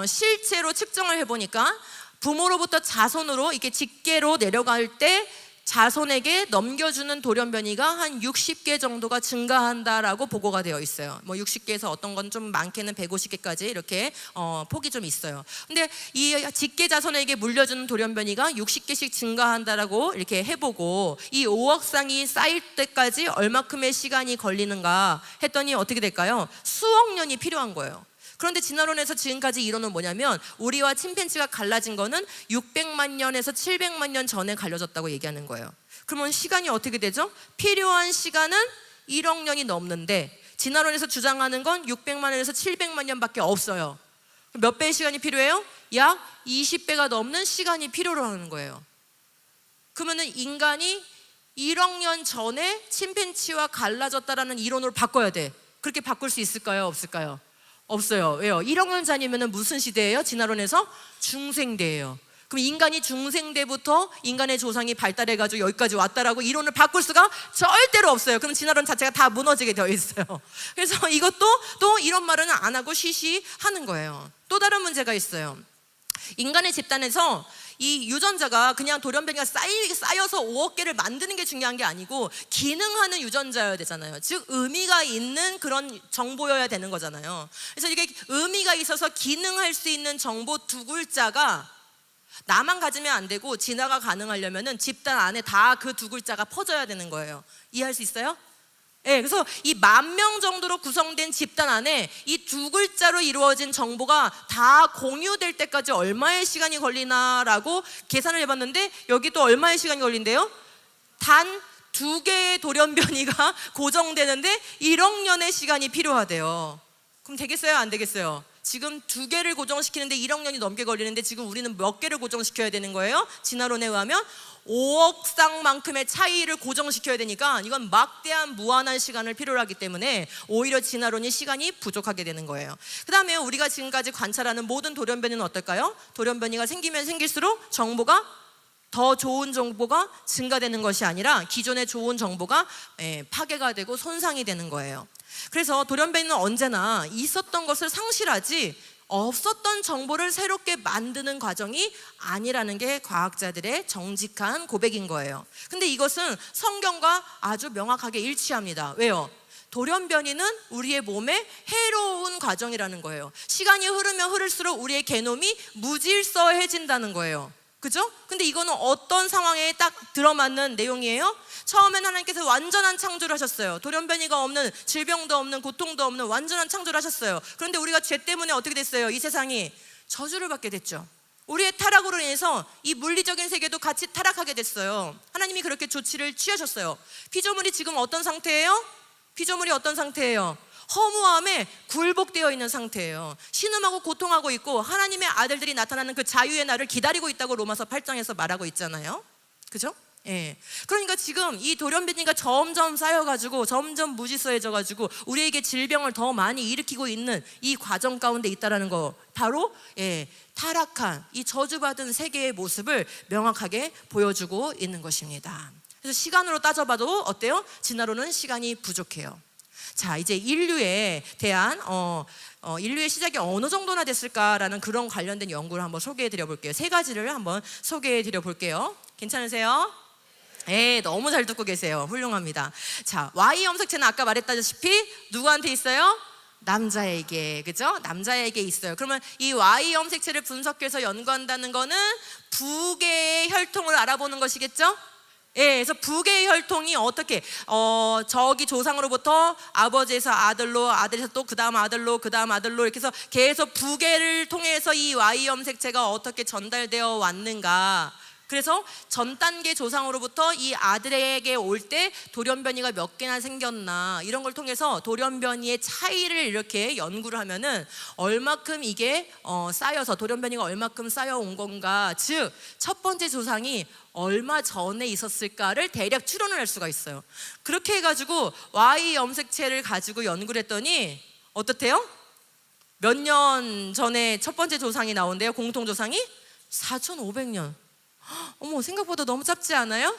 실제로 측정을 해보니까 부모로부터 자손으로 이렇게 직계로 내려갈 때 자손에게 넘겨주는 돌연변이가 한 60개 정도가 증가한다라고 보고가 되어 있어요. 뭐 60개에서 어떤 건 좀 많게는 150개까지 이렇게 폭이 좀 있어요. 근데 이 직계 자손에게 물려주는 돌연변이가 60개씩 증가한다라고 이렇게 해보고, 이 5억 쌍이 쌓일 때까지 얼마큼의 시간이 걸리는가 했더니 어떻게 될까요? 수억 년이 필요한 거예요. 그런데 진화론에서 지금까지 이론은 뭐냐면, 우리와 침팬지가 갈라진 거는 600만 년에서 700만 년 전에 갈려졌다고 얘기하는 거예요. 그러면 시간이 어떻게 되죠? 필요한 시간은 1억 년이 넘는데 진화론에서 주장하는 건 600만 년에서 700만 년밖에 없어요. 몇 배의 시간이 필요해요? 약 20배가 넘는 시간이 필요로 하는 거예요. 그러면은 인간이 1억 년 전에 침팬지와 갈라졌다라는 이론으로 바꿔야 돼. 그렇게 바꿀 수 있을까요? 없을까요? 없어요. 왜요? 1억 년 전이면 무슨 시대예요? 진화론에서 중생대예요. 그럼 인간이 중생대부터 인간의 조상이 발달해가지고 여기까지 왔다라고 이론을 바꿀 수가 절대로 없어요. 그럼 진화론 자체가 다 무너지게 되어 있어요. 그래서 이것도 또 이런 말은 안 하고 쉬쉬하는 거예요. 또 다른 문제가 있어요. 인간의 집단에서 이 유전자가 그냥 돌연변이가 쌓여서 5억 개를 만드는 게 중요한 게 아니고 기능하는 유전자여야 되잖아요. 즉 의미가 있는 그런 정보여야 되는 거잖아요. 그래서 이게 의미가 있어서 기능할 수 있는 정보 두 글자가 나만 가지면 안 되고 진화가 가능하려면은 집단 안에 다 그 두 글자가 퍼져야 되는 거예요. 이해할 수 있어요? 네, 그래서 이 10,000명 정도로 구성된 집단 안에 이 두 글자로 이루어진 정보가 다 공유될 때까지 얼마의 시간이 걸리나라고 계산을 해봤는데, 여기 또 얼마의 시간이 걸린대요? 단 2개의 돌연변이가 고정되는데 1억 년의 시간이 필요하대요. 그럼 되겠어요? 안 되겠어요? 지금 2개를 고정시키는데 1억 년이 넘게 걸리는데 지금 우리는 몇 개를 고정시켜야 되는 거예요? 진화론에 의하면 5억 쌍만큼의 차이를 고정시켜야 되니까 이건 막대한 무한한 시간을 필요로 하기 때문에 오히려 진화론이 시간이 부족하게 되는 거예요. 그 다음에 우리가 지금까지 관찰하는 모든 돌연변이는 어떨까요? 돌연변이가 생기면 생길수록 정보가 더 좋은 정보가 증가되는 것이 아니라 기존의 좋은 정보가 파괴가 되고 손상이 되는 거예요. 그래서 돌연변이는 언제나 있었던 것을 상실하지 없었던 정보를 새롭게 만드는 과정이 아니라는 게 과학자들의 정직한 고백인 거예요. 근데 이것은 성경과 아주 명확하게 일치합니다. 왜요? 돌연변이는 우리의 몸에 해로운 과정이라는 거예요. 시간이 흐르면 흐를수록 우리의 게놈이 무질서해진다는 거예요. 그죠? 근데 이거는 어떤 상황에 딱 들어맞는 내용이에요? 처음엔 하나님께서 완전한 창조를 하셨어요. 돌연변이가 없는, 질병도 없는, 고통도 없는 완전한 창조를 하셨어요. 그런데 우리가 죄 때문에 어떻게 됐어요? 이 세상이 저주를 받게 됐죠. 우리의 타락으로 인해서 이 물리적인 세계도 같이 타락하게 됐어요. 하나님이 그렇게 조치를 취하셨어요. 피조물이 지금 어떤 상태예요? 피조물이 어떤 상태예요? 허무함에 굴복되어 있는 상태예요. 신음하고 고통하고 있고 하나님의 아들들이 나타나는 그 자유의 날을 기다리고 있다고 로마서 8장에서 말하고 있잖아요. 그죠? 예. 그러니까 지금 이 돌연변이가 점점 쌓여가지고 점점 무질서해져가지고 우리에게 질병을 더 많이 일으키고 있는 이 과정 가운데 있다라는 거, 바로 타락한 이 저주받은 세계의 모습을 명확하게 보여주고 있는 것입니다. 그래서 시간으로 따져봐도 어때요? 진화론은 시간이 부족해요. 자, 이제 인류에 대한 인류의 시작이 어느 정도나 됐을까라는 그런 관련된 연구를 한번 소개해 드려 볼게요. 3가지를 한번 소개해 드려 볼게요. 괜찮으세요? 네, 너무 잘 듣고 계세요. 훌륭합니다. 자, Y 염색체는 아까 말했다시피 누구한테 있어요? 남자에게, 그죠? 남자에게 있어요. 그러면 이 Y 염색체를 분석해서 연구한다는 거는 부계의 혈통을 알아보는 것이겠죠? 예, 그래서 부계의 혈통이 어떻게 저기 조상으로부터 아버지에서 아들로, 아들에서 또 그 다음 아들로, 그 다음 아들로 이렇게 해서 계속 부계를 통해서 이 Y 염색체가 어떻게 전달되어 왔는가. 그래서 전 단계 조상으로부터 이 아들에게 올 때 돌연변이가 몇 개나 생겼나, 이런 걸 통해서 돌연변이의 차이를 이렇게 연구를 하면은 얼마큼 이게 쌓여서 돌연변이가 얼마큼 쌓여온 건가, 즉 첫 번째 조상이 얼마 전에 있었을까를 대략 추론을 할 수가 있어요. 그렇게 해가지고 Y 염색체를 가지고 연구를 했더니 어떻대요? 몇 년 전에 첫 번째 조상이 나온대요. 공통 조상이 4,500년. 어머, 생각보다 너무 짧지 않아요?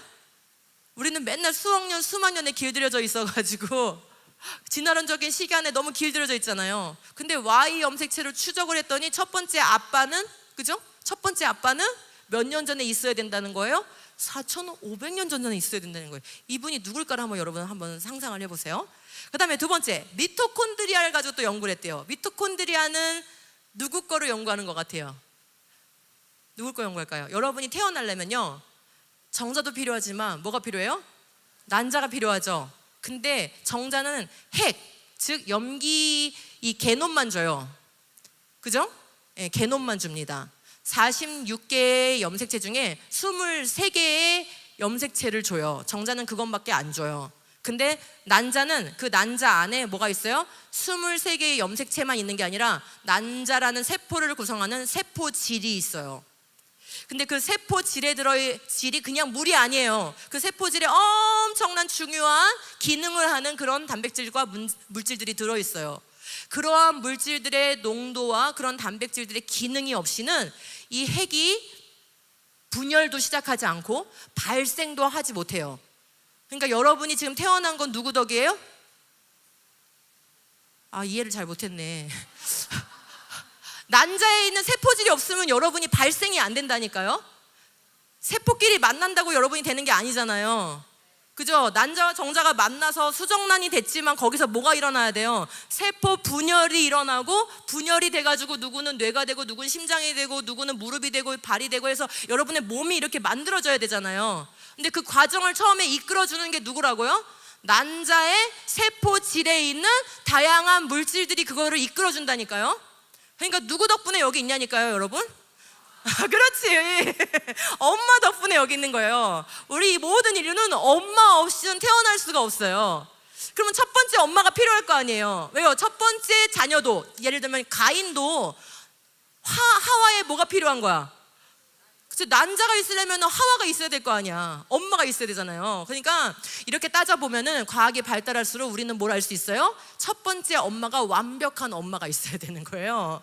우리는 맨날 수억 년, 수만 년에 길들여져 있어가지고 진화론적인 시간에 너무 길들여져 있잖아요. 근데 Y 염색체를 추적을 했더니 첫 번째 아빠는, 그죠? 첫 번째 아빠는 몇 년 전에 있어야 된다는 거예요? 4,500년 전에 있어야 된다는 거예요. 이분이 누굴까를 한번 여러분 한번 상상을 해보세요. 그 다음에 2번째, 미토콘드리아를 가지고 또 연구를 했대요. 미토콘드리아는 누구 거를 연구하는 것 같아요? 누굴 거 연구할까요? 여러분이 태어나려면요, 정자도 필요하지만 뭐가 필요해요? 난자가 필요하죠. 근데 정자는 핵, 즉 염기 이 게놈만 줘요. 그죠? 네, 게놈만 줍니다. 46개의 염색체 중에 23개의 염색체를 줘요. 정자는 그것밖에 안 줘요. 근데 난자는 그 난자 안에 뭐가 있어요? 23개의 염색체만 있는 게 아니라 난자라는 세포를 구성하는 세포질이 있어요. 근데 그 세포질에 질이 그냥 물이 아니에요. 그 세포질에 엄청난 중요한 기능을 하는 그런 단백질과 물질들이 들어있어요. 그러한 물질들의 농도와 그런 단백질들의 기능이 없이는 이 핵이 분열도 시작하지 않고 발생도 하지 못해요. 그러니까 여러분이 지금 태어난 건 누구 덕이에요? 아, 이해를 잘 못했네. 난자에 있는 세포질이 없으면 여러분이 발생이 안 된다니까요. 세포끼리 만난다고 여러분이 되는 게 아니잖아요. 그죠? 난자와 정자가 만나서 수정란이 됐지만 거기서 뭐가 일어나야 돼요? 세포 분열이 일어나고, 분열이 돼가지고 누구는 뇌가 되고 누구는 심장이 되고 누구는 무릎이 되고 발이 되고 해서 여러분의 몸이 이렇게 만들어져야 되잖아요. 근데 그 과정을 처음에 이끌어주는 게 누구라고요? 난자의 세포질에 있는 다양한 물질들이 그거를 이끌어준다니까요. 그러니까 누구 덕분에 여기 있냐니까요, 여러분? 그렇지. 엄마 덕분에 여기 있는 거예요. 우리 모든 인류는 엄마 없이는 태어날 수가 없어요. 그러면 첫 번째 엄마가 필요할 거 아니에요. 왜요? 첫 번째 자녀도, 예를 들면 가인도 하와에 뭐가 필요한 거야? 그치? 난자가 있으려면 하와가 있어야 될 거 아니야. 엄마가 있어야 되잖아요. 그러니까 이렇게 따져보면은 과학이 발달할수록 우리는 뭘 알 수 있어요? 첫 번째 엄마가 완벽한 엄마가 있어야 되는 거예요.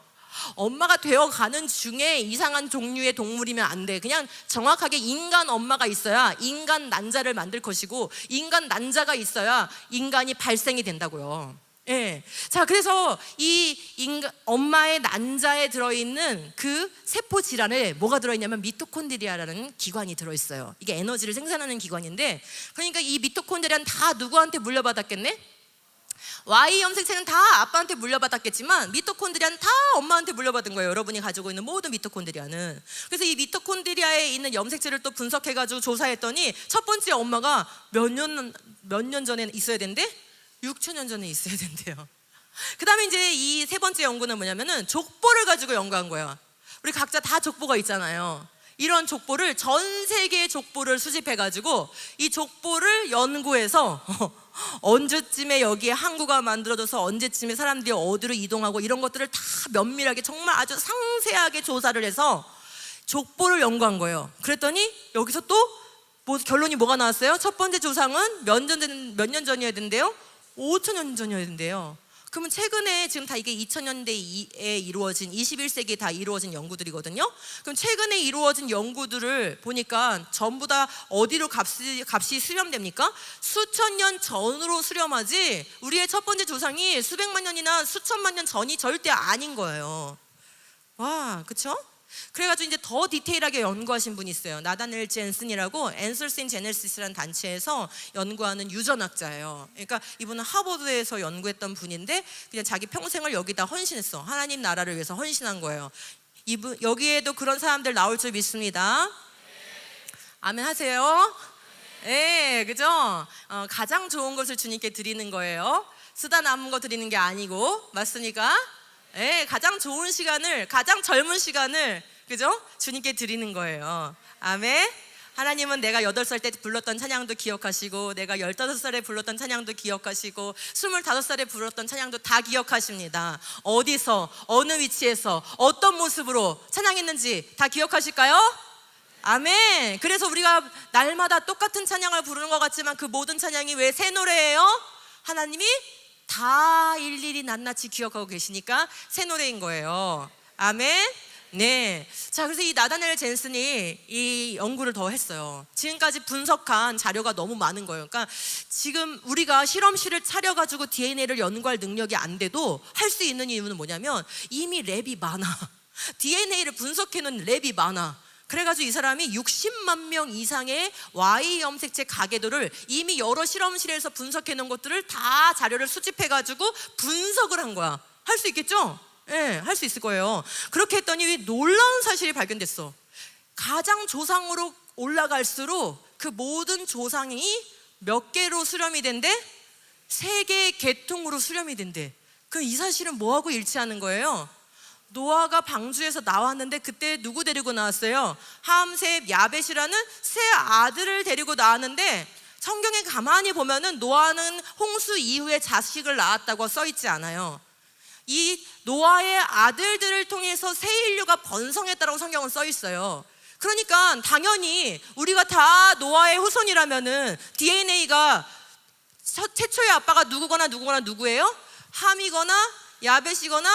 엄마가 되어가는 중에 이상한 종류의 동물이면 안 돼. 그냥 정확하게 인간 엄마가 있어야 인간 난자를 만들 것이고, 인간 난자가 있어야 인간이 발생이 된다고요. 예. 자, 그래서 이 엄마의 난자에 들어있는 그 세포 질환에 뭐가 들어있냐면 미토콘드리아라는 기관이 들어있어요. 이게 에너지를 생산하는 기관인데, 그러니까 이 미토콘드리아는 다 누구한테 물려받았겠네? Y 염색체는 다 아빠한테 물려받았겠지만 미토콘드리아는 다 엄마한테 물려받은 거예요. 여러분이 가지고 있는 모든 미토콘드리아는. 그래서 이 미토콘드리아에 있는 염색체를 또 분석해가지고 조사했더니 첫 번째 엄마가 몇 년 전에 있어야 된대? 6,000년 전에 있어야 된대요. 그 다음에 이제 이 세 번째 연구는 뭐냐면은 족보를 가지고 연구한 거예요. 우리 각자 다 족보가 있잖아요. 이런 족보를, 전 세계의 족보를 수집해가지고 이 족보를 연구해서 언제쯤에 여기에 항구가 만들어져서 언제쯤에 사람들이 어디로 이동하고 이런 것들을 다 면밀하게 정말 아주 상세하게 조사를 해서 족보를 연구한 거예요. 그랬더니 여기서 또 결론이 뭐가 나왔어요? 첫 번째 조상은 몇 년 전이어야 된대요? 5,000년 전이어야 된대요. 그러면 최근에 지금 다 이게 2000년대에 이루어진, 21세기에 다 이루어진 연구들이거든요. 그럼 최근에 이루어진 연구들을 보니까 전부 다 어디로 값이 수렴됩니까? 수천 년 전으로 수렴하지 우리의 첫 번째 조상이 수백만 년이나 수천만 년 전이 절대 아닌 거예요. 와, 그쵸? 그래가지고 이제 더 디테일하게 연구하신 분이 있어요. 나다넬 젠슨이라고 Answers in Genesis라는 단체에서 연구하는 유전학자예요. 그러니까 이분은 하버드에서 연구했던 분인데 그냥 자기 평생을 여기다 헌신했어. 하나님 나라를 위해서 헌신한 거예요. 이분 여기에도 그런 사람들 나올 줄 믿습니다. 아멘 하세요. 네, 그죠? 가장 좋은 것을 주님께 드리는 거예요. 쓰다 남은 거 드리는 게 아니고, 맞습니까? 네, 가장 좋은 시간을, 가장 젊은 시간을, 그죠? 주님께 드리는 거예요. 아멘. 하나님은 내가 8살 때 불렀던 찬양도 기억하시고, 내가 15살에 불렀던 찬양도 기억하시고, 25살에 불렀던 찬양도 다 기억하십니다. 어디서, 어느 위치에서, 어떤 모습으로 찬양했는지 다 기억하실까요? 아멘. 그래서 우리가 날마다 똑같은 찬양을 부르는 것 같지만 그 모든 찬양이 왜 새 노래예요? 하나님이 다 일일이 낱낱이 기억하고 계시니까 새 노래인 거예요. 아멘. 네. 자, 그래서 이 나다넬 젠슨이 이 연구를 더 했어요. 지금까지 분석한 자료가 너무 많은 거예요. 그러니까 지금 우리가 실험실을 차려가지고 DNA를 연구할 능력이 안 돼도 할 수 있는 이유는 뭐냐면 이미 랩이 많아. DNA를 분석해놓은 랩이 많아. 그래가지고 이 사람이 60만 명 이상의 Y 염색체 가계도를 이미 여러 실험실에서 분석해놓은 것들을 다 자료를 수집해가지고 분석을 한 거야. 할 수 있겠죠? 네, 할 수 있을 거예요. 그렇게 했더니 놀라운 사실이 발견됐어. 가장 조상으로 올라갈수록 그 모든 조상이 몇 개로 수렴이 된대? 3개의 계통으로 수렴이 된대. 그럼 이 사실은 뭐하고 일치하는 거예요? 노아가 방주에서 나왔는데 그때 누구 데리고 나왔어요? 함, 셈, 야벳이라는 세 아들을 데리고 나왔는데 성경에 가만히 보면은 노아는 홍수 이후에 자식을 낳았다고 써있지 않아요. 이 노아의 아들들을 통해서 새 인류가 번성했다고 성경은 써있어요. 그러니까 당연히 우리가 다 노아의 후손이라면은 DNA가 최초의 아빠가 누구거나 누구예요? 함이거나 야벳이거나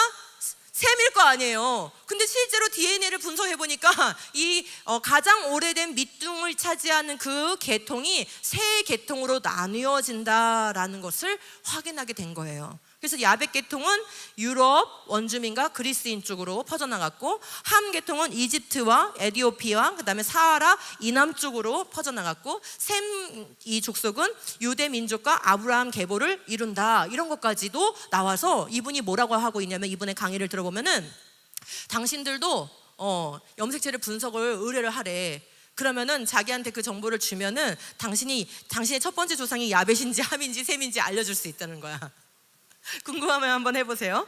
셈일 거 아니에요. 근데 실제로 DNA를 분석해 보니까 이 가장 오래된 밑둥을 차지하는 그 계통이 세 계통으로 나뉘어진다라는 것을 확인하게 된 거예요. 그래서 야벳 계통은 유럽 원주민과 그리스인 쪽으로 퍼져나갔고, 함 계통은 이집트와 에티오피아, 그다음에 사하라 이남 쪽으로 퍼져나갔고, 셈 이 족속은 유대 민족과 아브라함 계보를 이룬다. 이런 것까지도 나와서 이분이 뭐라고 하고 있냐면, 이분의 강의를 들어보면은 당신들도 염색체를 분석을 의뢰를 하래. 그러면은 자기한테 그 정보를 주면은 당신의 첫 번째 조상이 야벳인지 함인지 셈인지 알려줄 수 있다는 거야. 궁금하면 한번 해보세요.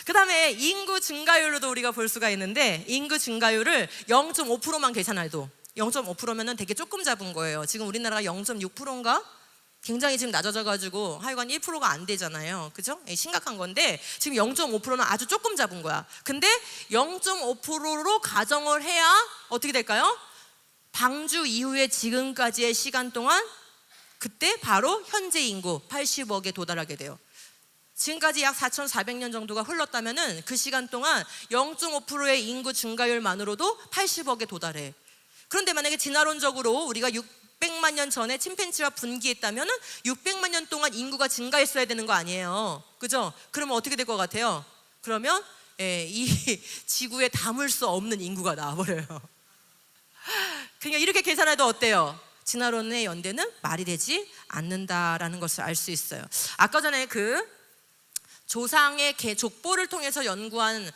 그 다음에 인구 증가율로도 우리가 볼 수가 있는데, 인구 증가율을 0.5%만 계산해도 0.5%면은 되게 조금 잡은 거예요. 지금 우리나라가 0.6%인가? 굉장히 지금 낮아져가지고 하여간 1%가 안 되잖아요. 그죠? 심각한 건데 지금 0.5%는 아주 조금 잡은 거야. 근데 0.5%로 가정을 해야 어떻게 될까요? 방주 이후에 지금까지의 시간 동안 그때 바로 현재 인구 80억에 도달하게 돼요. 지금까지 약 4,400년 정도가 흘렀다면은 그 시간 동안 0.5%의 인구 증가율만으로도 80억에 도달해. 그런데 만약에 진화론적으로 우리가 600만 년 전에 침팬지와 분기했다면은 600만 년 동안 인구가 증가했어야 되는 거 아니에요. 그죠? 그러면 어떻게 될 것 같아요? 그러면 이 지구에 담을 수 없는 인구가 나와버려요. 그러니까 이렇게 계산해도 어때요? 진화론의 연대는 말이 되지 않는다라는 것을 알 수 있어요. 아까 전에 그 조상의 족보를 통해서 연구한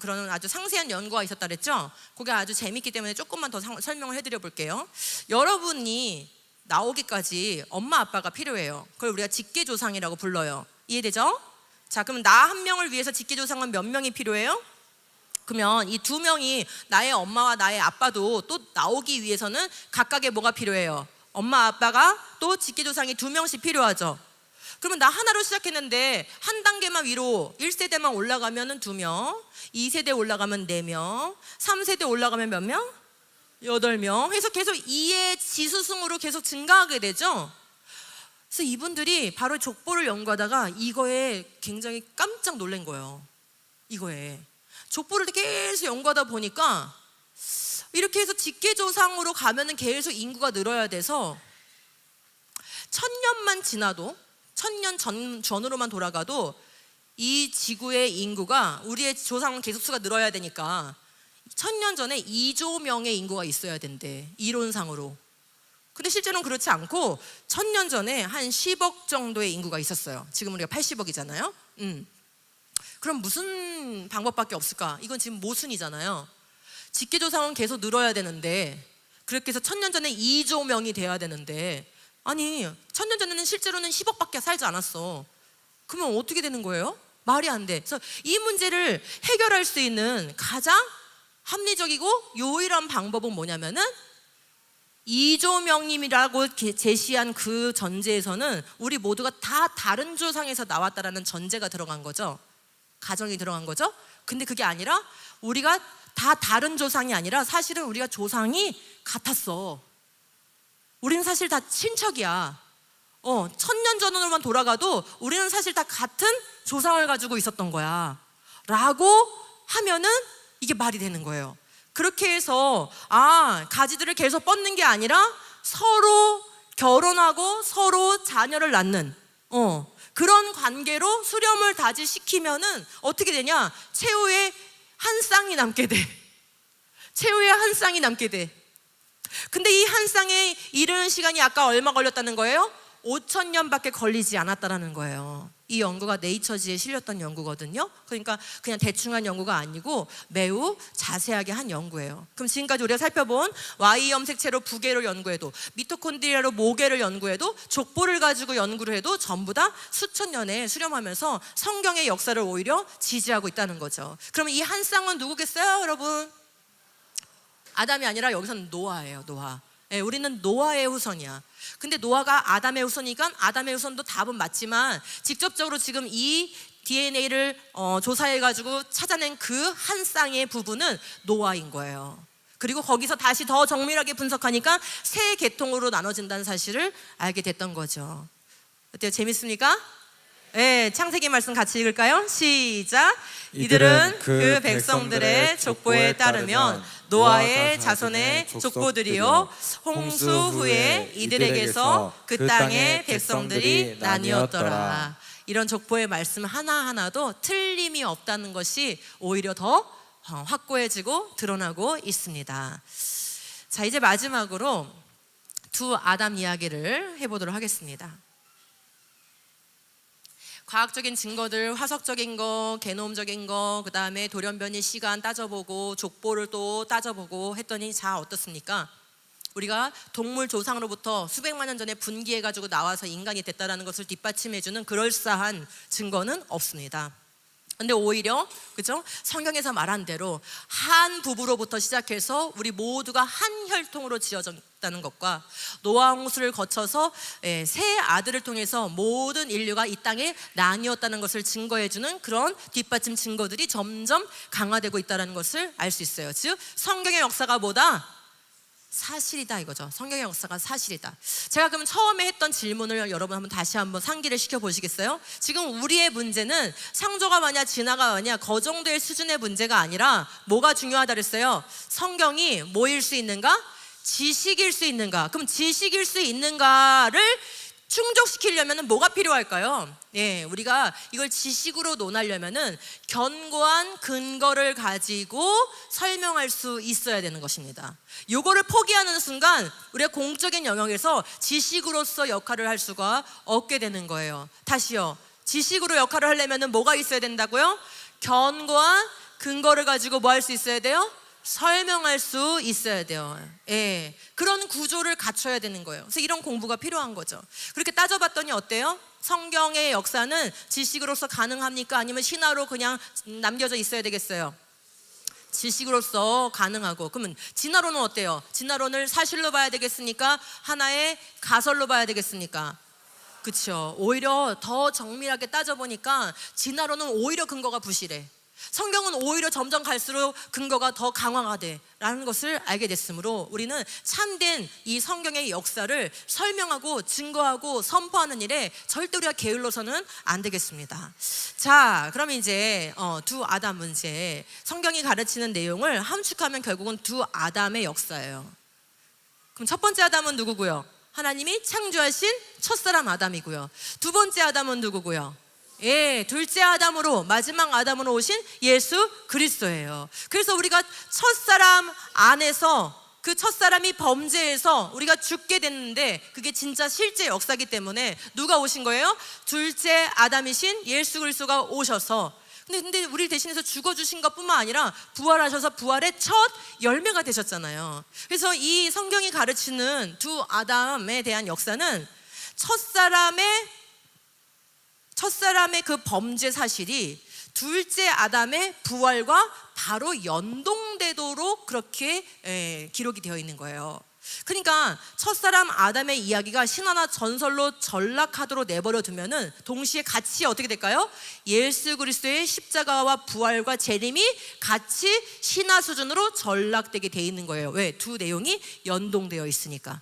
그런 아주 상세한 연구가 있었다 그랬죠? 그게 아주 재밌기 때문에 조금만 더 설명을 해드려 볼게요. 여러분이 나오기까지 엄마 아빠가 필요해요. 그걸 우리가 직계조상이라고 불러요. 이해되죠? 자, 그럼 나 한 명을 위해서 직계조상은 몇 명이 필요해요? 그러면 이 두 명이 나의 엄마와 나의 아빠도 또 나오기 위해서는 각각의 뭐가 필요해요? 엄마 아빠가 또 직계조상이 2명씩 필요하죠. 그러면 나 하나로 시작했는데 한 단계만 위로 1세대만 올라가면 2명, 2세대 올라가면 4명, 3세대 올라가면 몇 명? 8명 해서 계속 2의 지수승으로 계속 증가하게 되죠. 그래서 이분들이 바로 족보를 연구하다가 이거에 굉장히 깜짝 놀란 거예요. 이거에 족보를 계속 연구하다 보니까 이렇게 해서 직계조상으로 가면은 계속 인구가 늘어야 돼서 1000년만 지나도 1000년 전으로만 돌아가도 이 지구의 인구가 우리의 조상은 계속 수가 늘어야 되니까 1000년 전에 2조 명의 인구가 있어야 된대, 이론상으로. 근데 실제로는 그렇지 않고 1000년 전에 한 10억 정도의 인구가 있었어요. 지금 우리가 80억이잖아요. 그럼 무슨 방법밖에 없을까? 이건 지금 모순이잖아요. 직계조상은 계속 늘어야 되는데 그렇게 해서 1000년 전에 2조 명이 돼야 되는데 아니 1000년 전에는 실제로는 10억밖에 살지 않았어. 그러면 어떻게 되는 거예요? 말이 안 돼. 그래서 이 문제를 해결할 수 있는 가장 합리적이고 유일한 방법은 뭐냐면은 2조 명님이라고 제시한 그 전제에서는 우리 모두가 다 다른 조상에서 나왔다라는 전제가 들어간 거죠. 가정이 들어간 거죠. 근데 그게 아니라 우리가 다 다른 조상이 아니라 사실은 우리가 조상이 같았어. 우리는 사실 다 친척이야. 1000년 전으로만 돌아가도 우리는 사실 다 같은 조상을 가지고 있었던 거야 라고 하면은 이게 말이 되는 거예요. 그렇게 해서 가지들을 계속 뻗는 게 아니라 서로 결혼하고 서로 자녀를 낳는 그런 관계로 수렴을 다지시키면은 어떻게 되냐? 최후의 한 쌍이 남게 돼. 최후의 한 쌍이 남게 돼. 근데 이 한 쌍에 이르는 시간이 아까 얼마 걸렸다는 거예요? 5000년밖에 걸리지 않았다는 거예요. 이 연구가 네이처지에 실렸던 연구거든요. 그러니까 그냥 대충한 연구가 아니고 매우 자세하게 한 연구예요. 그럼 지금까지 우리가 살펴본 Y 염색체로 부계를 연구해도 미토콘드리아로 모계를 연구해도 족보를 가지고 연구를 해도 전부 다 수천 년에 수렴하면서 성경의 역사를 오히려 지지하고 있다는 거죠. 그러면 이 한 쌍은 누구겠어요, 여러분? 아담이 아니라 여기서는 노아예요. 노아. 우리는 노아의 후손이야. 근데 노아가 아담의 후손이니까 아담의 후손도 답은 맞지만 직접적으로 지금 이 DNA를 조사해가지고 찾아낸 그 한 쌍의 부분은 노아인 거예요. 그리고 거기서 다시 더 정밀하게 분석하니까 세 계통으로 나눠진다는 사실을 알게 됐던 거죠. 어때요? 재밌습니까? 네, 창세기 말씀 같이 읽을까요? 시작. 이들은 그 백성들의 족보에 따르면 노아의 자손의 족보들이요 홍수 후에 이들에게서 그 땅의 백성들이 나뉘었더라. 이런 족보의 말씀 하나하나도 틀림이 없다는 것이 오히려 더 확고해지고 드러나고 있습니다. 자, 이제 마지막으로 두 아담 이야기를 해보도록 하겠습니다. 과학적인 증거들, 화석적인 거, 게놈적인 거, 그 다음에 돌연변이 시간 따져보고 족보를 또 따져보고 했더니 자 어떻습니까? 우리가 동물 조상으로부터 수백만 년 전에 분기해가지고 나와서 인간이 됐다는 것을 뒷받침해주는 그럴싸한 증거는 없습니다. 근데 오히려 그죠? 성경에서 말한 대로 한 부부로부터 시작해서 우리 모두가 한 혈통으로 지어졌다는 것과 노아 홍수를 거쳐서 세 아들을 통해서 모든 인류가 이 땅에 나뉘었다는 것을 증거해주는 그런 뒷받침 증거들이 점점 강화되고 있다는 것을 알 수 있어요. 즉 성경의 역사가 뭐다? 사실이다 이거죠. 성경의 역사가 사실이다. 제가 그럼 처음에 했던 질문을 여러분 다시 한번 상기를 시켜 보시겠어요? 지금 우리의 문제는 창조가 마냐 진화가 마냐 그 정도의 수준의 문제가 아니라 뭐가 중요하다 그랬어요? 성경이 뭐일 수 있는가? 지식일 수 있는가? 그럼 지식일 수 있는가를 충족시키려면 뭐가 필요할까요? 우리가 이걸 지식으로 논하려면은 견고한 근거를 가지고 설명할 수 있어야 되는 것입니다. 요거를 포기하는 순간 우리가 공적인 영역에서 지식으로서 역할을 할 수가 없게 되는 거예요. 다시요. 지식으로 역할을 하려면은 뭐가 있어야 된다고요? 견고한 근거를 가지고 뭐 할 수 있어야 돼요? 설명할 수 있어야 돼요. 그런 구조를 갖춰야 되는 거예요. 그래서 이런 공부가 필요한 거죠. 그렇게 따져봤더니 어때요? 성경의 역사는 지식으로서 가능합니까? 아니면 신화로 그냥 남겨져 있어야 되겠어요? 지식으로서 가능하고. 그러면 진화론은 어때요? 진화론을 사실로 봐야 되겠습니까? 하나의 가설로 봐야 되겠습니까? 그렇죠. 오히려 더 정밀하게 따져보니까 진화론은 오히려 근거가 부실해. 성경은 오히려 점점 갈수록 근거가 더 강화가 돼라는 것을 알게 됐으므로 우리는 참된 이 성경의 역사를 설명하고 증거하고 선포하는 일에 절대 우리가 게을러서는 안 되겠습니다. 자, 그럼 이제 두 아담 문제, 성경이 가르치는 내용을 함축하면 결국은 두 아담의 역사예요. 그럼 첫 번째 아담은 누구고요? 하나님이 창조하신 첫사람 아담이고요. 두 번째 아담은 누구고요? 둘째 아담으로, 마지막 아담으로 오신 예수 그리스도예요. 그래서 우리가 첫사람 안에서, 그 첫사람이 범죄해서 우리가 죽게 됐는데 그게 진짜 실제 역사이기 때문에 누가 오신 거예요? 둘째 아담이신 예수 그리스도가 오셔서, 근데 우리 대신해서 죽어주신 것뿐만 아니라 부활하셔서 부활의 첫 열매가 되셨잖아요. 그래서 이 성경이 가르치는 두 아담에 대한 역사는 첫사람의 그 범죄 사실이 둘째 아담의 부활과 바로 연동되도록 그렇게 기록이 되어 있는 거예요. 그러니까 첫사람 아담의 이야기가 신화나 전설로 전락하도록 내버려 두면은 동시에 같이 어떻게 될까요? 예수 그리스도의 십자가와 부활과 재림이 같이 신화 수준으로 전락되게 돼 있는 거예요. 왜? 두 내용이 연동되어 있으니까.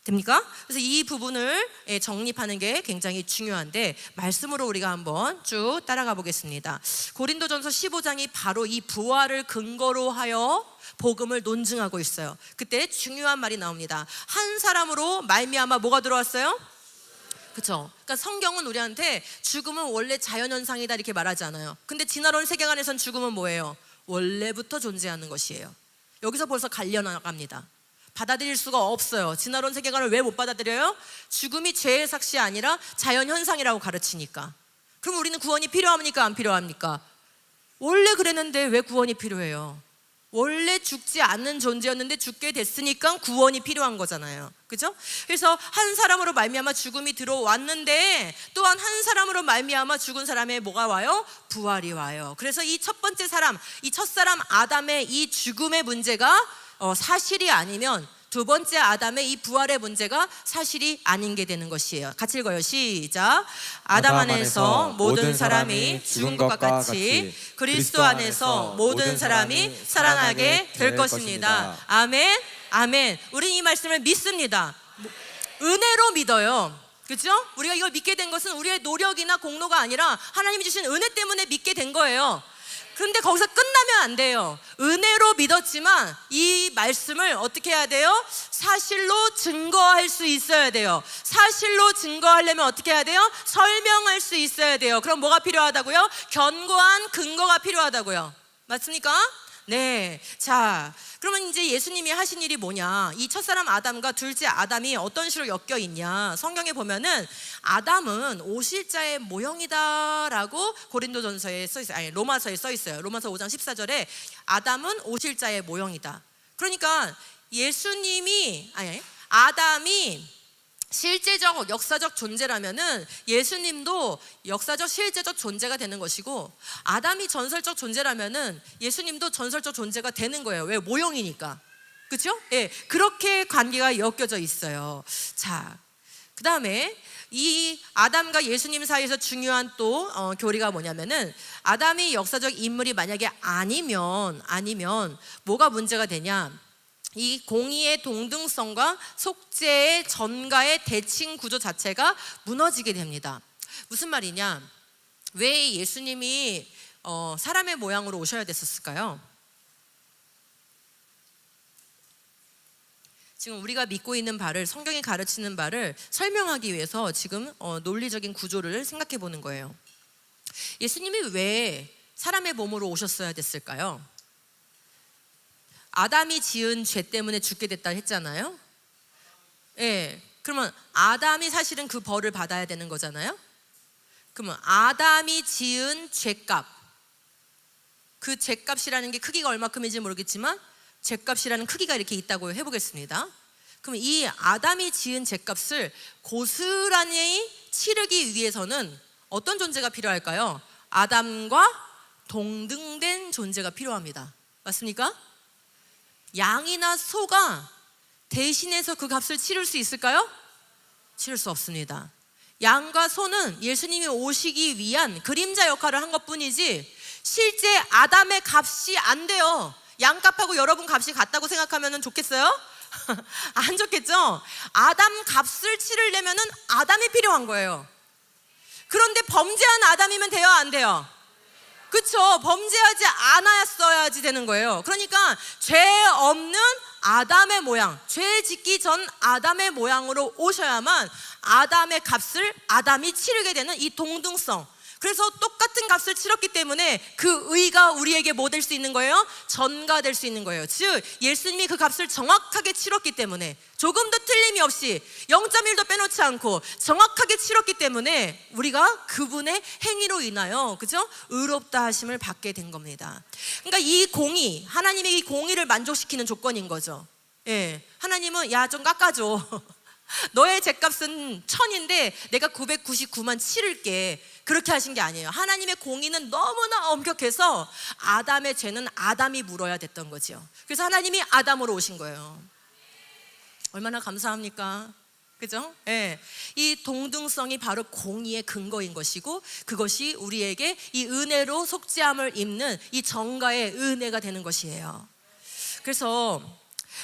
됩니까? 그래서 이 부분을 정립하는 게 굉장히 중요한데 말씀으로 우리가 한번 쭉 따라가 보겠습니다. 고린도전서 15장이 바로 이 부활을 근거로 하여 복음을 논증하고 있어요. 그때 중요한 말이 나옵니다. 한 사람으로 말미암아 뭐가 들어왔어요? 그렇죠. 그러니까 성경은 우리한테 죽음은 원래 자연현상이다 이렇게 말하지 않아요. 근데 진화론 세계관에선 죽음은 뭐예요? 원래부터 존재하는 것이에요. 여기서 벌써 갈려나갑니다. 받아들일 수가 없어요. 진화론 세계관을 왜 못 받아들여요? 죽음이 죄의 삭시 아니라 자연현상이라고 가르치니까. 그럼 우리는 구원이 필요합니까? 안 필요합니까? 원래 그랬는데 왜 구원이 필요해요? 원래 죽지 않는 존재였는데 죽게 됐으니까 구원이 필요한 거잖아요. 그죠? 그래서 한 사람으로 말미암아 죽음이 들어왔는데 또한 한 사람으로 말미암아 죽은 사람의 뭐가 와요? 부활이 와요. 그래서 이 첫 번째 사람, 이 첫사람 아담의 이 죽음의 문제가 사실이 아니면 두 번째 아담의 이 부활의 문제가 사실이 아닌 게 되는 것이에요. 같이 읽어요. 시작. 아담 안에서 모든 사람이 죽은 것과 같이 그리스도 안에서 모든 사람이 살아나게 될 것입니다. 아멘. 아멘. 우리는 이 말씀을 믿습니다. 은혜로 믿어요. 그렇죠? 우리가 이걸 믿게 된 것은 우리의 노력이나 공로가 아니라 하나님이 주신 은혜 때문에 믿게 된 거예요. 그런데 거기서 끝나면 안 돼요. 은혜로 믿었지만 이 말씀을 어떻게 해야 돼요? 사실로 증거할 수 있어야 돼요. 사실로 증거하려면 어떻게 해야 돼요? 설명할 수 있어야 돼요. 그럼 뭐가 필요하다고요? 견고한 근거가 필요하다고요. 맞습니까? 네. 자, 그러면 이제 예수님이 하신 일이 뭐냐? 이 첫사람 아담과 둘째 아담이 어떤 식으로 엮여 있냐? 성경에 보면은 아담은 오실자의 모형이다라고 고린도전서에 써 있어요. 아니, 로마서에 써 있어요. 로마서 5장 14절에 아담은 오실자의 모형이다. 그러니까 아담이 실제적 역사적 존재라면은 예수님도 역사적 실제적 존재가 되는 것이고, 아담이 전설적 존재라면은 예수님도 전설적 존재가 되는 거예요. 왜? 모형이니까. 그렇죠? 예, 그렇게 관계가 엮여져 있어요. 자, 그 다음에 이 아담과 예수님 사이에서 중요한 또 교리가 뭐냐면은, 아담이 역사적 인물이 만약에 아니면 뭐가 문제가 되냐, 이 공의의 동등성과 속죄의 전가의 대칭 구조 자체가 무너지게 됩니다. 무슨 말이냐, 왜 예수님이 사람의 모양으로 오셔야 됐었을까요? 지금 우리가 믿고 있는 바를, 성경이 가르치는 바를 설명하기 위해서 지금 논리적인 구조를 생각해 보는 거예요. 예수님이 왜 사람의 몸으로 오셨어야 됐을까요? 아담이 지은 죄 때문에 죽게 됐다 했잖아요. 예, 그러면 아담이 사실은 그 벌을 받아야 되는 거잖아요. 그러면 아담이 지은 죄값, 그 죄값이라는 게 크기가 얼마큼인지 모르겠지만 죄값이라는 크기가 이렇게 있다고 해보겠습니다. 그럼 이 아담이 지은 죄값을 고스란히 치르기 위해서는 어떤 존재가 필요할까요? 아담과 동등된 존재가 필요합니다. 맞습니까? 양이나 소가 대신해서 그 값을 치를 수 있을까요? 치를 수 없습니다. 양과 소는 예수님이 오시기 위한 그림자 역할을 한 것뿐이지 실제 아담의 값이 안 돼요. 양값하고 여러분 값이 같다고 생각하면 좋겠어요? 안 좋겠죠? 아담 값을 치르려면 아담이 필요한 거예요. 그런데 범죄한 아담이면 돼요, 안 돼요? 그렇죠. 범죄하지 않았어야지 되는 거예요. 그러니까 죄 없는 아담의 모양, 죄 짓기 전 아담의 모양으로 오셔야만 아담의 값을 아담이 치르게 되는 이 동등성. 그래서 똑같은 값을 치렀기 때문에 그 의가 우리에게 뭐 될 수 있는 거예요? 전가될 수 있는 거예요. 즉 예수님이 그 값을 정확하게 치렀기 때문에, 조금도 틀림이 없이 0.1도 빼놓지 않고 정확하게 치렀기 때문에 우리가 그분의 행위로 인하여, 그죠? 의롭다 하심을 받게 된 겁니다. 그러니까 이 공의, 하나님의 이 공의를 만족시키는 조건인 거죠. 예, 하나님은 야 좀 깎아줘. 너의 죄값은 1000인데 내가 999만 치를게. 그렇게 하신 게 아니에요. 하나님의 공의는 너무나 엄격해서 아담의 죄는 아담이 물어야 됐던 거죠. 그래서 하나님이 아담으로 오신 거예요. 얼마나 감사합니까? 그죠? 예. 이 동등성이 바로 공의의 근거인 것이고, 그것이 우리에게 이 은혜로 속죄함을 입는 이 정가의 은혜가 되는 것이에요. 그래서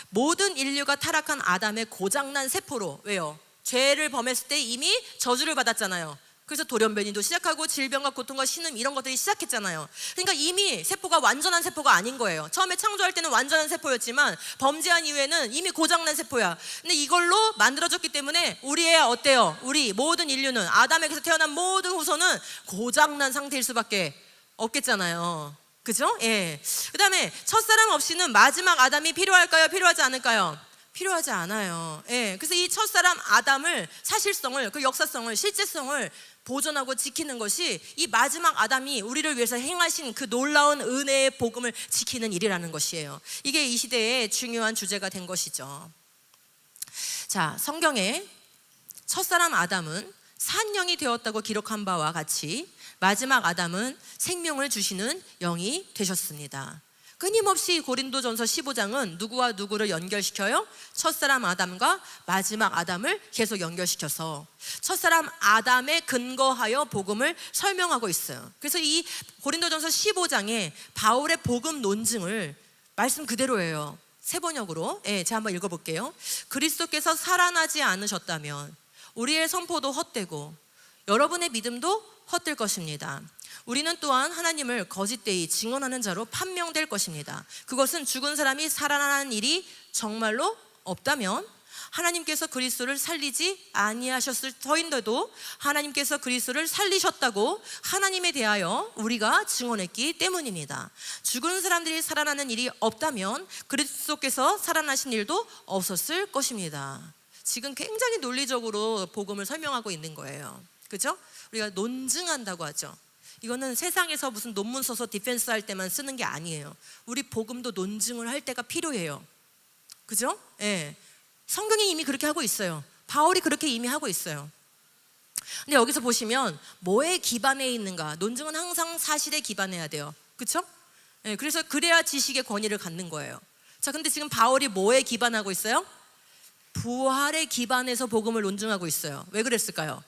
모든 인류가 타락한 아담의 고장난 세포로, 왜요? 죄를 범했을 때 이미 저주를 받았잖아요. 그래서 돌연변이도 시작하고 질병과 고통과 신음 이런 것들이 시작했잖아요. 그러니까 이미 세포가 완전한 세포가 아닌 거예요. 처음에 창조할 때는 완전한 세포였지만 범죄한 이후에는 이미 고장난 세포야. 근데 이걸로 만들어졌기 때문에 우리의 어때요? 우리 모든 인류는, 아담에게서 태어난 모든 후손은 고장난 상태일 수밖에 없겠잖아요. 그죠? 예. 그 다음에 첫사람 없이는 마지막 아담이 필요할까요? 필요하지 않을까요? 필요하지 않아요. 예. 그래서 이 첫사람 아담을, 사실성을, 그 역사성을, 실제성을 보존하고 지키는 것이 이 마지막 아담이 우리를 위해서 행하신 그 놀라운 은혜의 복음을 지키는 일이라는 것이에요. 이게 이 시대의 중요한 주제가 된 것이죠. 자, 성경에 첫사람 아담은 산영이 되었다고 기록한 바와 같이 마지막 아담은 생명을 주시는 영이 되셨습니다. 끊임없이 고린도전서 15장은 누구와 누구를 연결시켜요? 첫사람 아담과 마지막 아담을 계속 연결시켜서 첫사람 아담에 근거하여 복음을 설명하고 있어요. 그래서 이 고린도전서 15장에 바울의 복음 논증을 말씀 그대로예요. 세 번역으로. 제가 한번 읽어볼게요. 그리스도께서 살아나지 않으셨다면 우리의 선포도 헛되고 여러분의 믿음도 헛될 것입니다. 우리는 또한 하나님을 거짓되이 증언하는 자로 판명될 것입니다. 그것은 죽은 사람이 살아나는 일이 정말로 없다면 하나님께서 그리스도를 살리지 아니하셨을 터인데도 하나님께서 그리스도를 살리셨다고 하나님에 대하여 우리가 증언했기 때문입니다. 죽은 사람들이 살아나는 일이 없다면 그리스도께서 살아나신 일도 없었을 것입니다. 지금 굉장히 논리적으로 복음을 설명하고 있는 거예요. 그죠? 우리가 논증한다고 하죠. 이거는 세상에서 무슨 논문 써서 디펜스 할 때만 쓰는 게 아니에요. 우리 복음도 논증을 할 때가 필요해요. 그죠? 예. 성경이 이미 그렇게 하고 있어요. 바울이 그렇게 이미 하고 있어요. 근데 여기서 보시면 뭐에 기반해 있는가? 논증은 항상 사실에 기반해야 돼요. 그렇죠? 네, 그래서 그래야 지식의 권위를 갖는 거예요. 자, 근데 지금 바울이 뭐에 기반하고 있어요? 부활에 기반해서 복음을 논증하고 있어요. 왜 그랬을까요?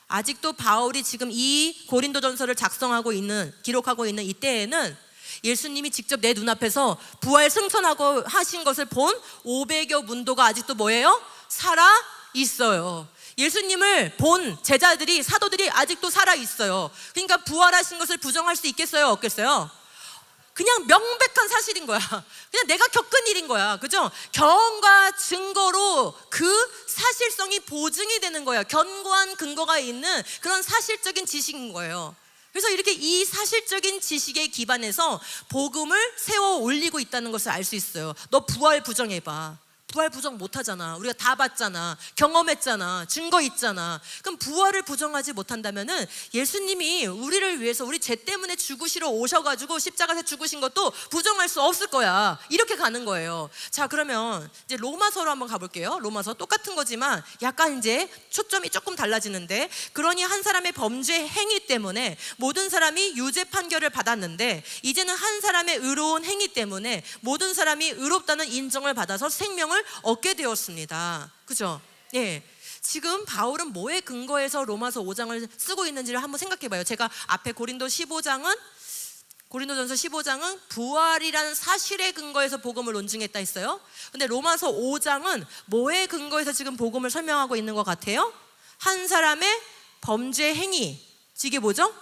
아직도 바울이 지금 이 고린도전서를 작성하고 있는, 기록하고 있는 이때에는 예수님이 직접 내 눈앞에서 부활 승천하고 하신 것을 본 500여 문도가 아직도 뭐예요? 살아 있어요. 예수님을 본 제자들이, 사도들이 아직도 살아 있어요. 그러니까 부활하신 것을 부정할 수 있겠어요? 없겠어요? 그냥 명백한 사실인 거야. 그냥 내가 겪은 일인 거야. 그죠? 경험과 증거로 그 사실성이 보증이 되는 거야. 견고한 근거가 있는 그런 사실적인 지식인 거예요. 그래서 이렇게 이 사실적인 지식에 기반해서 복음을 세워 올리고 있다는 것을 알 수 있어요. 너 부활 부정해봐. 부활 부정 못하잖아. 우리가 다 봤잖아. 경험했잖아. 증거 있잖아. 그럼 부활을 부정하지 못한다면은 예수님이 우리를 위해서 우리 죄 때문에 죽으시러 오셔가지고 십자가에서 죽으신 것도 부정할 수 없을 거야. 이렇게 가는 거예요. 자, 그러면 이제 로마서로 한번 가볼게요. 로마서 똑같은 거지만 약간 이제 초점이 조금 달라지는데, 그러니 한 사람의 범죄 행위 때문에 모든 사람이 유죄 판결을 받았는데 이제는 한 사람의 의로운 행위 때문에 모든 사람이 의롭다는 인정을 받아서 생명을 얻게 되었습니다. 그죠? 예. 지금 바울은 뭐에 근거해서 로마서 5장을 쓰고 있는지를 한번 생각해 봐요. 제가 앞에 고린도전서 15장은 부활이라는 사실에 근거해서 복음을 논증했다 했어요. 근데 로마서 5장은 뭐에 근거해서 지금 복음을 설명하고 있는 것 같아요? 한 사람의 범죄 행위. 이게 뭐죠?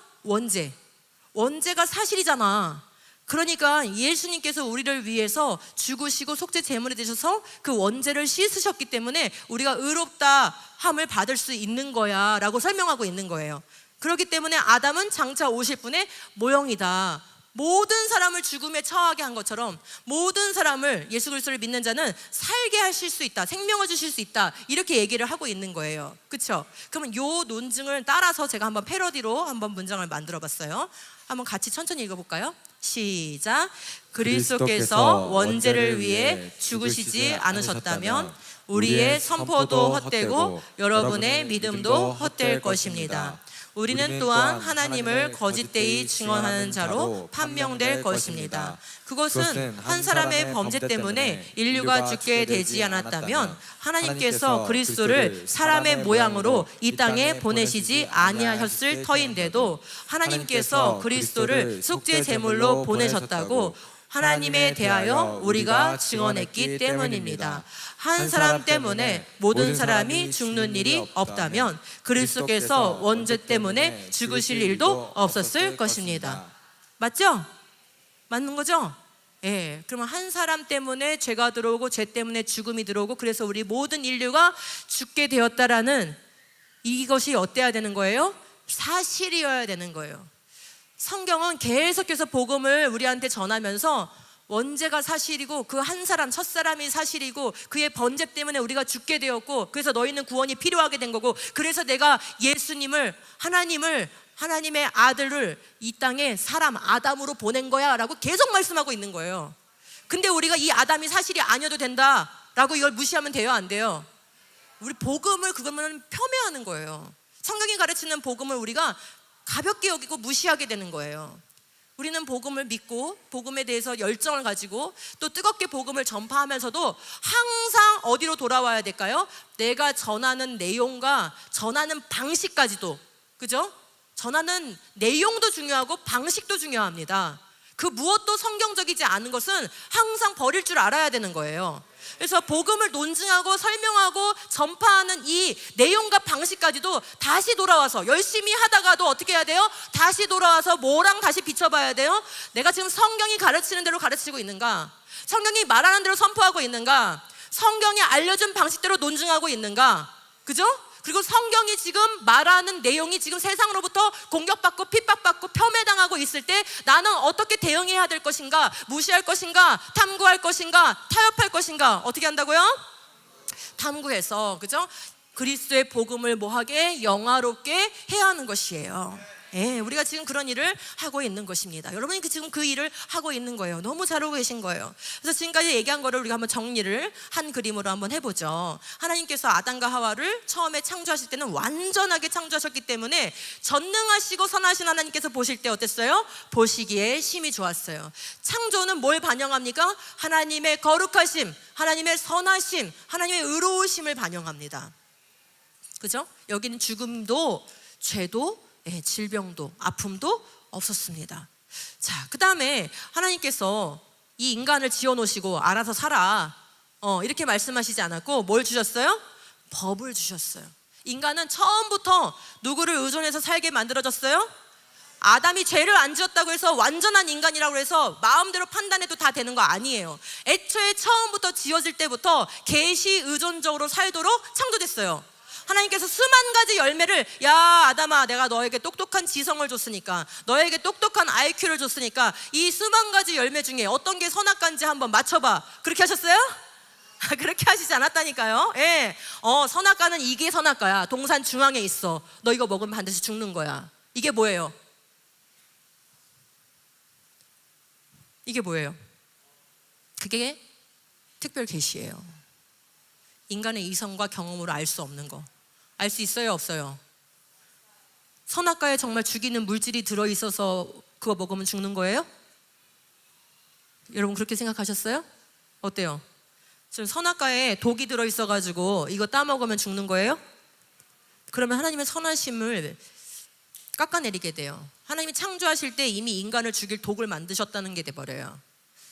원죄가 사실이잖아. 그러니까 예수님께서 우리를 위해서 죽으시고 속죄 제물이 되셔서 그 원죄를 씻으셨기 때문에 우리가 의롭다 함을 받을 수 있는 거야 라고 설명하고 있는 거예요. 그렇기 때문에 아담은 장차 오실 분의 모형이다. 모든 사람을 죽음에 처하게 한 것처럼 모든 사람을, 예수 그리스도를 믿는 자는 살게 하실 수 있다, 생명을 주실 수 있다, 이렇게 얘기를 하고 있는 거예요. 그렇죠? 그러면 요 논증을 따라서 제가 한번 패러디로 한번 문장을 만들어 봤어요. 한번 같이 천천히 읽어볼까요? 시작. 그리스도께서 원죄를 위해 죽으시지 않으셨다면 우리의 선포도 헛되고 여러분의 믿음도 헛될 것입니다. 우리는 또한 하나님을 거짓되이 증언하는 자로 판명될 것입니다. 그것은 한 사람의 범죄 때문에 인류가 죽게 되지 않았다면 하나님께서 그리스도를 사람의 모양으로 이 땅에 보내시지 아니하셨을 터인데도 하나님께서 그리스도를 속죄 제물로 보내셨다고 하나님에 대하여 우리가 증언했기 때문입니다. 한 사람 때문에 모든 사람이 죽는 일이 없다면 그리스도께서 원죄 때문에 죽으실 일도 없었을 것입니다. 맞죠? 맞는 거죠? 예. 그러면 한 사람 때문에 죄가 들어오고 죄 때문에 죽음이 들어오고 그래서 우리 모든 인류가 죽게 되었다라는 이것이 어때야 되는 거예요? 사실이어야 되는 거예요. 성경은 계속해서 복음을 우리한테 전하면서 원죄가 사실이고 그 한 사람, 첫사람이 사실이고 그의 번죄 때문에 우리가 죽게 되었고 그래서 너희는 구원이 필요하게 된 거고 그래서 내가 예수님을, 하나님의 아들을 이 땅에 사람 아담으로 보낸 거야 라고 계속 말씀하고 있는 거예요. 근데 우리가 이 아담이 사실이 아니어도 된다 라고 이걸 무시하면 돼요, 안 돼요? 우리 복음을 그거는 폄훼하는 거예요. 성경이 가르치는 복음을 우리가 가볍게 여기고 무시하게 되는 거예요. 우리는 복음을 믿고 복음에 대해서 열정을 가지고 또 뜨겁게 복음을 전파하면서도 항상 어디로 돌아와야 될까요? 내가 전하는 내용과 전하는 방식까지도, 그죠? 전하는 내용도 중요하고 방식도 중요합니다. 그 무엇도 성경적이지 않은 것은 항상 버릴 줄 알아야 되는 거예요. 그래서 복음을 논증하고 설명하고 전파하는 이 내용과 방식까지도 다시 돌아와서 열심히 하다가도 어떻게 해야 돼요? 다시 돌아와서 뭐랑 다시 비춰봐야 돼요? 내가 지금 성경이 가르치는 대로 가르치고 있는가? 성경이 말하는 대로 선포하고 있는가? 성경이 알려준 방식대로 논증하고 있는가? 그죠? 그리고 성경이 지금 말하는 내용이 지금 세상으로부터 공격받고 핍박받고 폄훼당하고 있을 때 나는 어떻게 대응해야 될 것인가? 무시할 것인가? 탐구할 것인가? 타협할 것인가? 어떻게 한다고요? 탐구해서, 그죠? 그리스도의 복음을 뭐하게? 영화롭게 해야 하는 것이에요. 우리가 지금 그런 일을 하고 있는 것입니다. 여러분이 지금 그 일을 하고 있는 거예요. 너무 잘하고 계신 거예요. 그래서 지금까지 얘기한 거를 우리가 한번 정리를 한 그림으로 한번 해보죠. 하나님께서 아담과 하와를 처음에 창조하실 때는 완전하게 창조하셨기 때문에 전능하시고 선하신 하나님께서 보실 때 어땠어요? 보시기에 심히 좋았어요. 창조는 뭘 반영합니까? 하나님의 거룩하심, 하나님의 선하심, 하나님의 의로우심을 반영합니다. 그죠? 여기는 죽음도 죄도 질병도 아픔도 없었습니다. 자, 그 다음에 하나님께서 이 인간을 지어놓으시고 알아서 살아 이렇게 말씀하시지 않았고 뭘 주셨어요? 법을 주셨어요. 인간은 처음부터 누구를 의존해서 살게 만들어졌어요? 아담이 죄를 안 지었다고 해서 완전한 인간이라고 해서 마음대로 판단해도 다 되는 거 아니에요. 애초에 처음부터 지어질 때부터 계시 의존적으로 살도록 창조됐어요. 하나님께서 수만 가지 열매를, 야 아담아, 내가 너에게 똑똑한 지성을 줬으니까, 너에게 똑똑한 IQ를 줬으니까 이 수만 가지 열매 중에 어떤 게 선악과인지 한번 맞춰봐. 그렇게 하셨어요? 그렇게 하시지 않았다니까요. 선악과는 이게 선악과야. 동산 중앙에 있어. 너 이거 먹으면 반드시 죽는 거야. 이게 뭐예요? 이게 뭐예요? 그게 특별 계시예요. 인간의 이성과 경험으로 알 수 없는 거. 알 수 있어요, 없어요? 선악과에 정말 죽이는 물질이 들어있어서 그거 먹으면 죽는 거예요? 여러분 그렇게 생각하셨어요? 어때요? 지금 선악과에 독이 들어있어가지고 이거 따먹으면 죽는 거예요? 그러면 하나님의 선하심을 깎아내리게 돼요. 하나님이 창조하실 때 이미 인간을 죽일 독을 만드셨다는 게 돼버려요.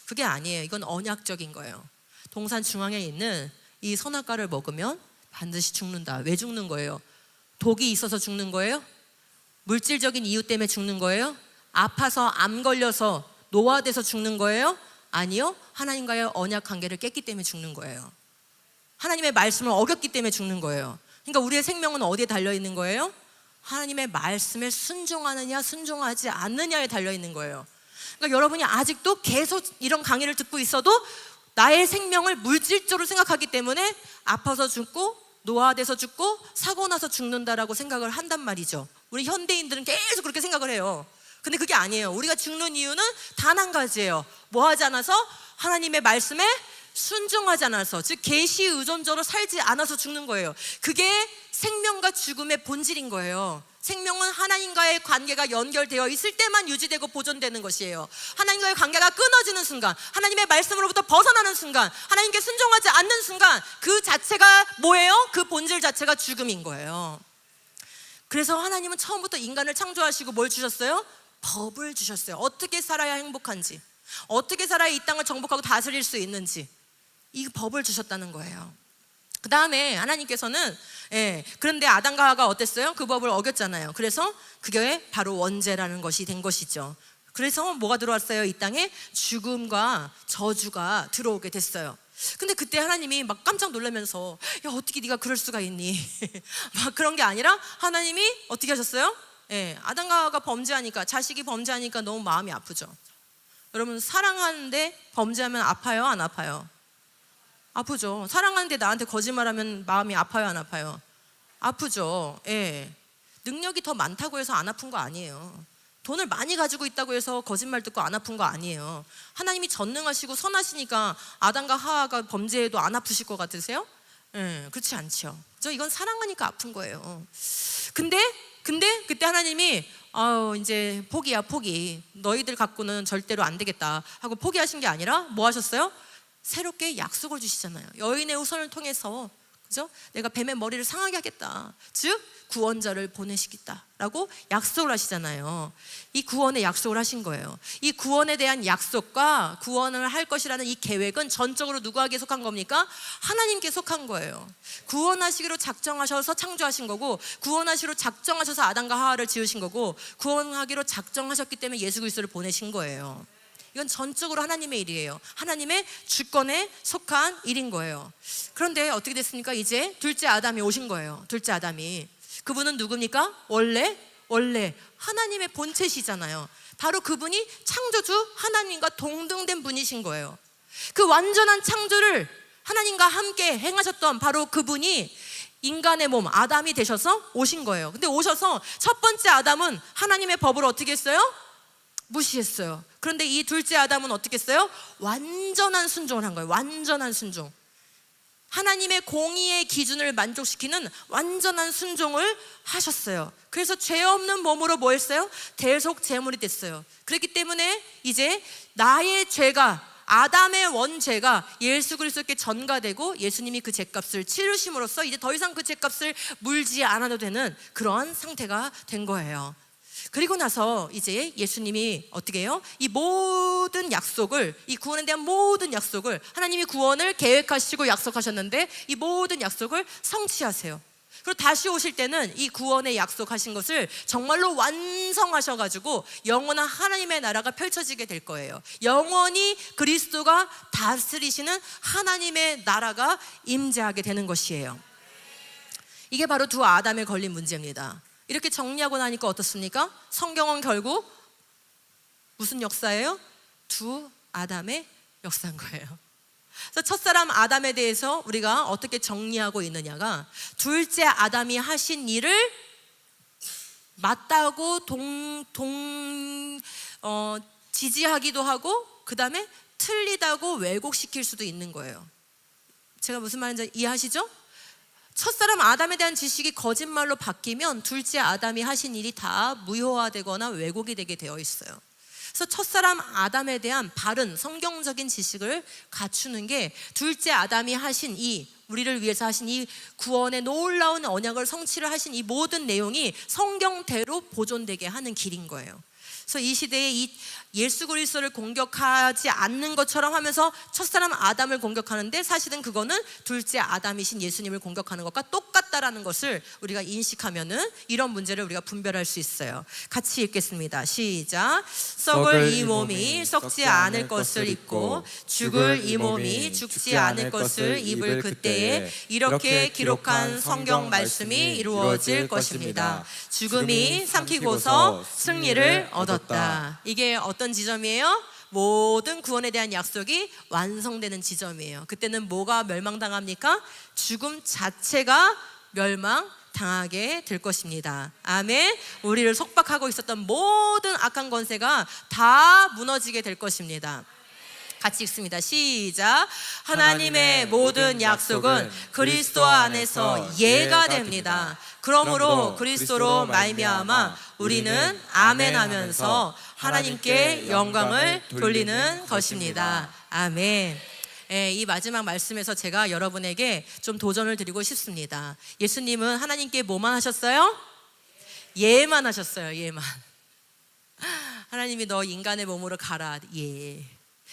그게 아니에요. 이건 언약적인 거예요. 동산 중앙에 있는 이 선악과를 먹으면 반드시 죽는다. 왜 죽는 거예요? 독이 있어서 죽는 거예요? 물질적인 이유 때문에 죽는 거예요? 아파서 암 걸려서 노화돼서 죽는 거예요? 아니요. 하나님과의 언약 관계를 깼기 때문에 죽는 거예요. 하나님의 말씀을 어겼기 때문에 죽는 거예요. 그러니까 우리의 생명은 어디에 달려있는 거예요? 하나님의 말씀에 순종하느냐 순종하지 않느냐에 달려있는 거예요. 그러니까 여러분이 아직도 계속 이런 강의를 듣고 있어도 나의 생명을 물질적으로 생각하기 때문에 아파서 죽고 노화돼서 죽고 사고 나서 죽는다라고 생각을 한단 말이죠. 우리 현대인들은 계속 그렇게 생각을 해요. 근데 그게 아니에요. 우리가 죽는 이유는 단 한 가지예요. 뭐 하지 않아서? 하나님의 말씀에 순종하지 않아서, 즉 계시 의존적으로 살지 않아서 죽는 거예요. 그게 생명과 죽음의 본질인 거예요. 생명은 하나님과의 관계가 연결되어 있을 때만 유지되고 보존되는 것이에요. 하나님과의 관계가 끊어지는 순간, 하나님의 말씀으로부터 벗어나는 순간, 하나님께 순종하지 않는 순간 그 자체가 뭐예요? 그 본질 자체가 죽음인 거예요. 그래서 하나님은 처음부터 인간을 창조하시고 뭘 주셨어요? 법을 주셨어요. 어떻게 살아야 행복한지, 어떻게 살아야 이 땅을 정복하고 다스릴 수 있는지, 이 법을 주셨다는 거예요. 그 다음에 하나님께서는 그런데 아담과 하와가 어땠어요? 그 법을 어겼잖아요. 그래서 그게 바로 원죄라는 것이 된 것이죠. 그래서 뭐가 들어왔어요? 이 땅에 죽음과 저주가 들어오게 됐어요. 근데 그때 하나님이 막 깜짝 놀라면서, 야 어떻게 네가 그럴 수가 있니? 막 그런 게 아니라 하나님이 어떻게 하셨어요? 아담과 하와가 범죄하니까, 자식이 범죄하니까 너무 마음이 아프죠. 여러분 사랑하는데 범죄하면 아파요, 안 아파요? 아프죠. 사랑하는데 나한테 거짓말하면 마음이 아파요, 안 아파요? 아프죠. 능력이 더 많다고 해서 안 아픈 거 아니에요. 돈을 많이 가지고 있다고 해서 거짓말 듣고 안 아픈 거 아니에요. 하나님이 전능하시고 선하시니까 아담과 하와가 범죄해도 안 아프실 것 같으세요? 그렇지 않죠. 이건 사랑하니까 아픈 거예요. 근데 그때 하나님이 이제 포기야, 포기. 너희들 갖고는 절대로 안 되겠다 하고 포기하신 게 아니라 뭐 하셨어요? 새롭게 약속을 주시잖아요. 여인의 후손을 통해서, 그죠? 내가 뱀의 머리를 상하게 하겠다. 즉 구원자를 보내시겠다라고 약속을 하시잖아요. 이 구원의 약속을 하신 거예요. 이 구원에 대한 약속과 구원을 할 것이라는 이 계획은 전적으로 누구에게 속한 겁니까? 하나님께 속한 거예요. 구원하시기로 작정하셔서 창조하신 거고, 구원하시기로 작정하셔서 아담과 하와를 지으신 거고, 구원하기로 작정하셨기 때문에 예수 그리스도를 보내신 거예요. 이건 전적으로 하나님의 일이에요. 하나님의 주권에 속한 일인 거예요. 그런데 어떻게 됐습니까? 이제 둘째 아담이 오신 거예요. 둘째 아담이. 그분은 누굽니까? 원래 하나님의 본체시잖아요. 바로 그분이 창조주 하나님과 동등된 분이신 거예요. 그 완전한 창조를 하나님과 함께 행하셨던 바로 그분이 인간의 몸 아담이 되셔서 오신 거예요. 근데 오셔서 첫 번째 아담은 하나님의 법을 어떻게 했어요? 무시했어요. 그런데 이 둘째 아담은 어떻게 했어요? 완전한 순종을 한 거예요. 완전한 순종. 하나님의 공의의 기준을 만족시키는 완전한 순종을 하셨어요. 그래서 죄 없는 몸으로 뭐 했어요? 대속 제물이 됐어요. 그렇기 때문에 이제 나의 죄가, 아담의 원죄가 예수 그리스도께 전가되고 예수님이 그 죄값을 치르심으로써 이제 더 이상 그 죄값을 물지 않아도 되는 그러한 상태가 된 거예요. 그리고 나서 이제 예수님이 어떻게 해요? 이 모든 약속을, 이 구원에 대한 모든 약속을, 하나님이 구원을 계획하시고 약속하셨는데 이 모든 약속을 성취하세요. 그리고 다시 오실 때는 이 구원의 약속하신 것을 정말로 완성하셔가지고 영원한 하나님의 나라가 펼쳐지게 될 거예요. 영원히 그리스도가 다스리시는 하나님의 나라가 임재하게 되는 것이에요. 이게 바로 두 아담에 걸린 문제입니다. 이렇게 정리하고 나니까 어떻습니까? 성경은 결국 무슨 역사예요? 두 아담의 역사인 거예요. 그래서 첫사람 아담에 대해서 우리가 어떻게 정리하고 있느냐가, 둘째 아담이 하신 일을 맞다고 지지하기도 하고, 그 다음에 틀리다고 왜곡시킬 수도 있는 거예요. 제가 무슨 말인지 이해하시죠? 첫사람 아담에 대한 지식이 거짓말로 바뀌면 둘째 아담이 하신 일이 다 무효화되거나 왜곡이 되게 되어 있어요. 그래서 첫사람 아담에 대한 바른 성경적인 지식을 갖추는 게 둘째 아담이 하신 이, 우리를 위해서 하신 이 구원의 놀라운 언약을 성취를 하신 이 모든 내용이 성경대로 보존되게 하는 길인 거예요. 그래서 이 시대에 이 예수 그리스도를 공격하지 않는 것처럼 하면서 첫사람 아담을 공격하는데, 사실은 그거는 둘째 아담이신 예수님을 공격하는 것과 똑같다라는 것을 우리가 인식하면은 이런 문제를 우리가 분별할 수 있어요. 같이 읽겠습니다. 시작. 썩을 이 몸이 썩지 않을 것을 입고 죽을 이 몸이 죽지 않을 것을 입을 그때에 이렇게 기록한 성경 말씀이 이루어질 것입니다. 죽음이 삼키고서 승리를 얻었다. 이게 어떤 지점이에요? 모든 구원에 대한 약속이 완성되는 지점이에요. 그때는 뭐가 멸망당합니까? 죽음 자체가 멸망당하게 될 것입니다. 아멘. 우리를 속박하고 있었던 모든 악한 권세가 다 무너지게 될 것입니다. 같이 읽습니다. 시작. 하나님의 모든 약속은 그리스도 안에서 예가 됩니다. 그러므로 그리스도로 말미암아 우리는 아멘 하면서 하나님께 영광을 돌리는 것입니다. 아멘. 이 마지막 말씀에서 제가 여러분에게 좀 도전을 드리고 싶습니다. 예수님은 하나님께 뭐만 하셨어요? 예만 하셨어요. 예만. 하나님이 너 인간의 몸으로 가라. 예.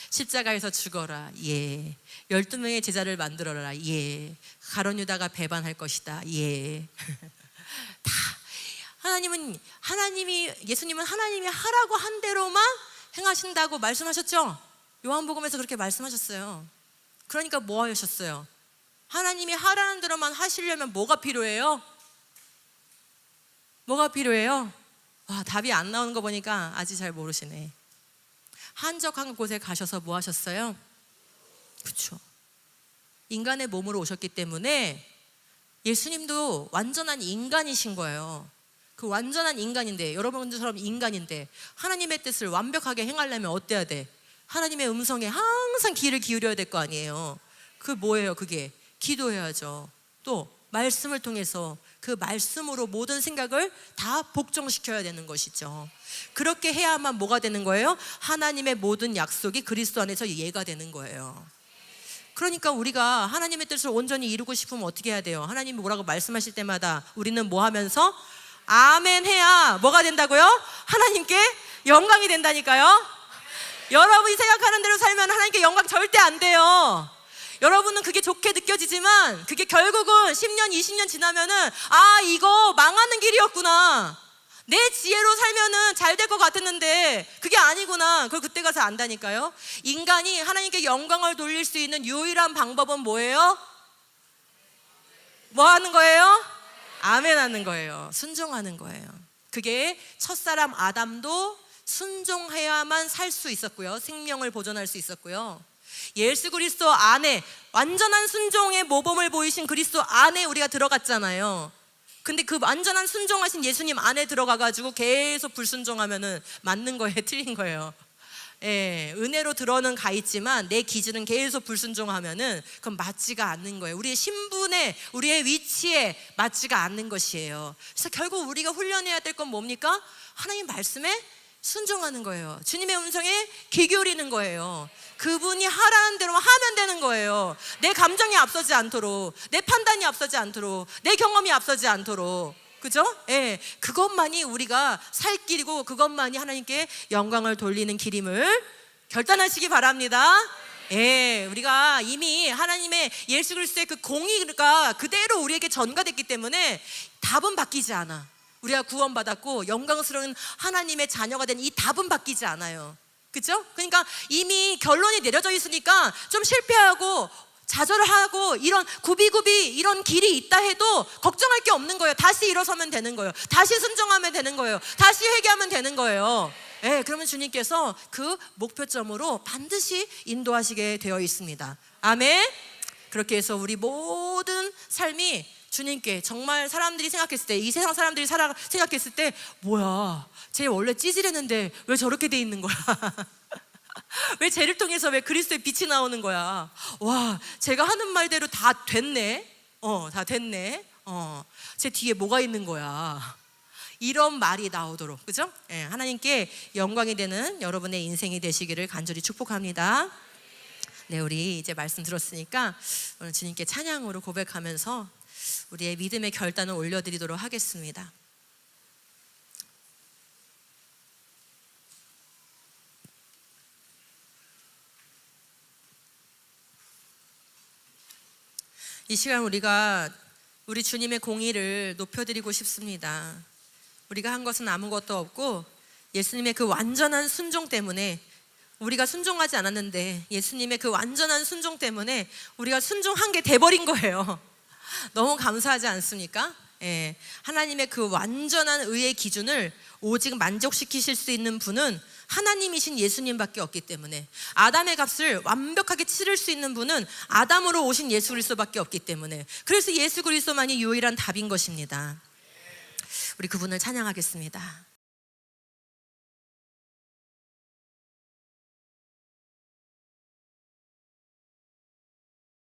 십자가에서 죽어라. 예. 12명의 제자를 만들어라. 예. 가룟 유다가 배반할 것이다. 예. 다 예수님은 하나님이 하라고 한 대로만 행하신다고 말씀하셨죠? 요한복음에서 그렇게 말씀하셨어요. 그러니까 뭐 하셨어요? 하나님이 하라는 대로만 하시려면 뭐가 필요해요? 뭐가 필요해요? 와, 답이 안 나오는 거 보니까 아직 잘 모르시네. 한적한 곳에 가셔서 뭐 하셨어요? 그렇죠. 인간의 몸으로 오셨기 때문에 예수님도 완전한 인간이신 거예요. 그 완전한 인간인데, 여러분들처럼 인간인데 하나님의 뜻을 완벽하게 행하려면 어때야 돼? 하나님의 음성에 항상 귀를 기울여야 될 거 아니에요. 그 뭐예요? 그게 기도해야죠. 또 말씀을 통해서 그 말씀으로 모든 생각을 다 복종시켜야 되는 것이죠. 그렇게 해야만 뭐가 되는 거예요? 하나님의 모든 약속이 그리스도 안에서 예가 되는 거예요. 그러니까 우리가 하나님의 뜻을 온전히 이루고 싶으면 어떻게 해야 돼요? 하나님이 뭐라고 말씀하실 때마다 우리는 뭐 하면서 아멘 해야 뭐가 된다고요? 하나님께 영광이 된다니까요. 여러분이 생각하는 대로 살면 하나님께 영광 절대 안 돼요. 여러분은 그게 좋게 느껴지지만 그게 결국은 10년, 20년 지나면은 아, 이거 망하는 길이었구나. 내 지혜로 살면은 잘 될 것 같았는데 그게 아니구나. 그걸 그때 가서 안다니까요. 인간이 하나님께 영광을 돌릴 수 있는 유일한 방법은 뭐예요? 뭐 하는 거예요? 아멘 하는 거예요. 순종하는 거예요. 그게 첫사람 아담도 순종해야만 살 수 있었고요. 생명을 보존할 수 있었고요. 예수 그리스도 안에 완전한 순종의 모범을 보이신 그리스도 안에 우리가 들어갔잖아요. 근데 그 완전한 순종하신 예수님 안에 들어가가지고 계속 불순종하면은 맞는 거예요, 틀린 거예요? 예, 은혜로 들어는 가 있지만 내 기준은 계속 불순종하면은 그건 맞지가 않는 거예요. 우리의 신분에, 우리의 위치에 맞지가 않는 것이에요. 그래서 결국 우리가 훈련해야 될 건 뭡니까? 하나님 말씀에 순종하는 거예요. 주님의 음성에 귀 기울이는 거예요. 그분이 하라는 대로 하면 되는 거예요. 내 감정이 앞서지 않도록, 내 판단이 앞서지 않도록, 내 경험이 앞서지 않도록. 그죠? 예, 그것만이 우리가 살 길이고 그것만이 하나님께 영광을 돌리는 길임을 결단하시기 바랍니다. 예, 우리가 이미 하나님의 예수 그리스도의 그 공의가 그대로 우리에게 전가됐기 때문에 답은 바뀌지 않아. 우리가 구원받았고 영광스러운 하나님의 자녀가 된 이 답은 바뀌지 않아요. 그죠? 그러니까 이미 결론이 내려져 있으니까 좀 실패하고 좌절하고 이런 구비구비 이런 길이 있다 해도 걱정할 게 없는 거예요. 다시 일어서면 되는 거예요. 다시 순종하면 되는 거예요. 다시 회개하면 되는 거예요. 예, 그러면 주님께서 그 목표점으로 반드시 인도하시게 되어 있습니다. 아멘. 그렇게 해서 우리 모든 삶이 주님께 정말 사람들이 생각했을 때, 이 세상 사람들이 생각했을 때 뭐야, 쟤 원래 찌질했는데 왜 저렇게 돼 있는 거야? 왜 쟤를 통해서 왜 그리스도의 빛이 나오는 거야? 와, 제가 하는 말대로 다 됐네. 다 됐네. 쟤 뒤에 뭐가 있는 거야? 이런 말이 나오도록, 그죠? 예, 하나님께 영광이 되는 여러분의 인생이 되시기를 간절히 축복합니다. 네, 우리 이제 말씀 들었으니까 오늘 주님께 찬양으로 고백하면서 우리의 믿음의 결단을 올려드리도록 하겠습니다. 이 시간 우리가 우리 주님의 공의를 높여드리고 싶습니다. 우리가 한 것은 아무것도 없고 예수님의 그 완전한 순종 때문에 우리가 순종하지 않았는데 예수님의 그 완전한 순종 때문에 우리가 순종한 게 돼버린 거예요. 너무 감사하지 않습니까? 예, 하나님의 그 완전한 의의 기준을 오직 만족시키실 수 있는 분은 하나님이신 예수님밖에 없기 때문에, 아담의 값을 완벽하게 치를 수 있는 분은 아담으로 오신 예수 그리스도밖에 없기 때문에, 그래서 예수 그리스도만이 유일한 답인 것입니다. 우리 그분을 찬양하겠습니다.